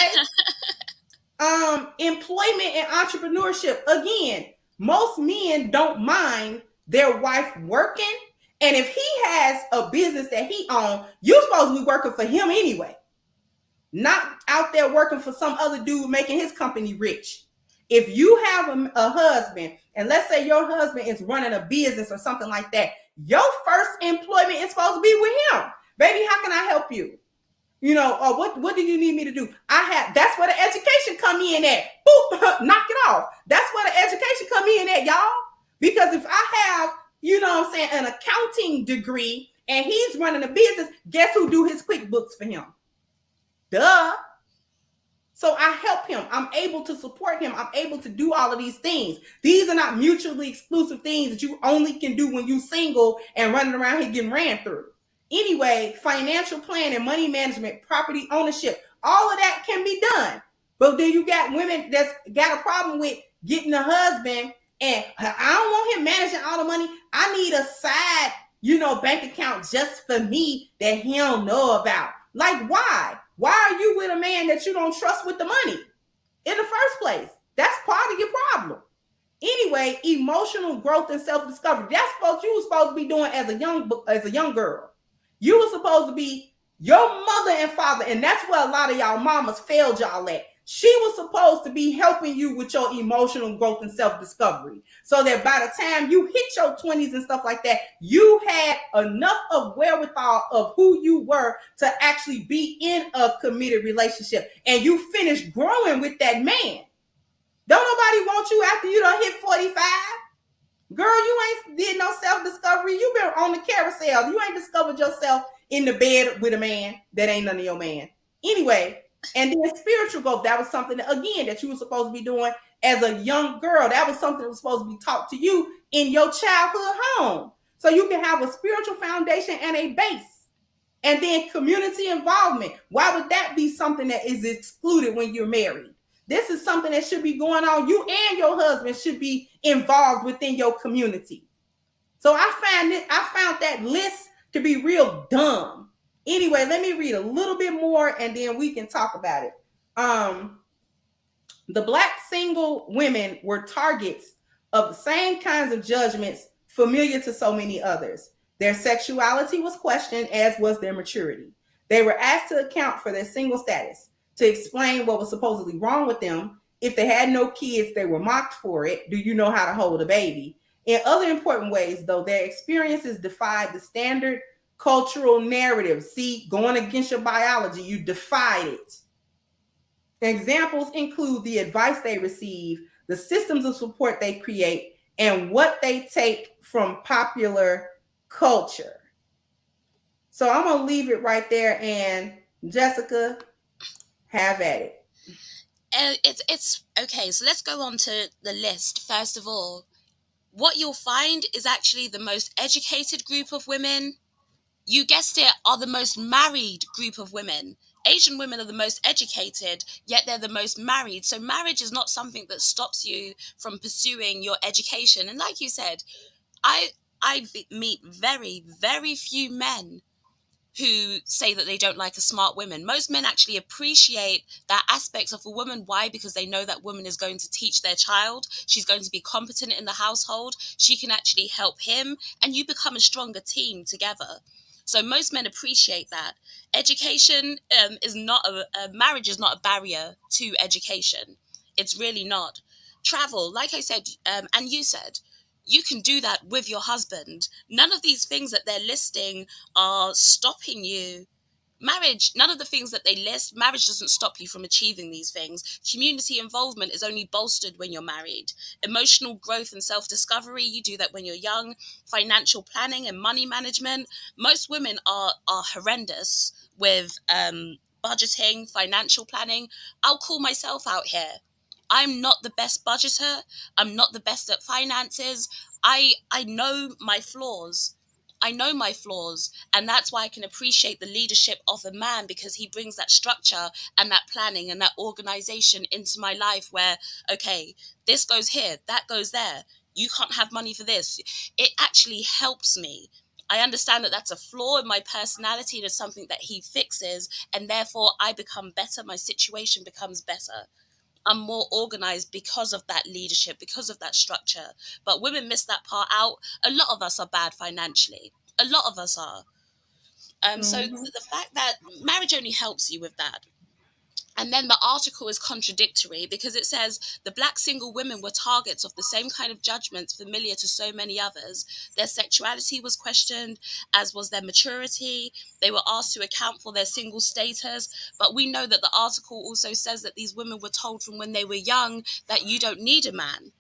Employment and entrepreneurship. Again, most men don't mind their wife working. And if he has a business that he owns, you're supposed to be working for him anyway. Not out there working for some other dude making his company rich. If you have a husband, and let's say your husband is running a business or something like that, your first employment is supposed to be with him. Baby, how can I help you? You know, or what do you need me to do? That's where the education come in at. Boop, knock it off. That's where the education come in at, y'all. Because if I have, you know what I'm saying, an accounting degree and he's running a business, guess who do his QuickBooks for him? Duh. So I help him. I'm able to support him. I'm able to do all of these things. These are not mutually exclusive things that you only can do when you're single and running around here getting ran through. Anyway, financial planning, money management, property ownership, all of that can be done. But then you got women that's got a problem with getting a husband, and I don't want him managing all the money. I need a side, bank account just for me that he don't know about. Like, why? Why are you with a man that you don't trust with the money in the first place? That's part of your problem. Anyway, emotional growth and self-discovery. That's what you were supposed to be doing as a young girl. You were supposed to be your mother and father, and that's where a lot of y'all mamas failed y'all at. She was supposed to be helping you with your emotional growth and self-discovery, so that by the time you hit your 20s and stuff like that, you had enough of wherewithal of who you were to actually be in a committed relationship, and you finished growing with that man. Don't nobody want you after you done hit 45. Girl, you ain't did no self-discovery. You been on the carousel. You ain't discovered yourself in the bed with a man that ain't none of your man. Anyway, and then spiritual growth, that was something that, again, that you were supposed to be doing as a young girl. That was something that was supposed to be taught to you in your childhood home. So you can have a spiritual foundation and a base. And then community involvement. Why would that be something that is excluded when you're married? This is something that should be going on. You and your husband should be involved within your community. So I found that list to be real dumb. Anyway, let me read a little bit more and then we can talk about it. The Black single women were targets of the same kinds of judgments familiar to so many others. Their sexuality was questioned, as was their maturity. They were asked to account for their single status, to explain what was supposedly wrong with them. If they had no kids, they were mocked for it. Do you know how to hold a baby? In other important ways, though, their experiences defied the standard cultural narrative. See, going against your biology, you defied it. Examples include the advice they receive, the systems of support they create, and what they take from popular culture. So I'm going to leave it right there, and Jessica, have at it. It's okay. So let's go on to the list. First of all, what you'll find is actually the most educated group of women. You guessed it, are the most married group of women. Asian women are the most educated, yet they're the most married. So marriage is not something that stops you from pursuing your education. And like you said, I meet very, very few men who say that they don't like a smart woman. Most men actually appreciate that aspect of a woman. Why? Because they know that woman is going to teach their child. She's going to be competent in the household. She can actually help him, and you become a stronger team together. So most men appreciate that. Education is not marriage is not a barrier to education. It's really not. Travel, like I said, and you said, you can do that with your husband. None of these things that they're listing are stopping you. Marriage, none of the things that they list, marriage doesn't stop you from achieving these things. Community involvement is only bolstered when you're married. Emotional growth and self-discovery, you do that when you're young. Financial planning and money management. Most women are horrendous with budgeting, financial planning. I'll call myself out here. I'm not the best budgeter. I'm not the best at finances. I know my flaws. I know my flaws, and that's why I can appreciate the leadership of a man, because he brings that structure and that planning and that organization into my life where, okay, this goes here, that goes there. You can't have money for this. It actually helps me. I understand that that's a flaw in my personality and it's something that he fixes, and therefore I become better. My situation becomes better. I'm more organized because of that leadership, because of that structure. But women miss that part out. A lot of us are bad financially. A lot of us are. So the fact that marriage only helps you with that. And then the article is contradictory because it says the black single women were targets of the same kind of judgments familiar to so many others. Their sexuality was questioned, as was their maturity. They were asked to account for their single status. But we know that the article also says that these women were told from when they were young that you don't need a man.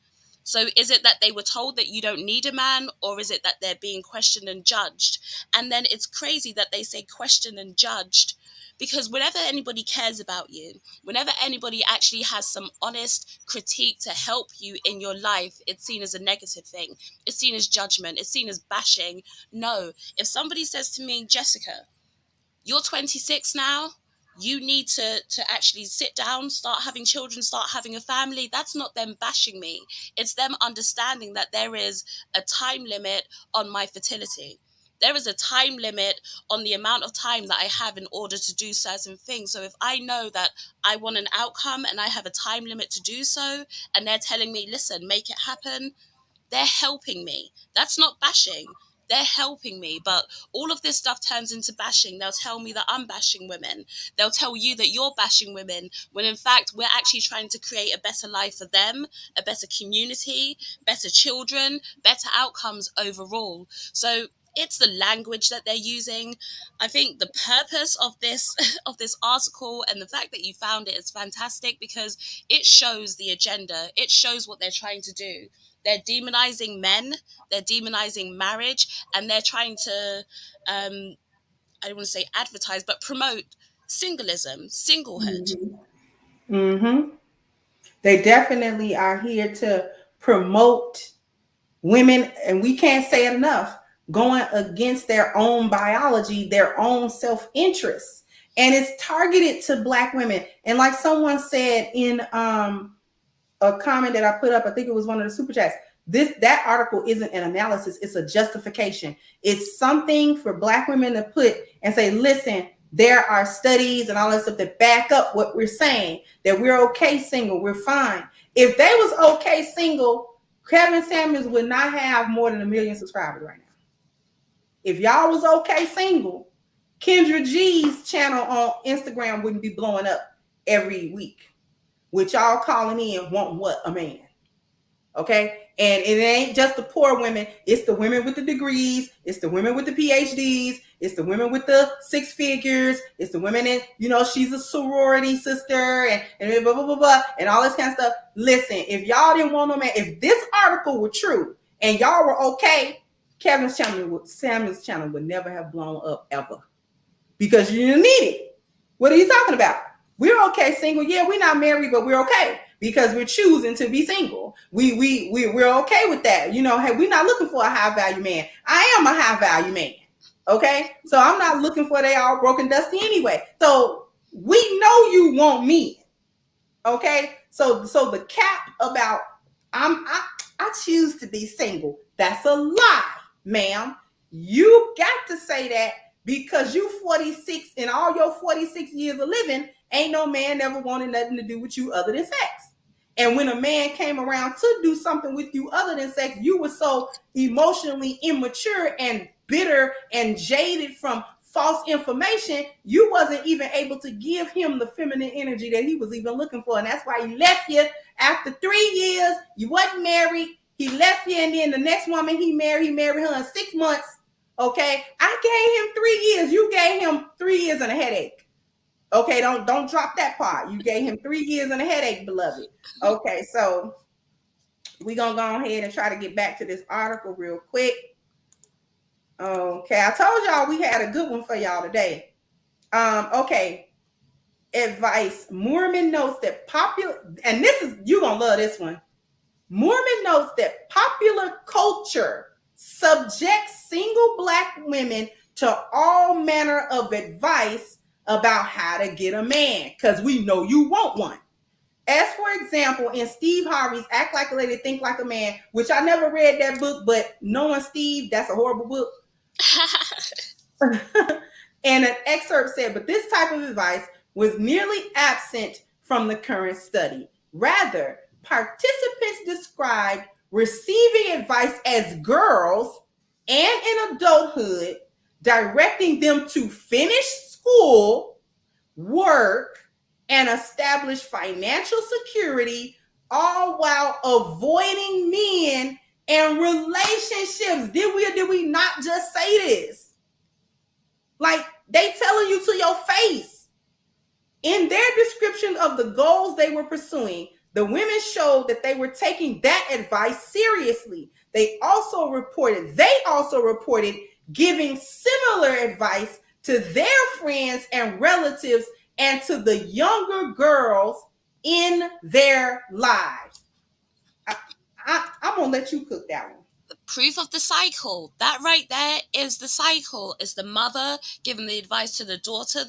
So is it that they were told that you don't need a man, or is it that they're being questioned and judged? And then it's crazy that they say questioned and judged, because whenever anybody cares about you, whenever anybody actually has some honest critique to help you in your life, it's seen as a negative thing. It's seen as judgment. It's seen as bashing. No, if somebody says to me, Jessica, you're 26 now, you need to actually sit down, start having children, start having a family, that's not them bashing me. It's them understanding that there is a time limit on my fertility. There is a time limit on the amount of time that I have in order to do certain things. So if I know that I want an outcome and I have a time limit to do so, and they're telling me, listen, make it happen, they're helping me. That's not bashing. They're helping me. But all of this stuff turns into bashing. They'll tell me that I'm bashing women. They'll tell you that you're bashing women, when in fact we're actually trying to create a better life for them, a better community, better children, better outcomes overall. So it's the language that they're using. I think the purpose of this of this article and the fact that you found it is fantastic, because it shows the agenda. It shows what they're trying to do. They're demonizing men, they're demonizing marriage, and they're trying to, I don't want to say advertise, but promote singleism, singlehood. They definitely are here to promote women, and we can't say it enough, going against their own biology, their own self-interest. And it's targeted to Black women. And like someone said in a comment that I put up, I think it was one of the super chats, that article isn't an analysis, it's a justification. It's something for Black women to put and say, listen, there are studies and all that stuff that back up what we're saying, that we're okay single, we're fine. If they was okay single, Kevin Samuels would not have more than 1 million subscribers right now. If y'all was okay single, Kendra G's channel on Instagram wouldn't be blowing up every week, with y'all calling in wanting what? A man. Okay? And it ain't just the poor women. It's the women with the degrees. It's the women with the PhDs. It's the women with the 6 figures. It's the women in, she's a sorority sister and blah, blah, blah, blah, and all this kind of stuff. Listen, if y'all didn't want no man, if this article were true and y'all were okay, Samuel's channel would never have blown up ever, because you didn't need it. What are you talking about? We're okay single. Yeah, we're not married, but we're okay because we're choosing to be single. We're okay with that. Hey, we're not looking for a high value man. I am a high value man. Okay, so I'm not looking for they all broken dusty anyway. So we know you want me. Okay, so the cap about I choose to be single, that's a lie, ma'am. You got to say that because you 46 and all your 46 years of living, ain't no man ever wanted nothing to do with you other than sex. And when a man came around to do something with you other than sex, you were so emotionally immature and bitter and jaded from false information, you wasn't even able to give him the feminine energy that he was even looking for. And that's why he left you after 3 years. You wasn't married. He left you, and then the next woman he married her in 6 months. Okay, I gave him 3 years. You gave him 3 years and a headache. Okay, don't drop that part. You gave him 3 years and a headache, beloved. Okay, so we're gonna go ahead and try to get back to this article real quick. Okay, I told y'all we had a good one for y'all today. Okay, advice. Moorman notes that and this is, you're gonna love this one. Moorman notes that popular culture subjects single Black women to all manner of advice about how to get a man, because we know you want one. As for example, in Steve Harvey's Act Like a Lady, Think Like a Man, which I never read that book, but knowing Steve, that's a horrible book. And an excerpt said, but this type of advice was nearly absent from the current study. Rather, participants described receiving advice as girls and in adulthood, directing them to finish school, work, and establish financial security, all while avoiding men and relationships. Did we or did we not just say this? Like, they telling you to your face. In their description of the goals they were pursuing, the women showed that they were taking that advice seriously. They also reported giving similar advice to their friends and relatives and to the younger girls in their lives. I'm going to let you cook that one. Proof of the cycle. That right there is the cycle. It's the mother giving the advice to the daughter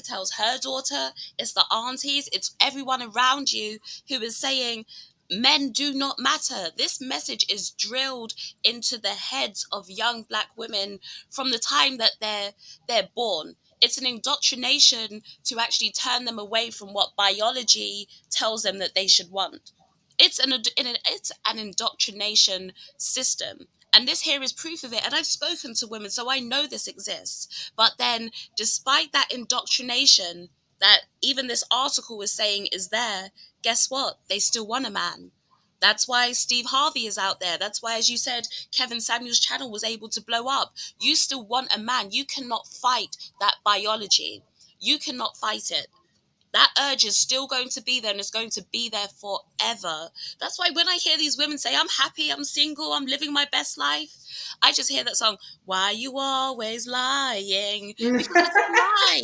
tells her daughter, it's the aunties, it's everyone around you who is saying men do not matter. This message is drilled into the heads of young Black women from the time that they're born. It's an indoctrination to actually turn them away from what biology tells them that they should want. It's an indoctrination system. And this here is proof of it. And I've spoken to women, so I know this exists. But then, despite that indoctrination that even this article is saying is there, guess what? They still want a man. That's why Steve Harvey is out there. That's why, as you said, Kevin Samuel's channel was able to blow up. You still want a man. You cannot fight that biology. You cannot fight it. That urge is still going to be there, and it's going to be there forever. That's why when I hear these women say, I'm happy, I'm single, I'm living my best life, I just hear that song, Why You Always Lying? Because it's a lie.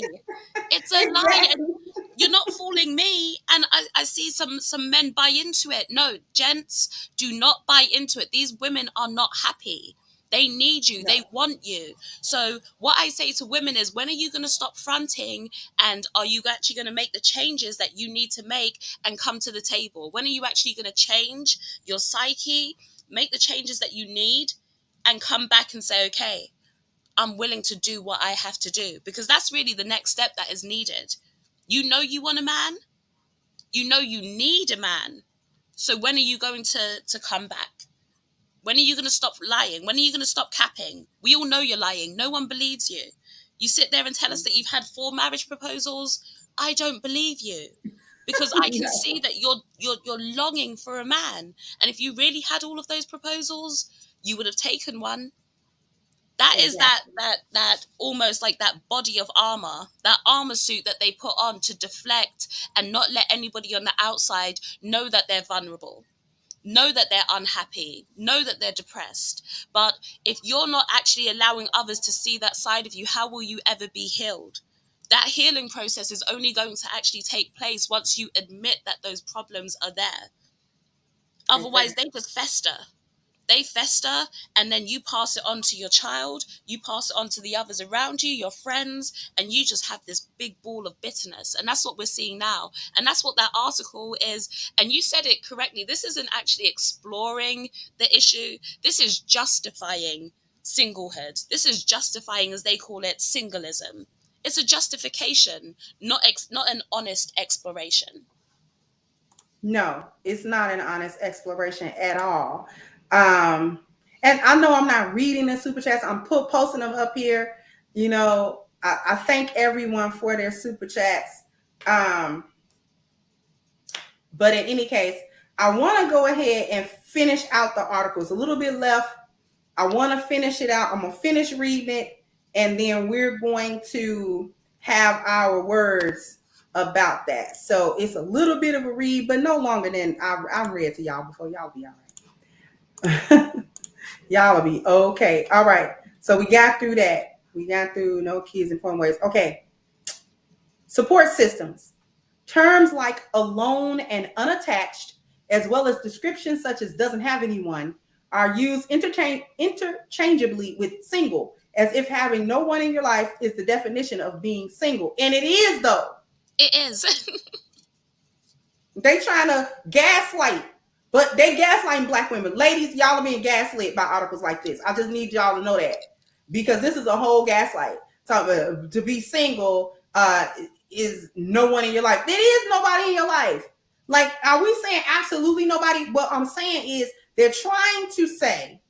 It's a lie. And you're not fooling me. And I see some men buy into it. No, gents, do not buy into it. These women are not happy. They need you. No. They want you. So what I say to women is, when are you going to stop fronting, and are you actually going to make the changes that you need to make and come to the table? When are you actually going to change your psyche, make the changes that you need, and come back and say, okay, I'm willing to do what I have to do? Because that's really the next step that is needed. You know you want a man. You know you need a man. So when are you going to come back? When are you going to stop lying? When are you going to stop capping? We all know you're lying. No one believes you. You sit there and tell us that you've had 4 marriage proposals. I don't believe you, because I can see that you're longing for a man. And if you really had all of those proposals, you would have taken one. That is that almost like that body of armor, that armor suit that they put on to deflect and not let anybody on the outside know that they're vulnerable, know that they're unhappy, know that they're depressed. But if you're not actually allowing others to see that side of you, how will you ever be healed? That healing process is only going to actually take place once you admit that those problems are there. Otherwise, they just fester. They fester, and then you pass it on to your child, you pass it on to the others around you, your friends, and you just have this big ball of bitterness. And that's what we're seeing now. And that's what that article is. And you said it correctly. This isn't actually exploring the issue. This is justifying singlehood. This is justifying, as they call it, singleism. It's a justification, not an honest exploration. No, it's not an honest exploration at all. And I know I'm not reading the super chats. I'm posting them up here. You know, I thank everyone for their super chats. But in any case, I want to go ahead and finish out the articles. A little bit left. I want to finish it out. I'm going to finish reading it, and then we're going to have our words about that. So it's a little bit of a read, but no longer than I've read to y'all before. Y'all be all right. Y'all will be okay. All right. So we got through that. We got through no kids in foreign ways. Okay. Support systems. Terms like alone and unattached, as well as descriptions such as doesn't have anyone, are used interchangeably with single, as if having no one in your life is the definition of being single. And it is, though. It is. They trying to gaslight, but they gaslighting Black women. Ladies, y'all are being gaslit by articles like this. I just need y'all to know that, because this is a whole gaslight. To be single is no one in your life. There is nobody in your life. Like, are we saying absolutely nobody? What I'm saying is they're trying to say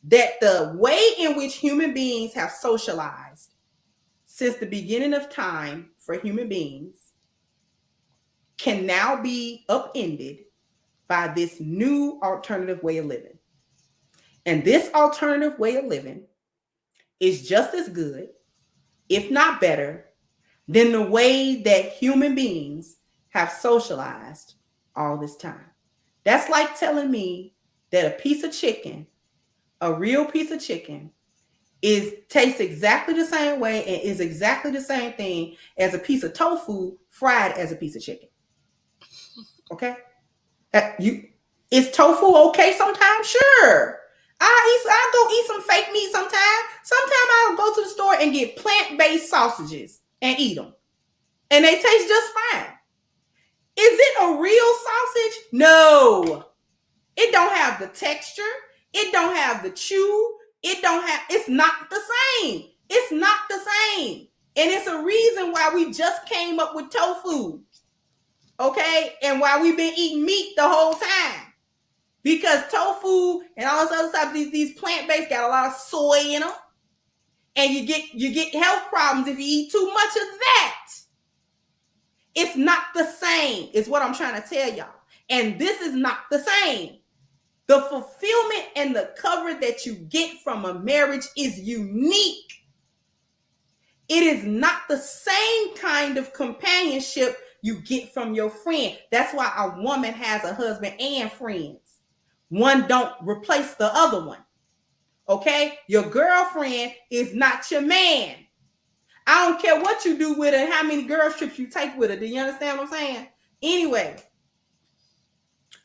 that the way in which human beings have socialized since the beginning of time for human beings can now be upended by this new alternative way of living. And this alternative way of living is just as good, if not better, than the way that human beings have socialized all this time. That's like telling me that a piece of chicken, a real piece of chicken, tastes exactly the same way and is exactly the same thing as a piece of tofu fried as a piece of chicken. Okay? Is tofu okay sometimes? Sure. I'll go eat some fake meat sometimes. Sometimes I'll go to the store and get plant-based sausages and eat them. And they taste just fine. Is it a real sausage? No. It don't have the texture. It don't have the chew. It's not the same. It's not the same. And it's a reason why we just came up with tofu. Okay? And why we've been eating meat the whole time. Because tofu and all this other stuff, these plant-based got a lot of soy in them. And you get health problems if you eat too much of that. It's not the same, is what I'm trying to tell y'all. And this is not the same. The fulfillment and the cover that you get from a marriage is unique. It is not the same kind of companionship you get from your friend. That's why a woman has a husband and friends. One don't replace the other one. Okay? Your girlfriend is not your man. I don't care what you do with her, how many girls trips you take with her. Do you understand what I'm saying? Anyway,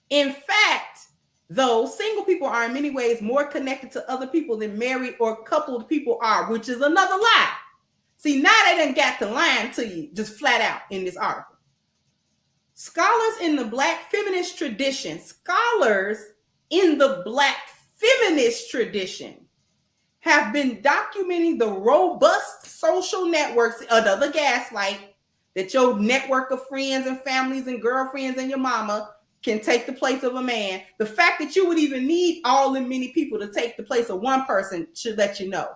in fact, though, single people are in many ways more connected to other people than married or coupled people are, which is another lie. See, now they done got the line to you just flat out in this article. Scholars in the Black feminist tradition have been documenting the robust social networks, another gaslight, that your network of friends and families and girlfriends and your mama can take the place of a man. The fact that you would even need all the many people to take the place of one person should let you know.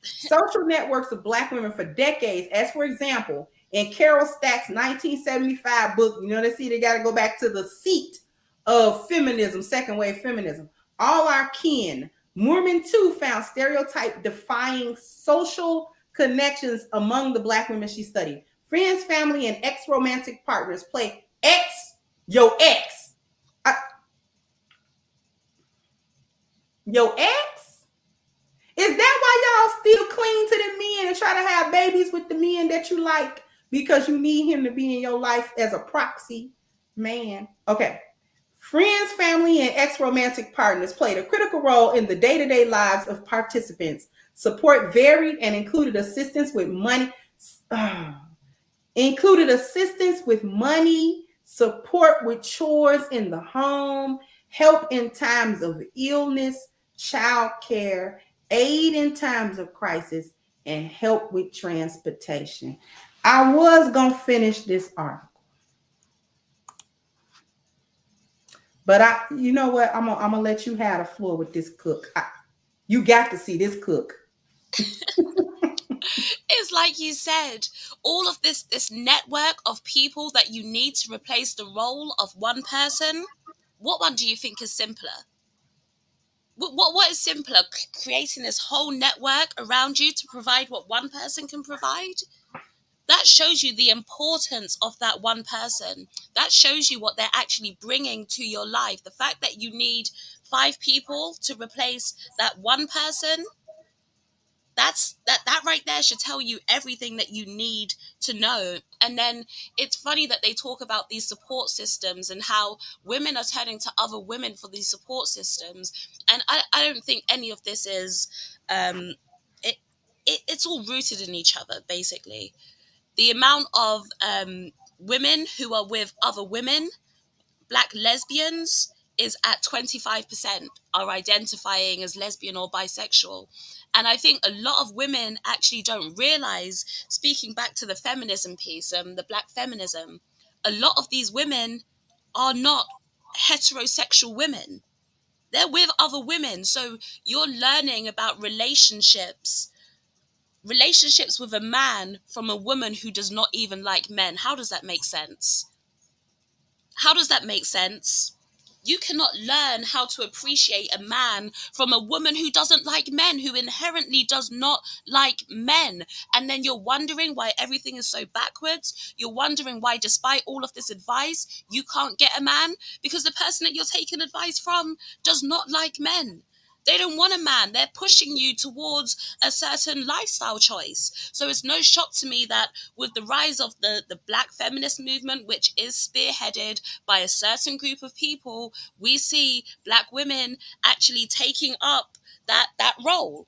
Social networks of Black women for decades, as for example, in Carol Stack's 1975 book, they got to go back to the seat of feminism, second wave feminism. All Our Kin, Moorman too found stereotype-defying social connections among the Black women she studied. Friends, family, and ex-romantic partners play your ex. Your ex? Is that why y'all still cling to the men and try to have babies with the men that you like because you need him to be in your life as a proxy man? Okay. Friends, family, and ex-romantic partners played a critical role in the day-to-day lives of participants. Support varied and included assistance with money, support with chores in the home, help in times of illness, child care, aid in times of crisis, and help with transportation. I was going to finish this article, but you know what? I'm gonna let you have the floor with this cook. You got to see this cook. It's like you said, all of this network of people that you need to replace the role of one person. What one do you think is simpler? What is simpler? Creating this whole network around you to provide what one person can provide? That shows you the importance of that one person. That shows you what they're actually bringing to your life. The fact that you need five people to replace that one person, that right there should tell you everything that you need to know. And then it's funny that they talk about these support systems and how women are turning to other women for these support systems. And I don't think any of this is it, it's all rooted in each other, basically. The amount of women who are with other women, black lesbians, is at 25% are identifying as lesbian or bisexual. And I think a lot of women actually don't realize, speaking back to the feminism piece, the black feminism, a lot of these women are not heterosexual women. They're with other women. So you're learning about relationships with a man from a woman who does not even like men. How does that make sense? How does that make sense? You cannot learn how to appreciate a man from a woman who doesn't like men, who inherently does not like men. And then you're wondering why everything is so backwards. You're wondering why, despite all of this advice, you can't get a man, because the person that you're taking advice from does not like men. They don't want a man. They're pushing you towards a certain lifestyle choice. So it's no shock to me that with the rise of the black feminist movement, which is spearheaded by a certain group of people, we see black women actually taking up that role.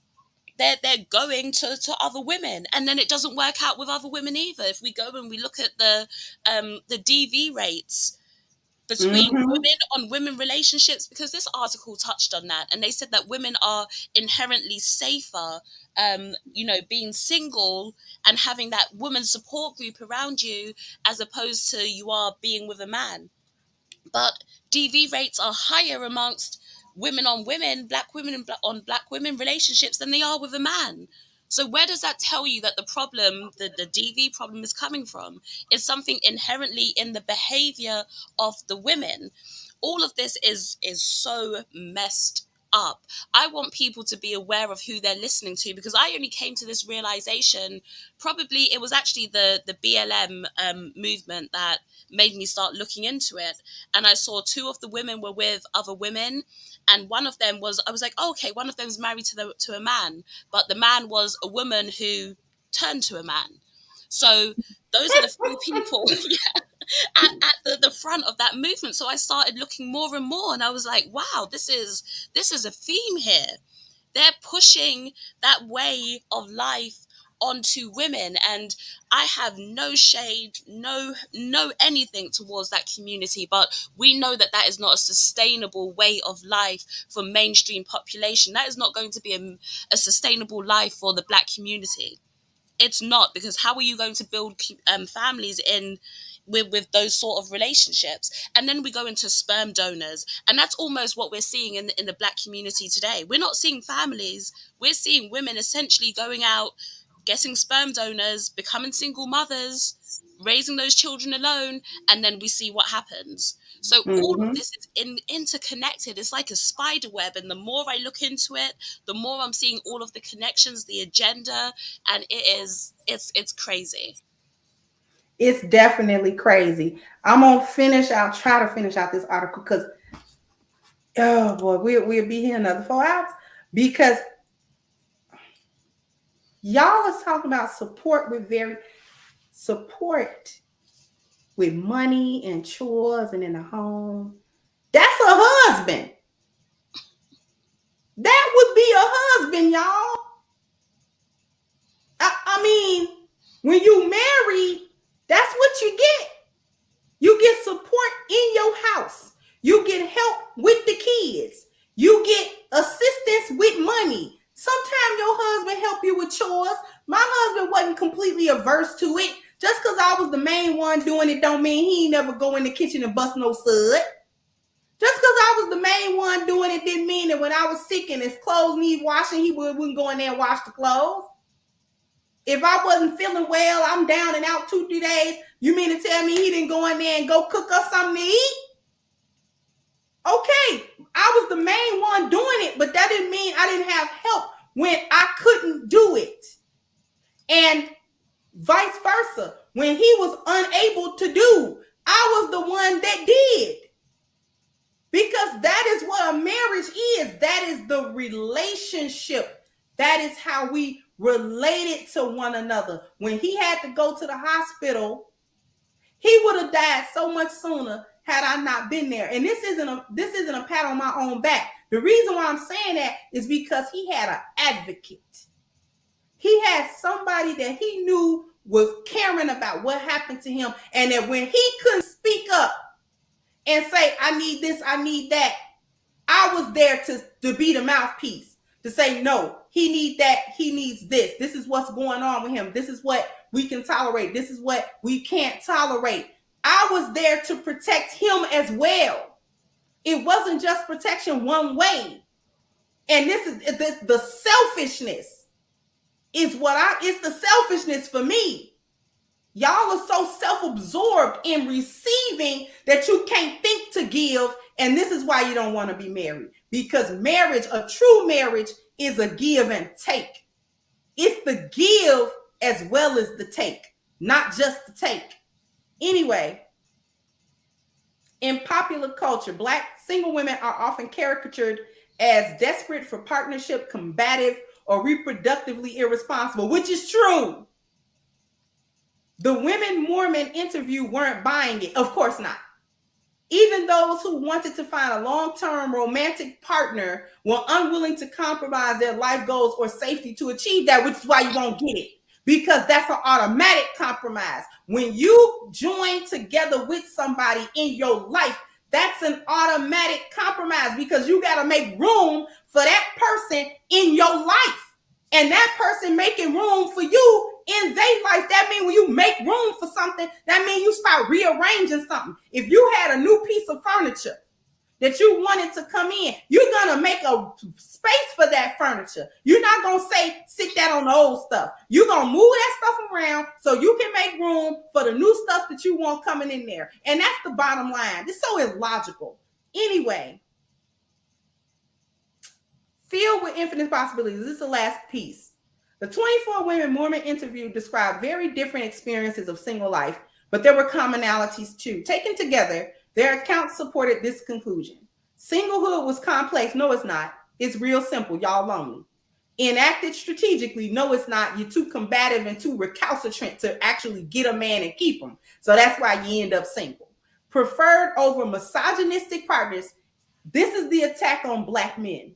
They're going to other women, and then it doesn't work out with other women either. If we go and we look at the DV rates between Mm-hmm. women on women relationships, because this article touched on that, and they said that women are inherently safer, being single and having that woman support group around you, as opposed to you are being with a man. But DV rates are higher amongst women on women, black women on black women relationships than they are with a man. So where does that tell you that the problem, the DV problem, is coming from? It's something inherently in the behavior of the women. All of this is so messed up. I want people to be aware of who they're listening to, because I only came to this realization, probably it was actually the BLM movement that made me start looking into it. And I saw two of the women were with other women, and one of them was, I was like, oh, okay, one of them is married to a man, but the man was a woman who turned to a man. So those are the few people at the front of that movement. So I started looking more and more, and I was like, wow, this is a theme here. They're pushing that way of life onto women, and I have no shade, no anything towards that community, but we know that that is not a sustainable way of life for mainstream population. That is not going to be a sustainable life for the black community. It's not, because how are you going to build families in with those sort of relationships? And then we go into sperm donors, and that's almost what we're seeing in the black community today. We're not seeing families, we're seeing women essentially going out, getting sperm donors, becoming single mothers, raising those children alone, and then we see what happens. So all of Mm-hmm. this is interconnected. It's like a spider web, and the more I look into it, the more I'm seeing all of the connections, the agenda, and it's crazy. It's definitely crazy. I'm gonna finish. I'll try to finish out this article because oh boy, we'll be here another 4 hours because y'all is talking about support with money and chores and in the home. That's a husband. That would be a husband, y'all. I mean, when you marry, that's what you get. You get support in your house. You get help with the kids. You get assistance with money. Sometimes your husband help you with chores. My husband wasn't completely averse to it. Just because I was the main one doing it don't mean he ain't never go in the kitchen and bust no sud. Just because I was the main one doing it didn't mean that when I was sick and his clothes need washing, he wouldn't go in there and wash the clothes. If I wasn't feeling well, I'm down and out 2-3 days. You mean to tell me he didn't go in there and go cook us something to eat? Okay, I was the main one doing it, but that didn't mean I didn't have help when I couldn't do it. And vice versa. When he was unable to do, I was the one that did. Because that is what a marriage is. That is the relationship. That is how we related to one another. When he had to go to the hospital, he would have died so much sooner had I not been there. And this isn't a pat on my own back. The reason why I'm saying that is because he had an advocate. He had somebody that he knew was caring about what happened to him, and that when he couldn't speak up and say, I need this, I need that, I was there to be the mouthpiece, to say, no, he needs that, he needs this. This is what's going on with him. This is what we can tolerate. This is what we can't tolerate. I was there to protect him as well. It wasn't just protection one way. And this is the selfishness is it's the selfishness for me. Y'all are so self-absorbed in receiving that you can't think to give. And this is why you don't want to be married. Because marriage, a true marriage, is a give and take. It's the give as well as the take, not just the take. Anyway, in popular culture, Black single women are often caricatured as desperate for partnership, combative, or reproductively irresponsible, which is true. The women Mormon interview weren't buying it. Of course not. Even those who wanted to find a long-term romantic partner were unwilling to compromise their life goals or safety to achieve that, which is why you won't get it. Because that's an automatic compromise. When you join together with somebody in your life, that's an automatic compromise because you got to make room for that person in your life. And that person making room for you in their life. That means when you make room for something, that means you start rearranging something. If you had a new piece of furniture that you wanted to come in, you're going to make a space for that furniture. You're not going to say, sit that on the old stuff. You're going to move that stuff around so you can make room for the new stuff that you want coming in there. And that's the bottom line. It's so illogical. Anyway, filled with infinite possibilities. This is the last piece. The 24 women Mormon interview described very different experiences of single life, but there were commonalities too. Taken together, their accounts supported this conclusion. Singlehood was complex. No, it's not. It's real simple. Y'all lonely. Enacted strategically. No, it's not. You're too combative and too recalcitrant to actually get a man and keep him. So that's why you end up single. Preferred over misogynistic partners. This is the attack on Black men.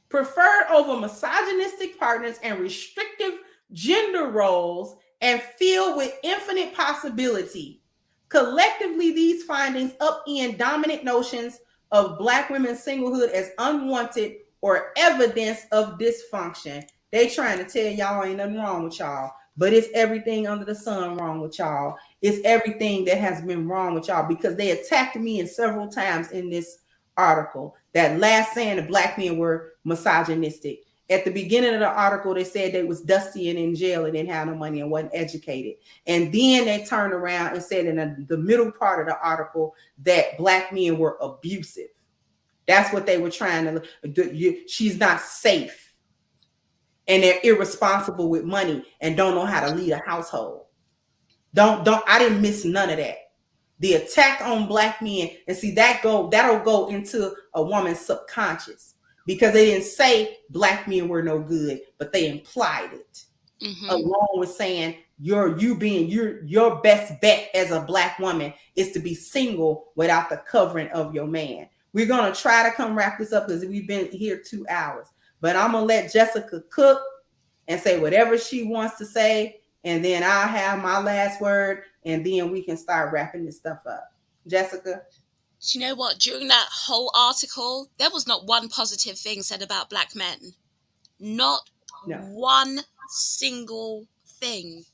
Preferred over misogynistic partners and restrictive gender roles and filled with infinite possibility. Collectively, these findings upend dominant notions of Black women's singlehood as unwanted or evidence of dysfunction. They trying to tell y'all ain't nothing wrong with y'all, but it's everything under the sun wrong with y'all. It's everything that has been wrong with y'all because they attacked me in several times in this article. That last saying the Black men were misogynistic. At the beginning of the article, they said they was dusty and in jail and didn't have no money and wasn't educated. And then they turned around and said in the middle part of the article that Black men were abusive. That's what they were trying to do. She's not safe. And they're irresponsible with money and don't know how to lead a household. I didn't miss none of that. The attack on Black men, and see that'll go into a woman's subconscious because they didn't say Black men were no good, but they implied it. Mm-hmm. Along with saying your best bet as a Black woman is to be single without the covering of your man. We're gonna try to come wrap this up because we've been here 2 hours, but I'm gonna let Jessica cook and say whatever she wants to say, and then I'll have my last word. And then we can start wrapping this stuff up. Jessica? Do you know what? During that whole article, there was not one positive thing said about black men. Not No. one single thing.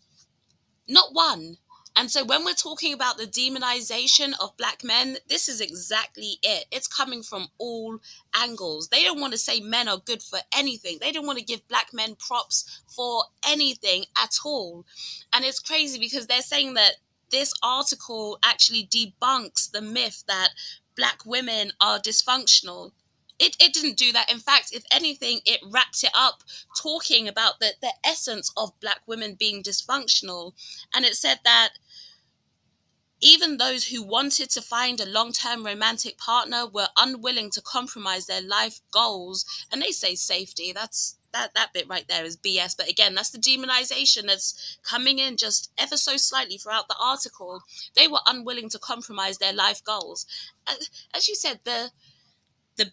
Not one. And so when we're talking about the demonization of black men, this is exactly it. It's coming from all angles. They don't want to say men are good for anything. They don't want to give black men props for anything at all. And it's crazy because they're saying that this article actually debunks the myth that black women are dysfunctional. It didn't do that. In fact, if anything, it wrapped it up talking about the essence of black women being dysfunctional. And it said that even those who wanted to find a long-term romantic partner were unwilling to compromise their life goals. And they say safety. That bit right there is BS. But again, that's the demonization that's coming in just ever so slightly throughout the article. They were unwilling to compromise their life goals. As you said, the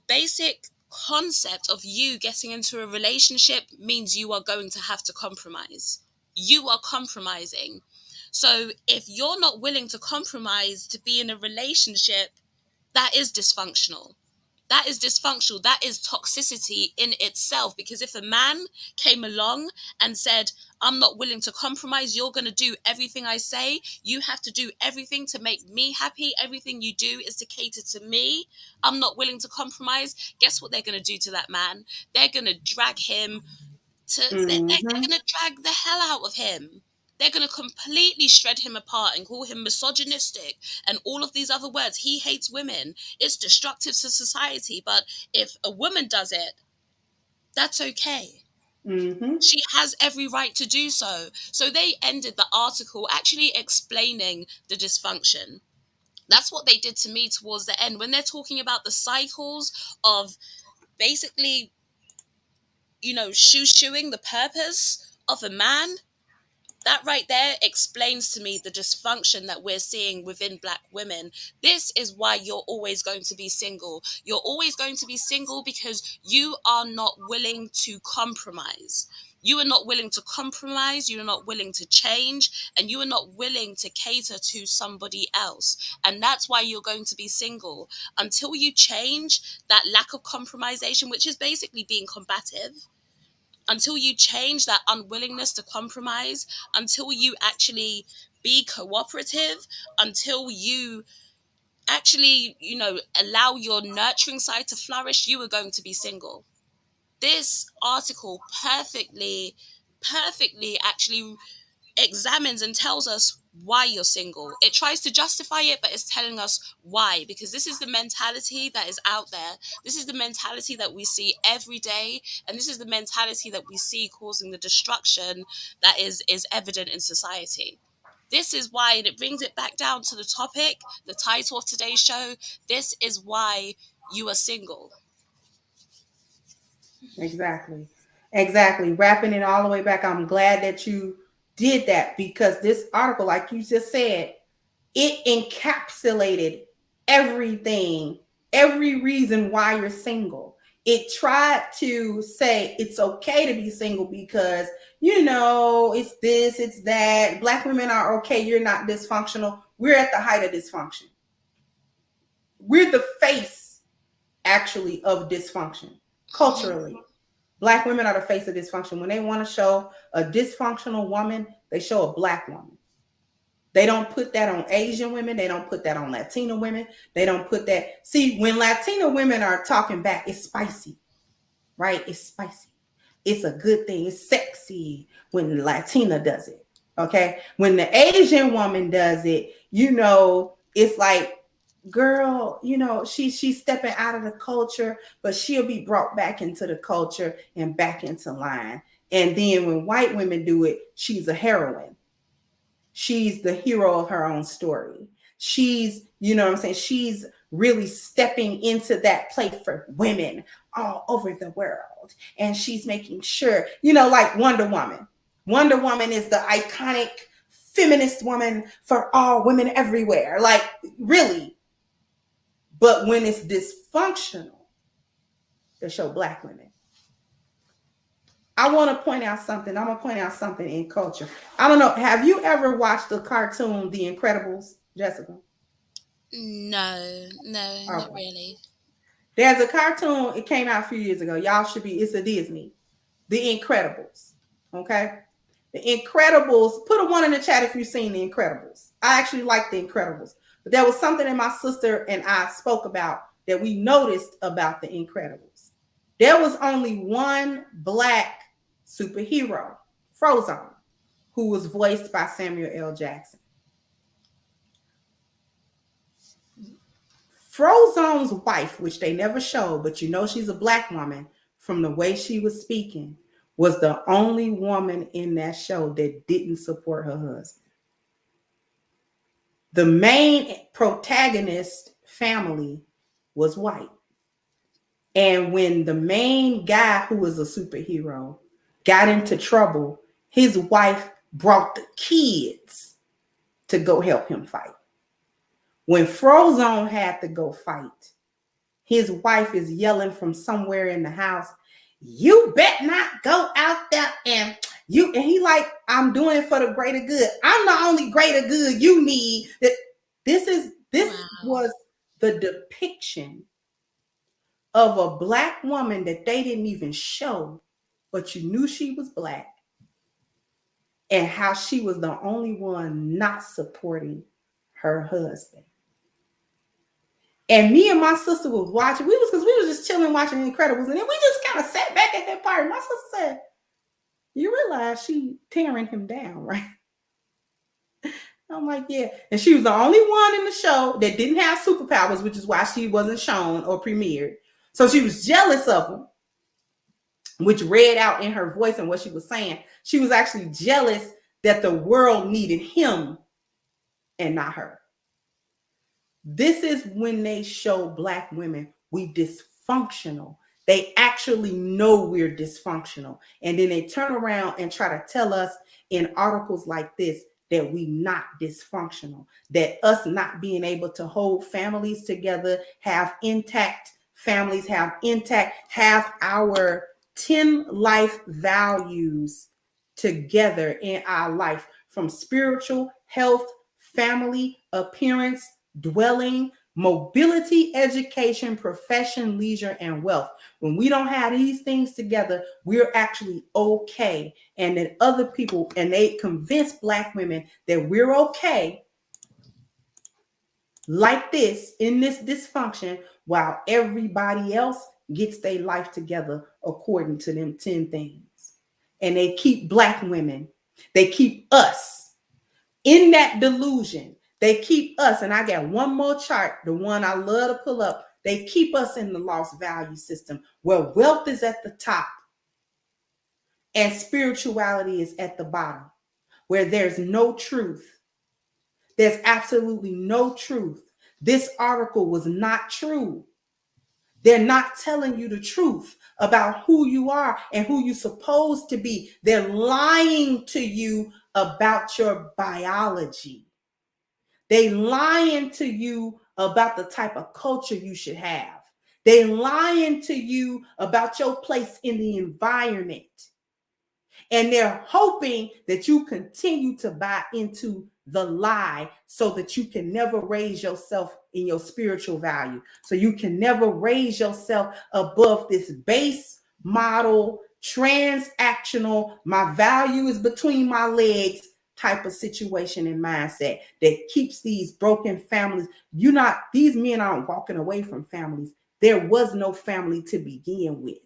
basic concept of you getting into a relationship means you are going to have to compromise. You are compromising. So if you're not willing to compromise to be in a relationship, that is dysfunctional. That is dysfunctional. That is toxicity in itself. Because if a man came along and said, I'm not willing to compromise, you're going to do everything I say, you have to do everything to make me happy, everything you do is to cater to me, I'm not willing to compromise, guess what they're going to do to that man? They're going to drag him they're Mm-hmm. going to drag the hell out of him. They're going to completely shred him apart and call him misogynistic and all of these other words. He hates women. It's destructive to society. But if a woman does it, that's okay. Mm-hmm. She has every right to do so. So they ended the article actually explaining the dysfunction. That's what they did to me towards the end. When they're talking about the cycles of basically, shoo-shooing the purpose of a man, that right there explains to me the dysfunction that we're seeing within black women. This is why you're always going to be single. You're always going to be single because you are not willing to compromise. You are not willing to compromise, you are not willing to change, and you are not willing to cater to somebody else. And that's why you're going to be single. Until you change that lack of compromisation, which is basically being combative, until you change that unwillingness to compromise, until you actually be cooperative, until you actually, allow your nurturing side to flourish, you are going to be single. This article perfectly actually examines and tells us why you're single. It tries to justify it, but it's telling us why, because this is the mentality that is out there. This is the mentality that we see every day, and this is the mentality that we see causing the destruction that is evident in society. This is why, and it brings it back down to the topic, the title of today's show. This is why you are single. Exactly. Exactly. Wrapping it all the way back. I'm glad that you did that because this article, like you just said, it encapsulated everything, every reason why you're single. It tried to say it's okay to be single because, it's this, it's that. Black women are okay. You're not dysfunctional. We're at the height of dysfunction. We're the face, actually, of dysfunction culturally. Black women are the face of dysfunction. When they want to show a dysfunctional woman, they show a black woman. They don't put that on Asian women. They don't put that on Latina women. They don't put that. See, when Latina women are talking back, it's spicy, right? It's spicy. It's a good thing. It's sexy when Latina does it. Okay. When the Asian woman does it, it's like, girl, she's stepping out of the culture, but she'll be brought back into the culture and back into line. And then when white women do it, she's a heroine. She's the hero of her own story. She's, what I'm saying? She's really stepping into that place for women all over the world. And she's making sure, like Wonder Woman. Wonder Woman is the iconic feminist woman for all women everywhere. Like, really. But when it's dysfunctional, they show black women. I want to point out something. I'm going to point out something in culture. I don't know. Have you ever watched the cartoon The Incredibles, Jessica? No, not Okay. really. There's a cartoon, it came out a few years ago. Y'all should be, it's a Disney. The Incredibles. Okay? The Incredibles, put a one in the chat if you've seen The Incredibles. I actually like The Incredibles. But there was something that my sister and I spoke about that we noticed about The Incredibles. There was only one black superhero, Frozone, who was voiced by Samuel L. Jackson. Frozone's wife, which they never showed, but you know she's a black woman from the way she was speaking, was the only woman in that show that didn't support her husband. The main protagonist family was white. And when the main guy, who was a superhero, got into trouble, his wife brought the kids to go help him fight. When Frozone had to go fight, his wife is yelling from somewhere in the house, "You bet not go out there and you," and he like, "I'm doing it for the greater good. I'm the only greater good you need." This was the depiction of a black woman that they didn't even show, but you knew she was black, and how she was the only one not supporting her husband. And me and my sister was watching. We was just chilling watching Incredibles, and then we just kind of sat back at that part. And my sister said, "You realize she tearing him down, right?" I'm like, "Yeah." And she was the only one in the show that didn't have superpowers, which is why she wasn't shown or premiered. So she was jealous of him, which read out in her voice and what she was saying. She was actually jealous that the world needed him and not her. This is when they show black women we dysfunctional. They actually know we're dysfunctional. And then they turn around and try to tell us in articles like this that we not dysfunctional, that us not being able to hold families together, have intact families, have our 10 life values together in our life, from spiritual, health, family, appearance, dwelling, mobility, education, profession, leisure, and wealth. When we don't have these things together, we're actually okay. And that other people, and they convince black women that we're okay like this, in this dysfunction, while everybody else gets their life together according to them 10 things. And they keep black women, they keep us in that delusion. They keep us, and I got one more chart, the one I love to pull up. They keep us in the lost value system where wealth is at the top and spirituality is at the bottom, where there's no truth. There's absolutely no truth. This article was not true. They're not telling you the truth about who you are and who you're supposed to be. They're lying to you about your biology. They lying to you about the type of culture you should have. They lying to you about your place in the environment. And they're hoping that you continue to buy into the lie so that you can never raise yourself in your spiritual value. So you can never raise yourself above this base model, transactional, my value is between my legs type of situation and mindset that keeps these broken families. These men aren't walking away from families. There was no family to begin with.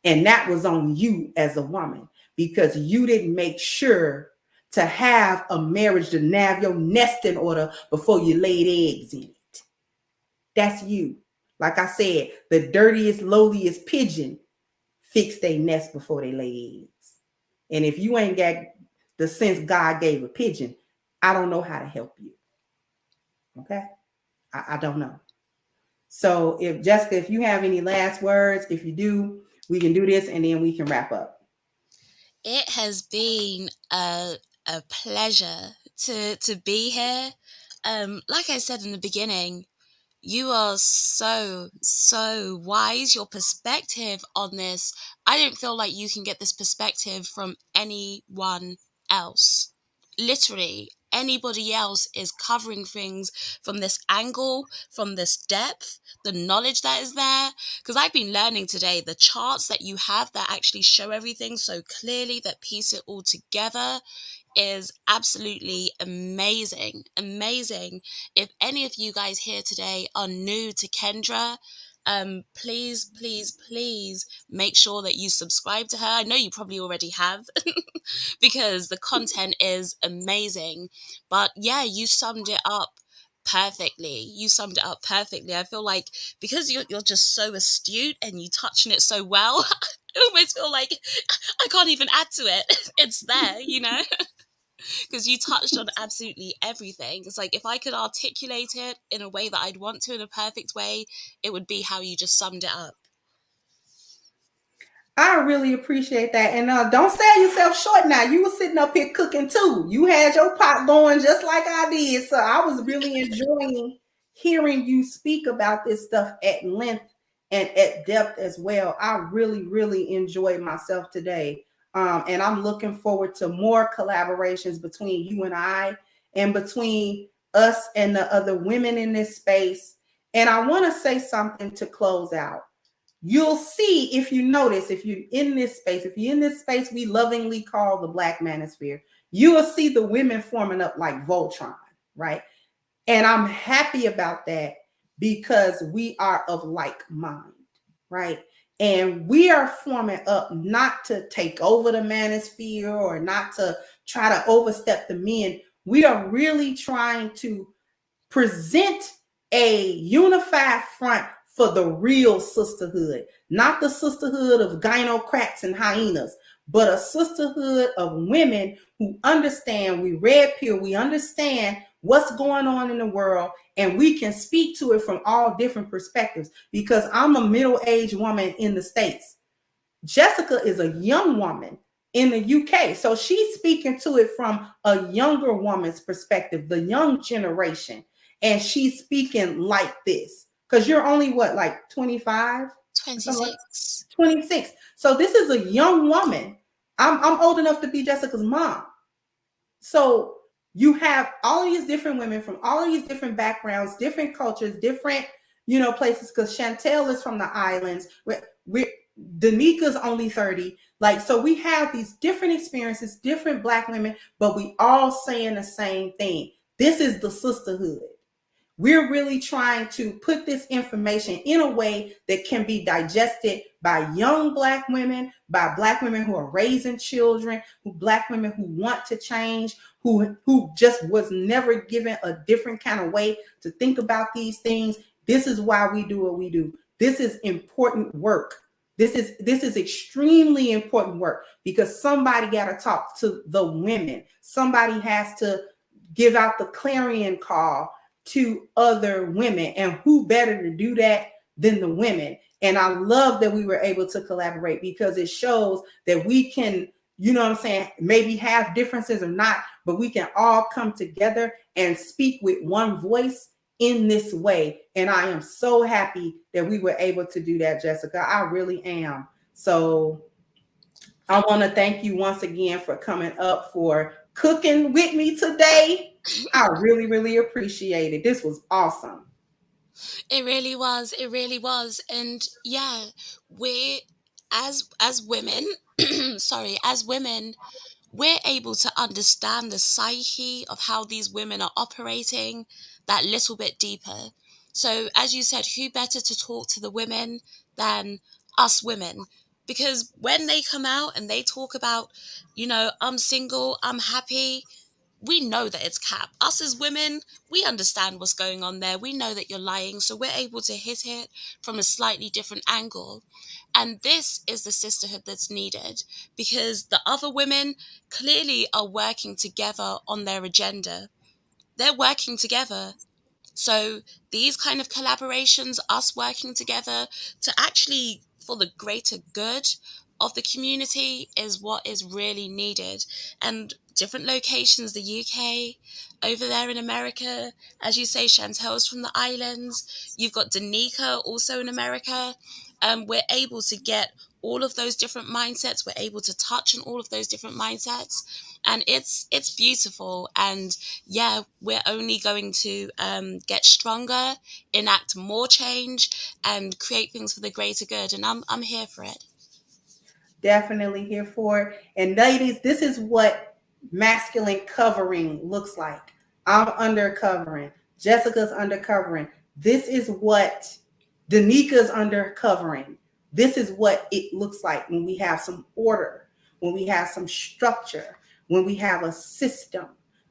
And that was on you as a woman, because you didn't make sure to have a marriage, to have your nest in order before you laid eggs in it. That's you. Like I said, the dirtiest, lowliest pigeon fix their nest before they lay eggs. And if you ain't got the sense God gave a pigeon, I don't know how to help you. Okay? I don't know. So if Jessica, if you have any last words, if you do, we can do this and then we can wrap up. It has been a pleasure to be here. Like I said in the beginning, you are so wise. Your perspective on this, I don't feel like you can get this perspective from anyone else. Literally, anybody else is covering things from this angle, from this depth, the knowledge that is there. Because I've been learning today the charts that you have that actually show everything so clearly, that piece it all together, is absolutely amazing. Amazing. If any of you guys here today are new to Kendra, please, please, please make sure that you subscribe to her. I know you probably already have because the content is amazing. But yeah, you summed it up perfectly. You summed it up perfectly. I feel like because you're just so astute and you touching it so well, I almost feel like I can't even add to it. It's there, because you touched on absolutely everything. It's like if I could articulate it in a way that I'd want to, in a perfect way, it would be how you just summed it up. I really appreciate that. And don't sell yourself short now. You were sitting up here cooking too. You had your pot going just like I did. So I was really enjoying hearing you speak about this stuff at length and at depth as well. I really, really enjoyed myself today. And I'm looking forward to more collaborations between you and between us and the other women in this space. And I want to say something to close out. You'll see, if you notice, if you're in this space we lovingly call the Black Manosphere, you will see the women forming up like Voltron, right? And I'm happy about that because we are of like mind, right? And we are forming up not to take over the manosphere or not to try to overstep the men. We are really trying to present a unified front for the real sisterhood, not the sisterhood of gynocrats and hyenas, but a sisterhood of women who understand. We red pill, we understand what's going on in the world, and we can speak to it from all different perspectives. Because I'm a middle-aged woman in the States. Jessica is a young woman in the UK. So she's speaking to it from a younger woman's perspective, the young generation. And she's speaking like this. Because you're only what, like 25? 26. 26. So this is a young woman. I'm old enough to be Jessica's mom. So you have all of these different women from all of these different backgrounds, different cultures, different, places. Because Chantel is from the islands. Danika's only 30. Like, so we have these different experiences, different Black women, but we all saying the same thing. This is the sisterhood. We're really trying to put this information in a way that can be digested by young Black women, by Black women who are raising children, Black women who want to change, who just was never given a different kind of way to think about these things. This is why we do what we do. This is important work. This is extremely important work because somebody got to talk to the women. Somebody has to give out the clarion call to other women, and who better to do that than the women? And I love that we were able to collaborate because it shows that we can, maybe have differences or not, but we can all come together and speak with one voice in this way. And I am so happy that we were able to do that, Jessica. I really am. So I want to thank you once again for coming up, for cooking with me today. I really, really appreciate it. This was awesome. It really was. It really was. And yeah, we as women, sorry, as women, we're able to understand the psyche of how these women are operating that little bit deeper. So as you said, who better to talk to the women than us women? Because when they come out and they talk about, I'm single, I'm happy, we know that it's cap. Us as women, we understand what's going on there. We know that you're lying, so we're able to hit it from a slightly different angle. And this is the sisterhood that's needed because the other women clearly are working together on their agenda. They're working together. So these kind of collaborations, us working together to actually for the greater good of the community, is what is really needed. And different locations, the UK, over there in America, as you say, Chantel's from the islands. You've got Danica also in America. We're able to get all of those different mindsets. We're able to touch on all of those different mindsets, and it's beautiful. And yeah, we're only going to get stronger, enact more change, and create things for the greater good. And I'm here for it. Definitely here for it. And ladies, this is what masculine covering looks like. I'm undercovering. Jessica's undercovering. This is what Danika's undercovering. This is what it looks like when we have some order, when we have some structure, when we have a system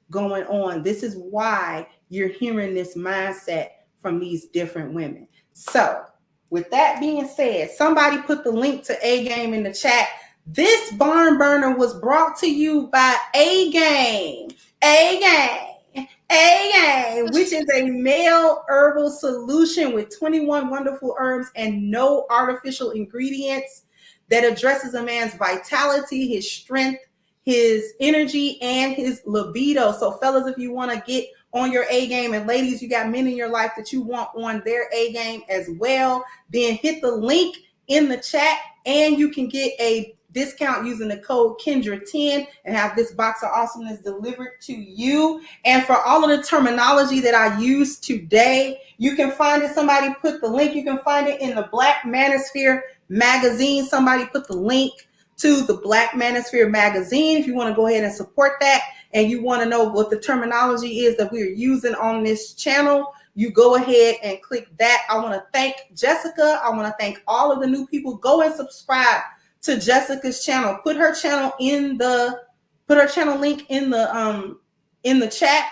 going on. This is why you're hearing this mindset from these different women. So with that being said, somebody put the link to A-Game in the chat. This barn burner was brought to you by A-Game. A-Game. A-Game, which is a male herbal solution with 21 wonderful herbs and no artificial ingredients that addresses a man's vitality, his strength, his energy, and his libido. So fellas, if you want to get on your A game, and ladies, you got men in your life that you want on their A game as well, then hit the link in the chat and you can get a discount using the code Kendra10 and have this box of awesomeness delivered to you. And for all of the terminology that I used today, you can find it. Somebody put the link. You can find it in the Black Manosphere magazine. Somebody put the link to the Black Manosphere magazine if you want to go ahead and support that and you want to know what the terminology is that we're using on this channel, you go ahead and click that. I want to thank Jessica. I want to thank all of the new people. Go and subscribe to Jessica's channel. Put her channel link in the chat.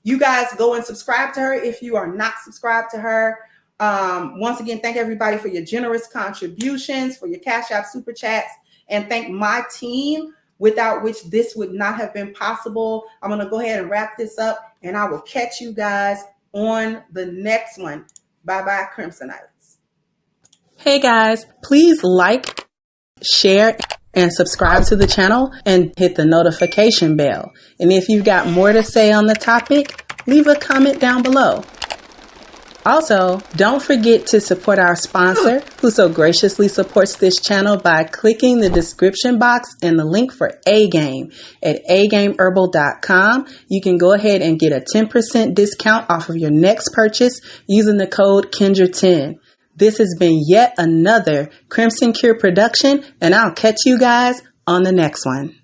You guys go and subscribe to her if you are not subscribed to her. Once again, thank everybody for your generous contributions, for your Cash App Super Chats, and thank my team, without which this would not have been possible. I'm going to go ahead and wrap this up, and I will catch you guys on the next one. Bye-bye, Crimsonites. Hey, guys, please like, share, and subscribe to the channel and hit the notification bell. And if you've got more to say on the topic, leave a comment down below. Also, don't forget to support our sponsor, who so graciously supports this channel by clicking the description box and the link for A-Game at agameherbal.com. You can go ahead and get a 10% discount off of your next purchase using the code Kendra10. This has been yet another Crimson Cure production, and I'll catch you guys on the next one.